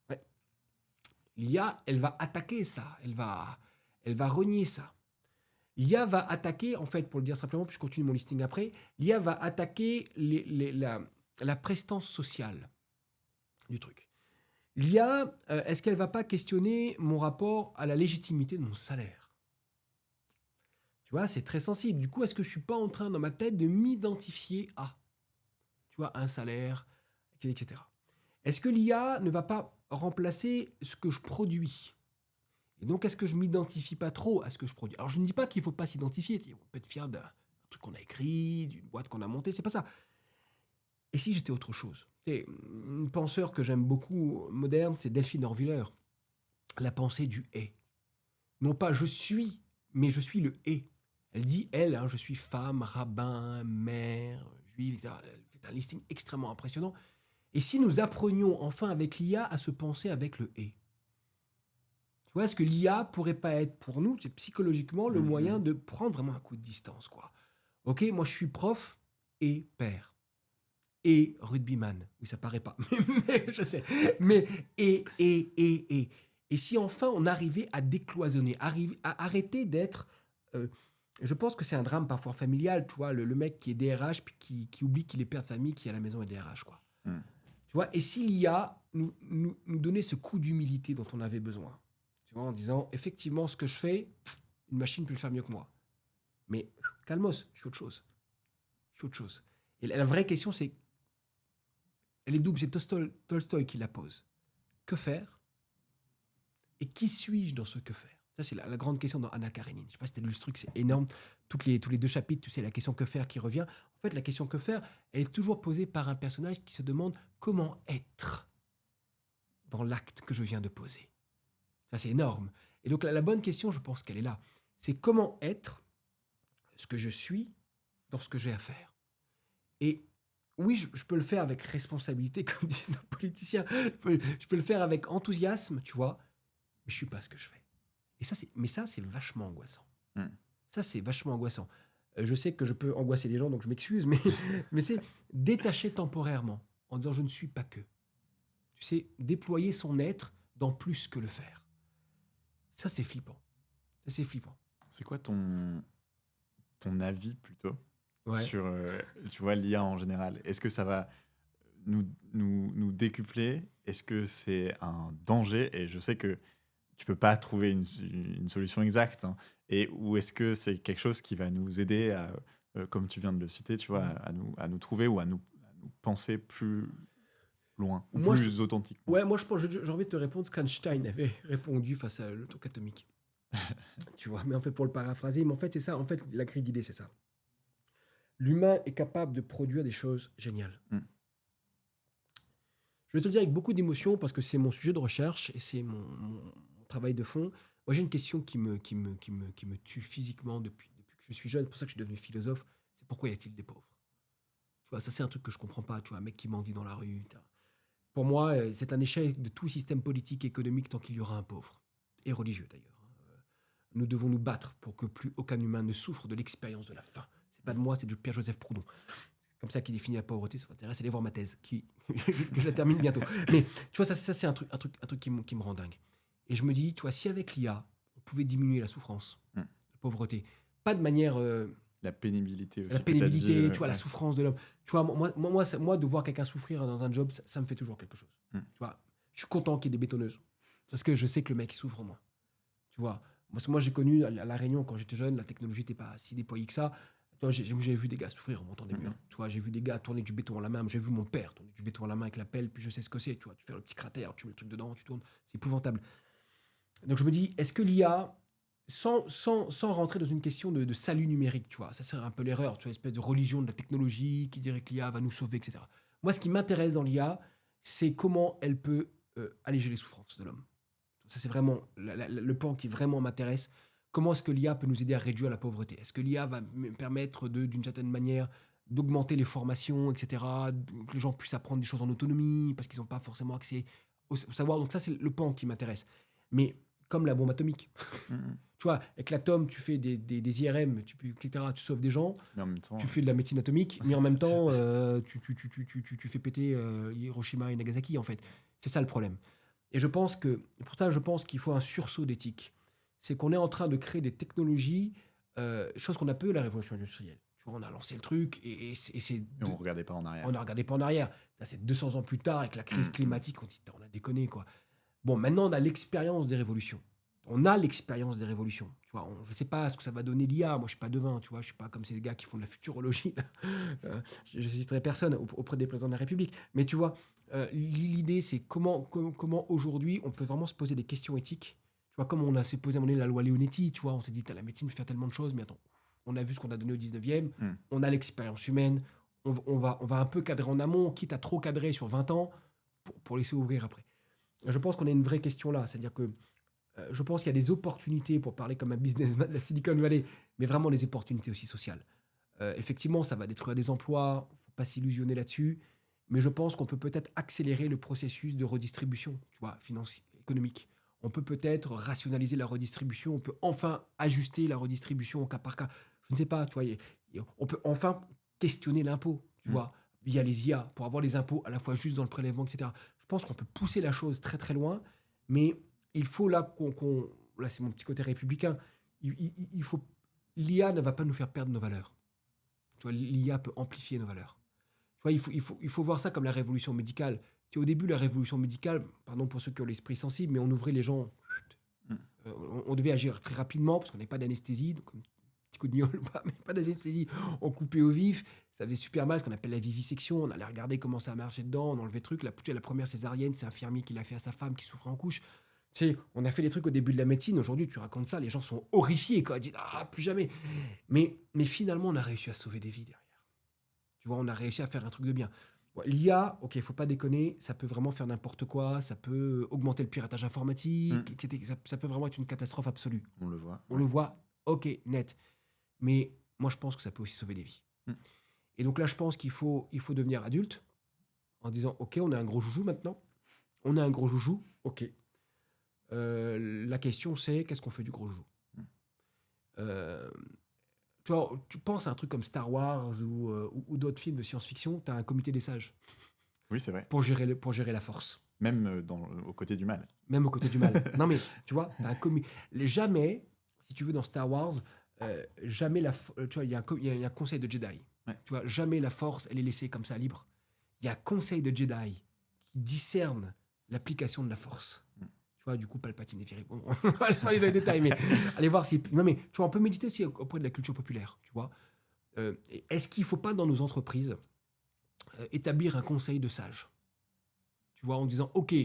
Ouais. L'IA, elle va attaquer ça. Elle va renier ça. L'IA va attaquer, en fait, pour le dire simplement, puis je continue mon listing après, l'IA va attaquer la prestance sociale du truc. L'IA, est-ce qu'elle ne va pas questionner mon rapport à la légitimité de mon salaire? Tu vois, c'est très sensible. Du coup, est-ce que je ne suis pas en train, dans ma tête, de m'identifier à, tu vois, un salaire, etc. Est-ce que l'IA ne va pas remplacer ce que je produis? Et donc, est-ce que je ne m'identifie pas trop à ce que je produis? Alors, je ne dis pas qu'il ne faut pas s'identifier. On peut être fier d'un truc qu'on a écrit, d'une boîte qu'on a montée, c'est pas ça. Et si j'étais autre chose? Une penseur que j'aime beaucoup, moderne, c'est Delphine Orwiller. La pensée du « et ». Non pas « je suis », mais « je suis le « et ». Elle dit « elle », je suis femme, rabbin, mère, juive, etc. Elle fait un listing extrêmement impressionnant. Et si nous apprenions enfin avec l'IA à se penser avec le « et ». vois, est-ce que l'IA pourrait pas être pour nous, c'est psychologiquement, le moyen de prendre vraiment un coup de distance, quoi. Ok, moi je suis prof et père et rugbyman. Oui, ça paraît pas, mais je sais. Mais et si enfin on arrivait à décloisonner, à arrêter d'être. Je pense que c'est un drame parfois familial, tu vois, le mec qui est DRH puis qui oublie qu'il est père de famille, qui est à la maison et DRH, quoi. Mm. Tu vois, et si l'IA nous donnait ce coup d'humilité dont on avait besoin, tu vois, en disant effectivement ce que je fais, une machine peut le faire mieux que moi. Mais calmos, je suis autre chose. Je suis autre chose. Et la vraie question, c'est elle est double, c'est Tolstoï qui la pose. Que faire? Et qui suis-je dans ce que faire? Ça, c'est la grande question dans Anna Karenine. Je ne sais pas si tu as lu ce truc, c'est énorme. Tous les 2 chapitres, tu sais, la question que faire qui revient. En fait, la question que faire, elle est toujours posée par un personnage qui se demande comment être dans l'acte que je viens de poser. Ça, c'est énorme. Et donc, la bonne question, je pense qu'elle est là. C'est comment être ce que je suis dans ce que j'ai à faire. Et oui, je peux le faire avec responsabilité, comme disent nos politiciens. Je peux le faire avec enthousiasme, tu vois, mais je ne suis pas ce que je fais. Et ça, c'est vachement angoissant. Mm. Ça, c'est vachement angoissant. Je sais que je peux angoisser les gens, donc je m'excuse, mais c'est détacher temporairement, en disant je ne suis pas que. Tu sais, déployer son être dans plus que le faire. Ça, c'est flippant. Ça, c'est flippant. C'est quoi ton avis plutôt Ouais. sur tu vois, l'IA en général? Est-ce que ça va nous décupler? Est-ce que c'est un danger? Et je sais que tu peux pas trouver une solution exacte, hein. Ou est-ce que c'est quelque chose qui va nous aider à, comme tu viens de le citer, tu vois, à nous trouver ou à nous penser plus loin ou Moi, plus authentique? Ouais, moi, je pense, j'ai envie de te répondre ce qu'Einstein avait répondu face à le truc atomique. Tu vois, mais en fait, pour le paraphraser, mais en fait, c'est ça. En fait, la grille d'idée, c'est ça. L'humain est capable de produire des choses géniales. Mm. Je vais te le dire avec beaucoup d'émotion parce que c'est mon sujet de recherche et c'est mon travail de fond. Moi, j'ai une question qui me tue physiquement depuis que je suis jeune. C'est pour ça que je suis devenu philosophe. C'est pourquoi y a-t-il des pauvres? Tu vois, ça, c'est un truc que je comprends pas. Tu vois, un mec qui mendie dans la rue. Pour moi, c'est un échec de tout système politique et économique tant qu'il y aura un pauvre. Et religieux, d'ailleurs. Nous devons nous battre pour que plus aucun humain ne souffre de l'expérience de la faim. C'est pas de moi, c'est de Pierre-Joseph Proudhon. C'est comme ça qu'il définit la pauvreté. Ça m'intéresse. Allez voir ma thèse, que je la termine bientôt. Mais tu vois, ça c'est un truc qui me rend dingue. Et je me dis, tu vois, si avec l'IA, on pouvait diminuer la souffrance, la pauvreté, pas de manière... La pénibilité aussi. la pénibilité, dit, tu vois, la souffrance de l'homme. Tu vois, moi, de voir quelqu'un souffrir dans un job, ça me fait toujours quelque chose. Tu vois, je suis content qu'il y ait des bétonneuses. Parce que je sais que le mec, il souffre moins. Tu vois, moi j'ai connu à La Réunion, quand j'étais jeune, la technologie n'était pas si déployée que ça. Tu vois, j'ai vu des gars souffrir en montant des murs. Tu vois, j'ai vu des gars tourner du béton à la main. J'ai vu mon père tourner du béton à la main avec la pelle, puis je sais ce que c'est. Tu vois, tu fais le petit cratère, tu mets le truc dedans, tu tournes. C'est épouvantable. Donc je me dis, est-ce que l'IA, sans rentrer dans une question de salut numérique, tu vois, ça serait un peu l'erreur, tu vois, une espèce de religion de la technologie qui dirait que l'IA va nous sauver, etc. Moi, ce qui m'intéresse dans l'IA, c'est comment elle peut alléger les souffrances de l'homme. Ça, c'est vraiment le pan qui vraiment m'intéresse. Comment est-ce que l'IA peut nous aider à réduire la pauvreté? Est-ce que l'IA va me permettre d'une certaine manière d'augmenter les formations, etc., que les gens puissent apprendre des choses en autonomie, parce qu'ils n'ont pas forcément accès au savoir. Donc ça, c'est le pan qui m'intéresse. Mais comme la bombe atomique. Tu vois, avec l'atome, tu fais des IRM, etc., tu sauves des gens, mais en même temps, tu fais de la médecine atomique, mais en même temps, tu fais péter Hiroshima et Nagasaki, en fait. C'est ça le problème. Et pour ça, je pense qu'il faut un sursaut d'éthique. C'est qu'on est en train de créer des technologies, chose qu'on a peu la révolution industrielle. Tu vois, on a lancé le truc et on ne regardait pas en arrière. On ne regardait pas en arrière. Ça, c'est 200 ans plus tard, avec la crise climatique, on dit, on a déconné, quoi. Bon, maintenant, on a l'expérience des révolutions. On a l'expérience des révolutions. Tu vois, je ne sais pas ce que ça va donner l'IA. Moi, je ne suis pas devin. Tu vois, je ne suis pas comme ces gars qui font de la futurologie. Je ne citerai personne auprès des présidents de la République. Mais tu vois, l'idée, c'est comment aujourd'hui, on peut vraiment se poser des questions éthiques. Tu vois, comme on s'est posé à un moment donné la loi Leonetti. Tu vois, on s'est dit, la médecine peut faire tellement de choses. Mais attends, on a vu ce qu'on a donné au 19e. On a l'expérience humaine. On va un peu cadrer en amont, quitte à trop cadrer sur 20 ans pour laisser ouvrir après. Je pense qu'on a une vraie question là. C'est-à-dire que je pense qu'il y a des opportunités, pour parler comme un businessman de la Silicon Valley, mais vraiment des opportunités aussi sociales. Effectivement, ça va détruire des emplois, il ne faut pas s'illusionner là-dessus, mais je pense qu'on peut peut-être accélérer le processus de redistribution, tu vois, financier, économique. On peut peut-être rationaliser la redistribution, on peut enfin ajuster la redistribution au cas par cas. Je ne sais pas, tu vois, on peut enfin questionner l'impôt, tu vois, via les IA, pour avoir les impôts à la fois juste dans le prélèvement, etc. Je pense qu'on peut pousser la chose très très loin, mais il faut là là c'est mon petit côté républicain, il faut, l'IA ne va pas nous faire perdre nos valeurs. Tu vois, l'IA peut amplifier nos valeurs. Tu vois, il faut voir ça comme la révolution médicale. Tu sais, au début, la révolution médicale, pardon pour ceux qui ont l'esprit sensible, mais on ouvrait les gens. On devait agir très rapidement parce qu'on n'avait pas d'anesthésie. Donc, un petit coup de miaule, mais pas d'anesthésie. On coupait au vif. Ça faisait super mal, ce qu'on appelle la vivisection. On allait regarder comment ça marchait dedans. On enlevait le truc. La première césarienne, c'est un infirmier qui l'a fait à sa femme qui souffrait en couche. Tu sais, on a fait des trucs au début de la médecine. Aujourd'hui, tu racontes ça, les gens sont horrifiés. Quoi. Ils disent, plus jamais. Mais finalement, on a réussi à sauver des vies derrière. Tu vois, on a réussi à faire un truc de bien. Ouais, l'IA, ok, il faut pas déconner, ça peut vraiment faire n'importe quoi, ça peut augmenter le piratage informatique, etc. Ça peut vraiment être une catastrophe absolue. On le voit. On le voit, ok, net. Mais moi, je pense que ça peut aussi sauver des vies. Et donc là, je pense qu'il faut devenir adulte en disant, ok, on a un gros joujou maintenant. On a un gros joujou, ok. La question, c'est qu'est-ce qu'on fait du gros joujou tu vois, tu penses à un truc comme Star Wars ou d'autres films de science-fiction, tu as un comité des sages. Oui, c'est vrai. Pour gérer la force. Même au côté du mal. Même au côté du mal. Non, mais tu vois, t'as jamais, si tu veux, dans Star Wars, jamais tu vois, il y a un conseil de Jedi. Ouais. Tu vois, jamais la force, elle est laissée comme ça, libre. Il y a un conseil de Jedi qui discerne l'application de la force. Tu vois, du coup, Palpatine est viré. Bon, on va pas aller dans les détails, mais allez voir si. Non, mais tu vois, on peut méditer aussi auprès de la culture populaire. Tu vois, est-ce qu'il ne faut pas, dans nos entreprises, établir un conseil de sages? Tu vois, en disant, OK,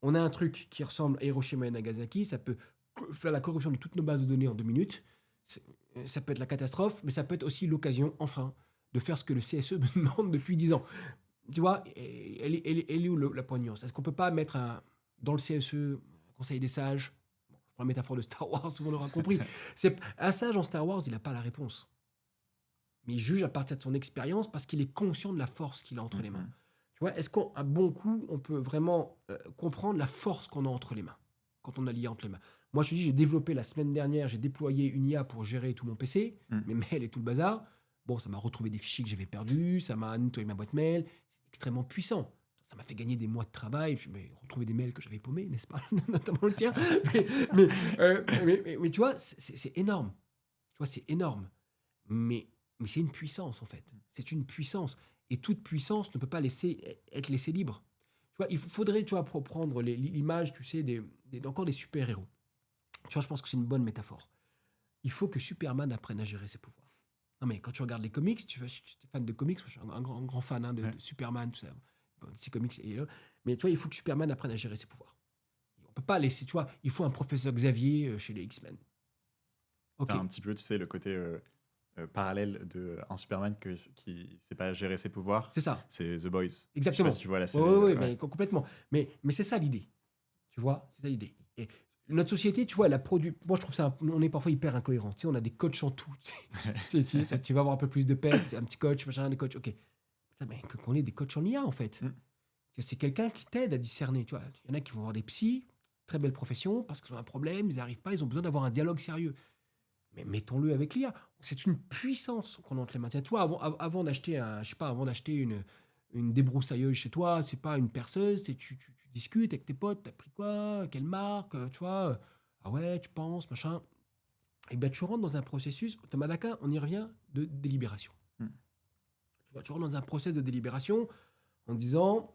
on a un truc qui ressemble à Hiroshima et Nagasaki, ça peut faire la corruption de toutes nos bases de données en 2 minutes. Ça peut être la catastrophe, mais ça peut être aussi l'occasion, enfin, de faire ce que le CSE me demande depuis 10 ans. Tu vois, elle est où la poignance? Est-ce qu'on ne peut pas mettre dans le CSE, Conseil des sages, bon, je prends la métaphore de Star Wars, tout le monde aura compris. Un sage en Star Wars, il n'a pas la réponse. Mais il juge à partir de son expérience parce qu'il est conscient de la force qu'il a entre les mains. Tu vois, est-ce qu'à bon coup, on peut vraiment comprendre la force qu'on a entre les mains, quand on a l'IA entre les mains? Moi, je te dis, j'ai développé la semaine dernière, j'ai déployé une IA pour gérer tout mon PC, mes mails et tout le bazar. Bon, ça m'a retrouvé des fichiers que j'avais perdus, ça m'a nettoyé ma boîte mail. C'est extrêmement puissant. Ça m'a fait gagner des mois de travail. Je vais retrouver des mails que j'avais paumés, n'est-ce pas? Notamment le tien. Mais tu vois, c'est énorme. Tu vois, c'est énorme. Mais c'est une puissance, en fait. C'est une puissance. Et toute puissance ne peut pas être laissée libre. Tu vois, il faudrait, tu vois, prendre l'image, tu sais, encore des super-héros. Tu vois, je pense que c'est une bonne métaphore. Il faut que Superman apprenne à gérer ses pouvoirs. Non, mais quand tu regardes les comics, tu es fan de comics, je suis un grand fan de Superman, tout ça. DC Comics. Mais tu vois, il faut que Superman apprenne à gérer ses pouvoirs. On peut pas laisser, tu vois, il faut un professeur Xavier chez les X-Men. Okay. Un petit peu, tu sais, le côté parallèle d'un Superman qui ne sait pas gérer ses pouvoirs. C'est ça. C'est The Boys. Exactement. Je sais pas si tu vois la série. Oui, mais complètement. Mais c'est ça l'idée. Tu vois, c'est ça l'idée. Et notre société, tu vois, elle a produit. Moi, je trouve ça. On est parfois hyper incohérent. Tu sais, on a des coachs en tout. Tu vas avoir un peu plus de paix, un petit coach, machin, des coachs. Ok. Mais qu'on ait des coachs en IA, en fait. C'est quelqu'un qui t'aide à discerner. Tu vois, il y en a qui vont avoir des psys, très belle profession, parce qu'ils ont un problème, ils n'arrivent pas, ils ont besoin d'avoir un dialogue sérieux. Mais mettons-le avec l'IA. C'est une puissance qu'on a entre les mains. Toi, avant d'acheter une débroussailleuse chez toi, c'est pas une perceuse, tu discutes avec tes potes, t'as pris quoi, quelle marque, tu vois, ah ouais, tu penses, machin. Et ben tu rentres dans un processus, Thomas Daquin, on y revient, de délibération. Tu rentres dans un process de délibération en disant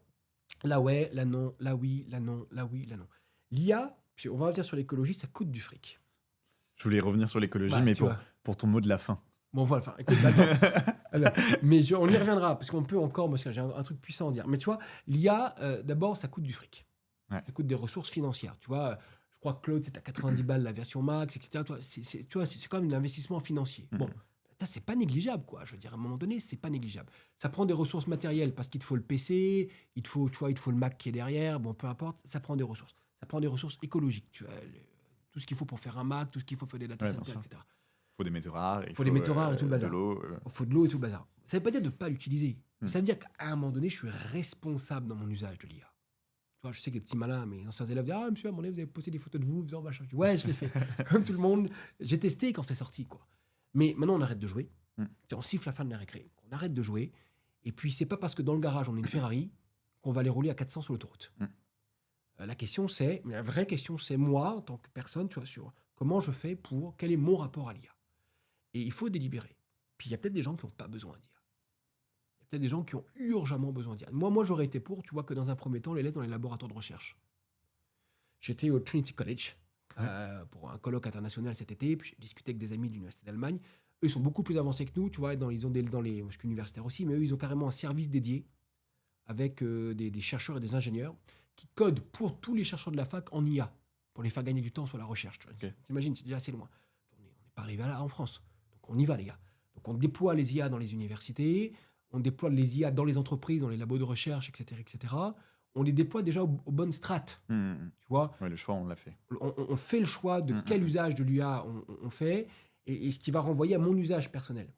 là ouais, là non, là oui, là non, là oui, là non. L'IA, puis on va revenir sur l'écologie, ça coûte du fric. Je voulais revenir sur l'écologie, mais pour ton mot de la fin. Bon, voilà, enfin, écoute, alors, mais on y reviendra, parce qu'on peut encore, parce que j'ai un truc puissant à dire. Mais tu vois, l'IA, d'abord, ça coûte du fric. Ouais. Ça coûte des ressources financières. Tu vois, je crois que Claude, c'est à 90 balles la version max, etc. Tu vois, c'est quand même un investissement financier. Bon, ça, c'est pas négligeable, quoi. Je veux dire, à un moment donné, c'est pas négligeable. Ça prend des ressources matérielles, parce qu'il te faut le PC, il te faut le Mac qui est derrière, bon, peu importe, ça prend des ressources. Ça prend des ressources écologiques, tu vois, tout ce qu'il faut pour faire un Mac, tout ce qu'il faut faire des data centers, etc. Il faut des métaux rares. Il faut des métaux rares et tout le bazar. De l'eau. Il faut de l'eau et tout le bazar. Ça ne veut pas dire de ne pas l'utiliser. Ça veut dire qu'à un moment donné, je suis responsable dans mon usage de l'IA. Tu vois, je sais que les petits malins, mes anciens élèves disent « Ah, monsieur, à mon avis, vous avez posté des photos de vous, faisant machin. » Je dis « Ouais, je l'ai fait. » Comme tout le monde, j'ai testé quand c'est sorti, quoi. Mais maintenant, on arrête de jouer. On siffle la fin de la récré. On arrête de jouer. Et puis, c'est pas parce que dans le garage, on a une Ferrari qu'on va aller rouler à 400 sur l'autoroute. La vraie question, c'est moi, en tant que personne, tu vois, sur comment je fais quel est mon rapport à l'IA. Et il faut délibérer. Puis, il y a peut-être des gens qui n'ont pas besoin d'IA. Il y a peut-être des gens qui ont urgemment besoin d'IA. Moi, j'aurais été pour, tu vois, que dans un premier temps, on les laisse dans les laboratoires de recherche. J'étais au Trinity College pour un colloque international cet été, puis j'ai discuté avec des amis de l'Université d'Allemagne. Eux, ils sont beaucoup plus avancés que nous, tu vois, ils ont je suis universitaire aussi, mais eux, ils ont carrément un service dédié avec des chercheurs et des ingénieurs qui codent pour tous les chercheurs de la fac en IA, pour les faire gagner du temps sur la recherche. T'imagines, c'est déjà assez loin. On n'est pas arrivé là en France. Donc on y va, les gars. Donc on déploie les IA dans les universités, on déploie les IA dans les entreprises, dans les labos de recherche, etc., etc. On les déploie déjà aux bonnes strates. Tu vois, le choix, on l'a fait. On fait le choix de quel usage de l'IA on fait et ce qui va renvoyer à mon usage personnel.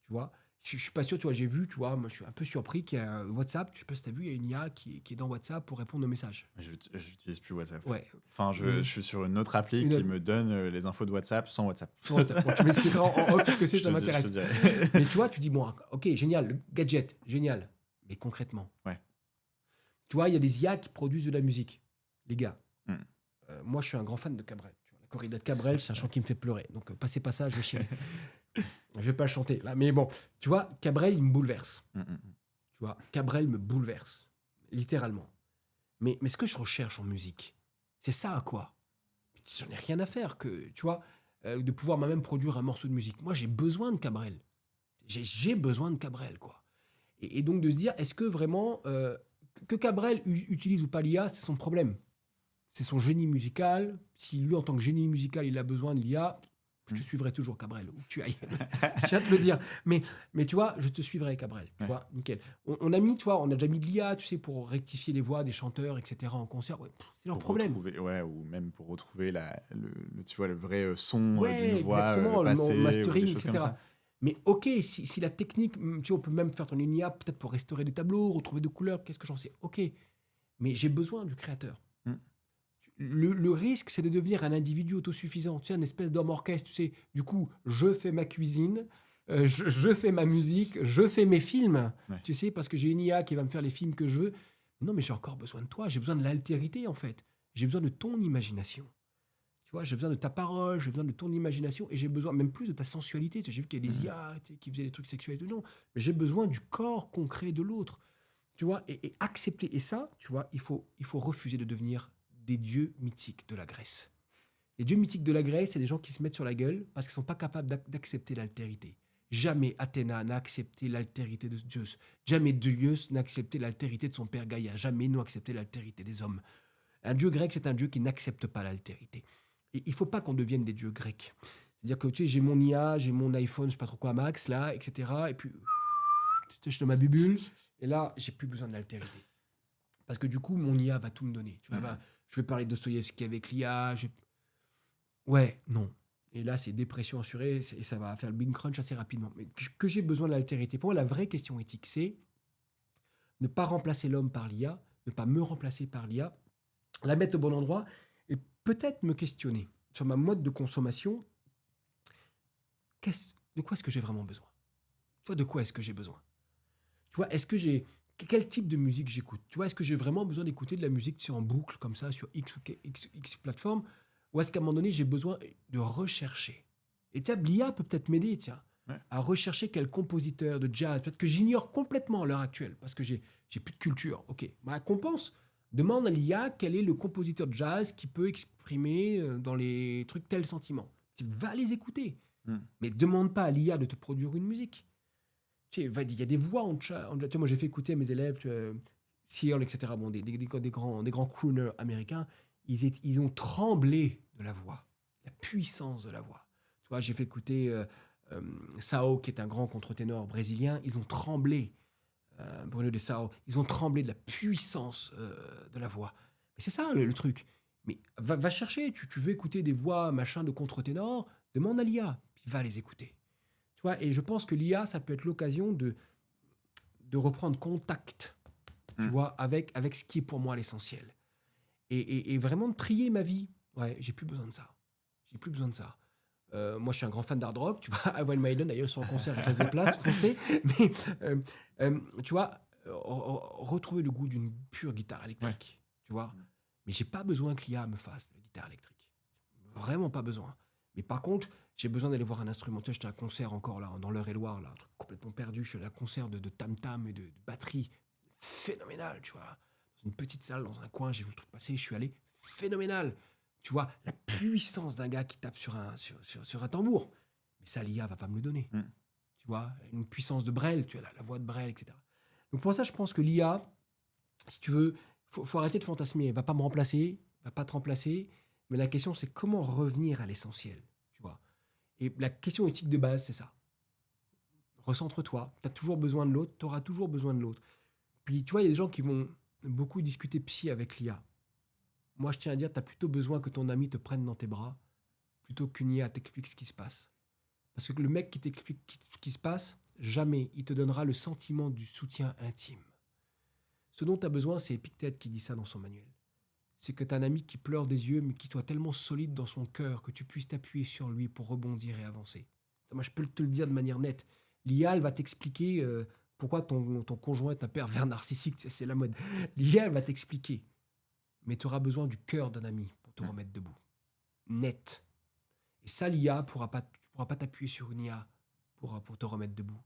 Tu vois, je suis pas sûr, tu vois, j'ai vu, tu vois, moi je suis un peu surpris qu'il y a WhatsApp, je sais pas si tu as vu, il y a une IA qui est dans WhatsApp pour répondre aux messages. Je n'utilise plus WhatsApp. Ouais. Enfin, je suis sur une autre appli qui me donne les infos de WhatsApp sans WhatsApp. Bon, tu m'expliqueras en off ce que c'est, ça m'intéresse. Mais tu vois, tu dis, bon, ok, génial, le gadget, génial. Mais concrètement, tu vois, il y a des IA qui produisent de la musique. Les gars, moi je suis un grand fan de Cabrel. Tu vois, la corrida de Cabrel, c'est un chant qui me fait pleurer. Donc passez pas ça, je vais chier. Je vais pas le chanter là, mais bon, tu vois, Cabrel, il me bouleverse. Tu vois, Cabrel me bouleverse, littéralement. Mais ce que je recherche en musique, c'est ça à quoi? J'en ai rien à faire que, tu vois, de pouvoir moi-même produire un morceau de musique. Moi, j'ai besoin de Cabrel. J'ai besoin de Cabrel, quoi. Et donc de se dire, est-ce que vraiment que Cabrel utilise ou pas l'IA, c'est son problème. C'est son génie musical. Si lui, en tant que génie musical, il a besoin de l'IA, je te suivrai toujours, Cabrel, où tu ailles. Je viens de te le dire. Mais tu vois, je te suivrai, Cabrel. Tu vois, nickel. On a mis, tu vois, on a déjà mis de l'IA, tu sais, pour rectifier les voix des chanteurs, etc. en concert. Ouais, c'est leur problème. Ou même pour retrouver tu vois, le vrai son d'une voix exactement, passée, le mastering, ou des choses etc. comme ça. Mais ok, si la technique, tu vois, on peut même faire ton IA peut-être pour restaurer des tableaux, retrouver des couleurs, qu'est-ce que j'en sais. Ok, mais j'ai besoin du créateur. Le risque, c'est de devenir un individu autosuffisant, tu sais, une espèce d'homme orchestre, tu sais. Du coup, je fais ma cuisine, je fais ma musique, je fais mes films, tu sais, parce que j'ai une IA qui va me faire les films que je veux. Non, mais j'ai encore besoin de toi, j'ai besoin de l'altérité, en fait. J'ai besoin de ton imagination. Tu vois, j'ai besoin de ta parole, j'ai besoin de ton imagination, et j'ai besoin même plus de ta sensualité. Tu sais, j'ai vu qu'il y a des IA qui faisaient des trucs sexuels et tout, non. Mais j'ai besoin du corps concret de l'autre. Tu vois, et accepter. Et ça, tu vois, il faut refuser de devenir des dieux mythiques de la Grèce. Les dieux mythiques de la Grèce, c'est des gens qui se mettent sur la gueule parce qu'ils ne sont pas capables d'accepter l'altérité. Jamais Athéna n'a accepté l'altérité de Zeus. Jamais Zeus n'a accepté l'altérité de son père Gaïa. Jamais ils n'ont accepté l'altérité des hommes. Un dieu grec, c'est un dieu qui n'accepte pas l'altérité. Et il ne faut pas qu'on devienne des dieux grecs. C'est-à-dire que tu sais, j'ai mon IA, j'ai mon iPhone, je ne sais pas trop quoi, Max, là, etc. Et puis, je suis dans ma bulle. Et là, j'ai plus besoin de l'altérité. Parce que du coup, mon IA va tout me donner. Tu vois, je vais parler de Dostoïevski avec l'IA. Ouais, non. Et là, c'est dépression assurée et ça va faire le big crunch assez rapidement. Mais que j'ai besoin de l'altérité. Pour moi, la vraie question éthique, c'est ne pas remplacer l'homme par l'IA, ne pas me remplacer par l'IA, la mettre au bon endroit et peut-être me questionner sur ma mode de consommation. De quoi est-ce que j'ai vraiment besoin? Tu vois, de quoi est-ce que j'ai besoin? Tu vois, est-ce que j'ai... Quel type de musique j'écoute? Tu vois, est-ce que j'ai vraiment besoin d'écouter de la musique en boucle, comme ça, sur X plateforme? Ou est-ce qu'à un moment donné, j'ai besoin de rechercher? Et tu sais, l'IA peut peut-être m'aider, à rechercher quel compositeur de jazz, peut-être que j'ignore complètement à l'heure actuelle, parce que j'ai plus de culture. Ok, ma récompense, demande à l'IA quel est le compositeur de jazz qui peut exprimer dans les trucs tel sentiment. Tu vas les écouter, mais demande pas à l'IA de te produire une musique. Tu sais, il y a des voix en chat. Tu sais, moi, j'ai fait écouter à mes élèves, Searle, etc. Bon, des grands crooners américains. Ils ont tremblé de la voix, la puissance de la voix. Tu vois, j'ai fait écouter Sao, qui est un grand contre-ténor brésilien. Ils ont tremblé, Bruno de Sao. Ils ont tremblé de la puissance de la voix. Mais c'est ça le truc. Mais va chercher. Tu veux écouter des voix machin de contre-ténor, demande à l'IA, puis va les écouter. Tu vois, et je pense que l'IA, ça peut être l'occasion de reprendre contact, tu vois, avec ce qui est pour moi l'essentiel. et vraiment de trier ma vie. Ouais, j'ai plus besoin de ça. J'ai plus besoin de ça. Moi, je suis un grand fan d'hard rock. Tu vois, Iron Maiden, d'ailleurs, sur un concert, il reste des places, foncez. Mais, tu vois, retrouver le goût d'une pure guitare électrique. Tu vois. Mais j'ai pas besoin que l'IA me fasse la guitare électrique. Vraiment pas besoin. Mais par contre, j'ai besoin d'aller voir un instrument. Tu sais, j'étais à un concert encore là, dans l'Eure-et-Loire, là, un truc complètement perdu. Je suis allé à un concert de tam-tam et de batterie. Phénoménal, tu vois. Dans une petite salle, dans un coin, j'ai vu le truc passer, je suis allé. Phénoménal. Tu vois, la puissance d'un gars qui tape sur un tambour. Mais ça, l'IA va pas me le donner. Tu vois, une puissance de Brel, tu as la voix de Brel, etc. Donc pour ça, je pense que l'IA, si tu veux, faut arrêter de fantasmer. Elle va pas me remplacer, elle va pas te remplacer. Mais la question, c'est comment revenir à l'essentiel, tu vois. Et la question éthique de base, c'est ça. Recentre-toi. Tu as toujours besoin de l'autre, tu auras toujours besoin de l'autre. Puis, tu vois, il y a des gens qui vont beaucoup discuter psy avec l'IA. Moi, je tiens à dire, tu as plutôt besoin que ton ami te prenne dans tes bras plutôt qu'une IA t'explique ce qui se passe. Parce que le mec qui t'explique ce qui se passe, jamais il te donnera le sentiment du soutien intime. Ce dont tu as besoin, c'est Épictète qui dit ça dans son manuel. C'est que tu as un ami qui pleure des yeux, mais qui soit tellement solide dans son cœur que tu puisses t'appuyer sur lui pour rebondir et avancer. Moi, je peux te le dire de manière nette. L'IA, elle va t'expliquer pourquoi ton conjoint est un pervers narcissique. C'est la mode. L'IA, elle va t'expliquer. Mais tu auras besoin du cœur d'un ami pour te remettre debout. Net. Et ça, l'IA ne pourra pas t'appuyer sur une IA pour te remettre debout.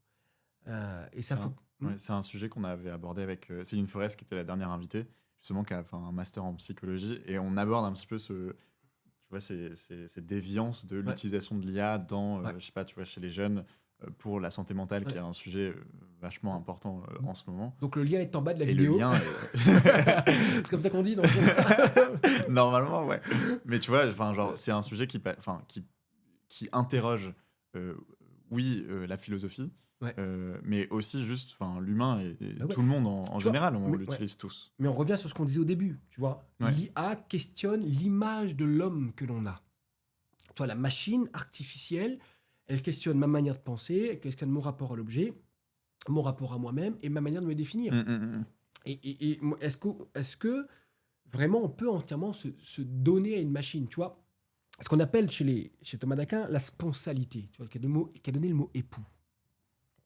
Et ça faut... c'est un sujet qu'on avait abordé avec Céline Forest, qui était la dernière invitée, justement, qui a fait un master en psychologie. Et on aborde un petit peu ces déviances de l'utilisation de l'IA dans, je sais pas, tu vois, chez les jeunes, pour la santé mentale, qui est un sujet vachement important en ce moment. Donc le lien est en bas de la vidéo. Le lien c'est comme ça qu'on dit, donc. Normalement, ouais. Mais tu vois, c'est un sujet qui interroge, la philosophie, mais aussi juste l'humain et tout le monde en général, on l'utilise tous. Mais on revient sur ce qu'on disait au début, tu vois. L'IA questionne l'image de l'homme que l'on a. Tu vois, la machine artificielle, elle questionne ma manière de penser, elle questionne mon rapport à l'objet, mon rapport à moi-même et ma manière de me définir. Et est-ce que vraiment on peut entièrement se donner à une machine, tu vois, ce qu'on appelle chez Thomas d'Aquin la sponsalité, tu vois, qui a donné le mot époux.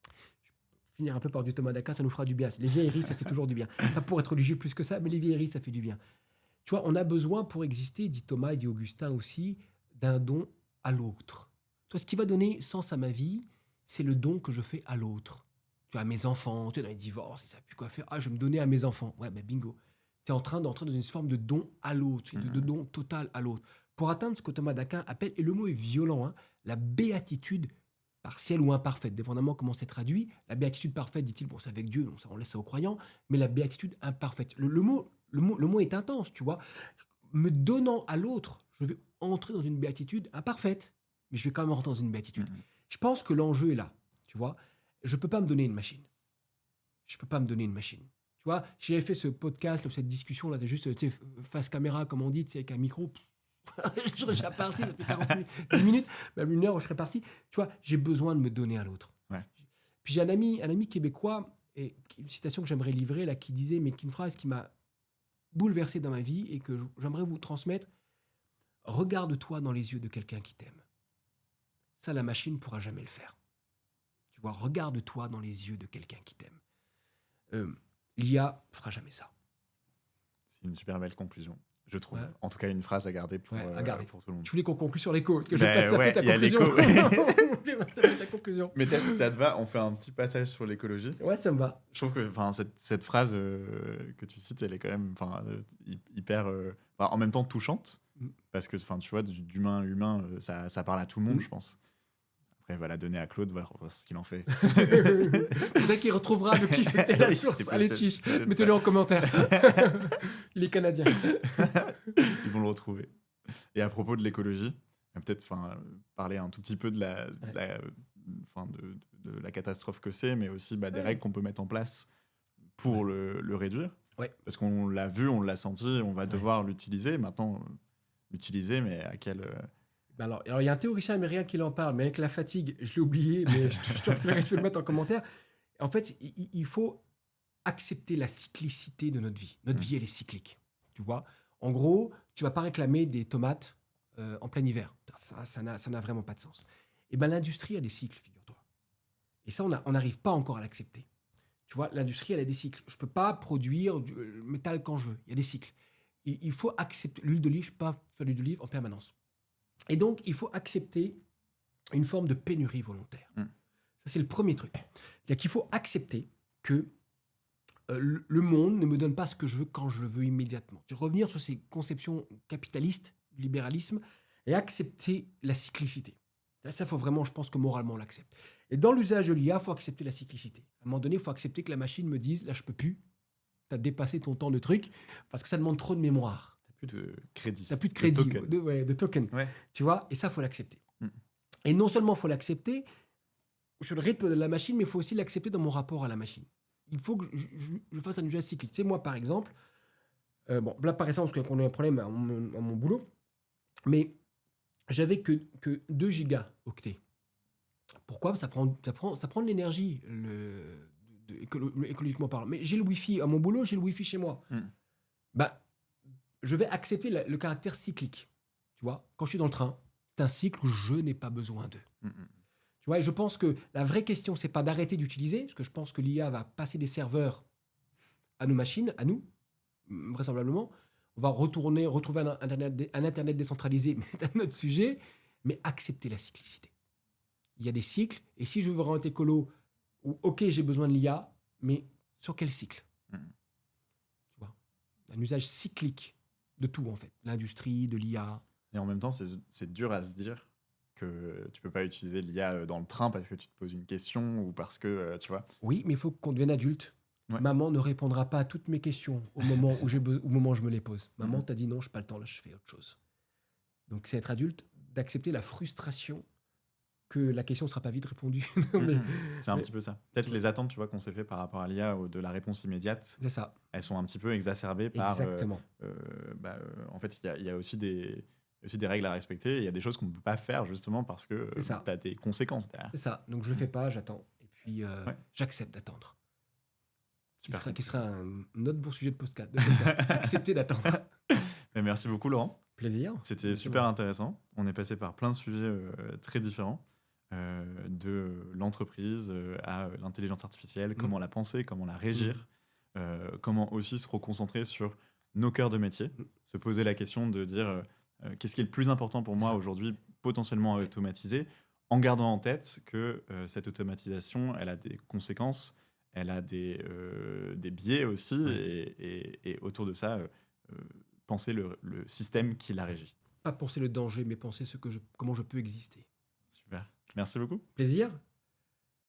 Je vais finir un peu par du Thomas d'Aquin, ça nous fera du bien. Les vieilleries, ça fait toujours du bien. Pas pour être religieux plus que ça, mais les vieilleries, ça fait du bien. Tu vois, on a besoin pour exister, dit Thomas et dit Augustin aussi, d'un don à l'autre. Tu vois, ce qui va donner sens à ma vie, c'est le don que je fais à l'autre. Tu vois, à mes enfants, tu es dans les divorces, ils ne savent plus quoi faire. Ah, je vais me donner à mes enfants. Ouais, ben bingo. Tu es en train d'entrer dans une forme de don à l'autre, de don total à l'autre. Pour atteindre ce que Thomas d'Aquin appelle, et le mot est violent, la béatitude partielle ou imparfaite, dépendamment comment c'est traduit. La béatitude parfaite, dit-il, bon, c'est avec Dieu, donc ça, on laisse ça aux croyants, mais la béatitude imparfaite. Le mot est intense, tu vois. Me donnant à l'autre, je vais entrer dans une béatitude imparfaite, mais je vais quand même rentrer dans une béatitude. Je pense que l'enjeu est là, tu vois. Je ne peux pas me donner une machine. Tu vois, j'avais fait ce podcast, cette discussion, là, juste face caméra, comme on dit, avec un micro. Je serais déjà parti, ça fait 10 minutes, même une heure, je serais parti. Tu vois, j'ai besoin de me donner à l'autre. Puis j'ai un ami québécois, et une citation que j'aimerais livrer, là, qui disait, mais une phrase qui m'a bouleversé dans ma vie et que j'aimerais vous transmettre. Regarde-toi dans les yeux de quelqu'un qui t'aime. Ça, la machine ne pourra jamais le faire. Tu vois, regarde-toi dans les yeux de quelqu'un qui t'aime. L'IA ne fera jamais ça. C'est une super belle conclusion, je trouve. En tout cas, une phrase à garder pour tout le monde. Tu voulais qu'on conclue sur l'écho, parce que je vais pas te saper ta conclusion. Je vais pas te saper ta conclusion. Mais peut-être, si ça te va, on fait un petit passage sur l'écologie. Ouais, ça me va. Je trouve que cette phrase que tu cites, elle est quand même hyper... en même temps touchante, parce que tu vois, d'humain à humain, ça parle à tout le monde, je pense. Après, va la donner à Claude, voir ce qu'il en fait. Peut-être qu'il retrouvera de qui c'était la source. Allez, Tiche, mettez-le en commentaire. Il est canadien. Ils vont le retrouver. Et à propos de l'écologie, peut-être parler un tout petit peu de la catastrophe que c'est, mais aussi des règles qu'on peut mettre en place pour le réduire. Parce qu'on l'a vu, on l'a senti, on va devoir l'utiliser. Maintenant, l'utiliser, mais à quel... Alors, il y a un théoricien américain qui en parle, mais avec la fatigue, je l'ai oublié, mais je te referai, je vais le mettre en commentaire. En fait, il faut accepter la cyclicité de notre vie. Notre vie, elle est cyclique. Tu vois, En gros, tu vas pas réclamer des tomates en plein hiver. Ça n'a vraiment pas de sens. Et ben l'industrie a des cycles, figure-toi. Et ça, on n'arrive pas encore à l'accepter. Tu vois, l'industrie, elle a des cycles. Je peux pas produire du métal quand je veux. Il y a des cycles. Il faut accepter. L'huile d'olive, je peux pas faire l'huile d'olive en permanence. Et donc, il faut accepter une forme de pénurie volontaire. Ça, c'est le premier truc. C'est-à-dire qu'il faut accepter que le monde ne me donne pas ce que je veux quand je le veux immédiatement. Revenir sur ces conceptions capitalistes, du libéralisme, et accepter la cyclicité. Ça, il faut vraiment, je pense que moralement, on l'accepte. Et dans l'usage de l'IA, il faut accepter la cyclicité. À un moment donné, il faut accepter que la machine me dise, là, je peux plus, tu as dépassé ton temps de truc, parce que ça demande trop de mémoire. Tu n'as plus de crédit. Tu n'as plus de crédit, de token. Ouais. Tu vois, et ça, il faut l'accepter. Et non seulement il faut l'accepter sur le rythme de la machine, mais il faut aussi l'accepter dans mon rapport à la machine. Il faut que je fasse un usage cyclique. Tu sais, moi, par exemple, bon, là, par exemple, parce qu'on a un problème à mon boulot, mais j'avais que 2 gigaoctets. Pourquoi ? Ça prend de l'énergie, écologiquement parlant. Mais j'ai le Wi-Fi à mon boulot, j'ai le Wi-Fi chez moi. Bah, je vais accepter le caractère cyclique. Tu vois, quand je suis dans le train, c'est un cycle où je n'ai pas besoin d'eux. Tu vois, et je pense que la vraie question, c'est pas d'arrêter d'utiliser, parce que je pense que l'IA va passer des serveurs à nos machines, à nous, vraisemblablement. On va retrouver un Internet décentralisé, mais c'est un autre sujet. Mais accepter la cyclicité. Il y a des cycles, et si je veux vraiment être écolo, ok, j'ai besoin de l'IA, mais sur quel cycle ? Tu vois, un usage cyclique de tout, en fait. L'industrie, de l'IA. Et en même temps, c'est dur à se dire que tu peux pas utiliser l'IA dans le train parce que tu te poses une question ou parce que, tu vois... Oui, mais il faut qu'on devienne adulte. Ouais. Maman ne répondra pas à toutes mes questions au moment où je me les pose. Maman t'a dit non, je n'ai pas le temps, là, je fais autre chose. Donc, c'est être adulte, d'accepter la frustration que la question ne sera pas vite répondue. C'est un petit peu ça. Peut-être les attentes, tu vois, qu'on s'est fait par rapport à l'IA ou de la réponse immédiate, c'est ça. Elles sont un petit peu exacerbées par... Exactement. En fait, il y a aussi des règles à respecter. Il y a des choses qu'on ne peut pas faire justement parce que tu as des conséquences derrière. C'est ça. Donc, je ne le fais pas, j'attends. Et puis, j'accepte d'attendre. Qui sera un autre bon sujet de podcast. Accepter d'attendre. Mais merci beaucoup, Laurent. Plaisir. C'était super intéressant. On est passé par plein de sujets très différents. De l'entreprise à l'intelligence artificielle, comment la penser, comment la régir, comment aussi se reconcentrer sur nos cœurs de métier, se poser la question de dire qu'est-ce qui est le plus important pour moi aujourd'hui, potentiellement à automatiser, en gardant en tête que cette automatisation, elle a des conséquences, elle a des biais aussi, et autour de ça, penser le système qui la régit. Pas penser le danger, mais penser comment je peux exister. Super. Merci beaucoup. Plaisir.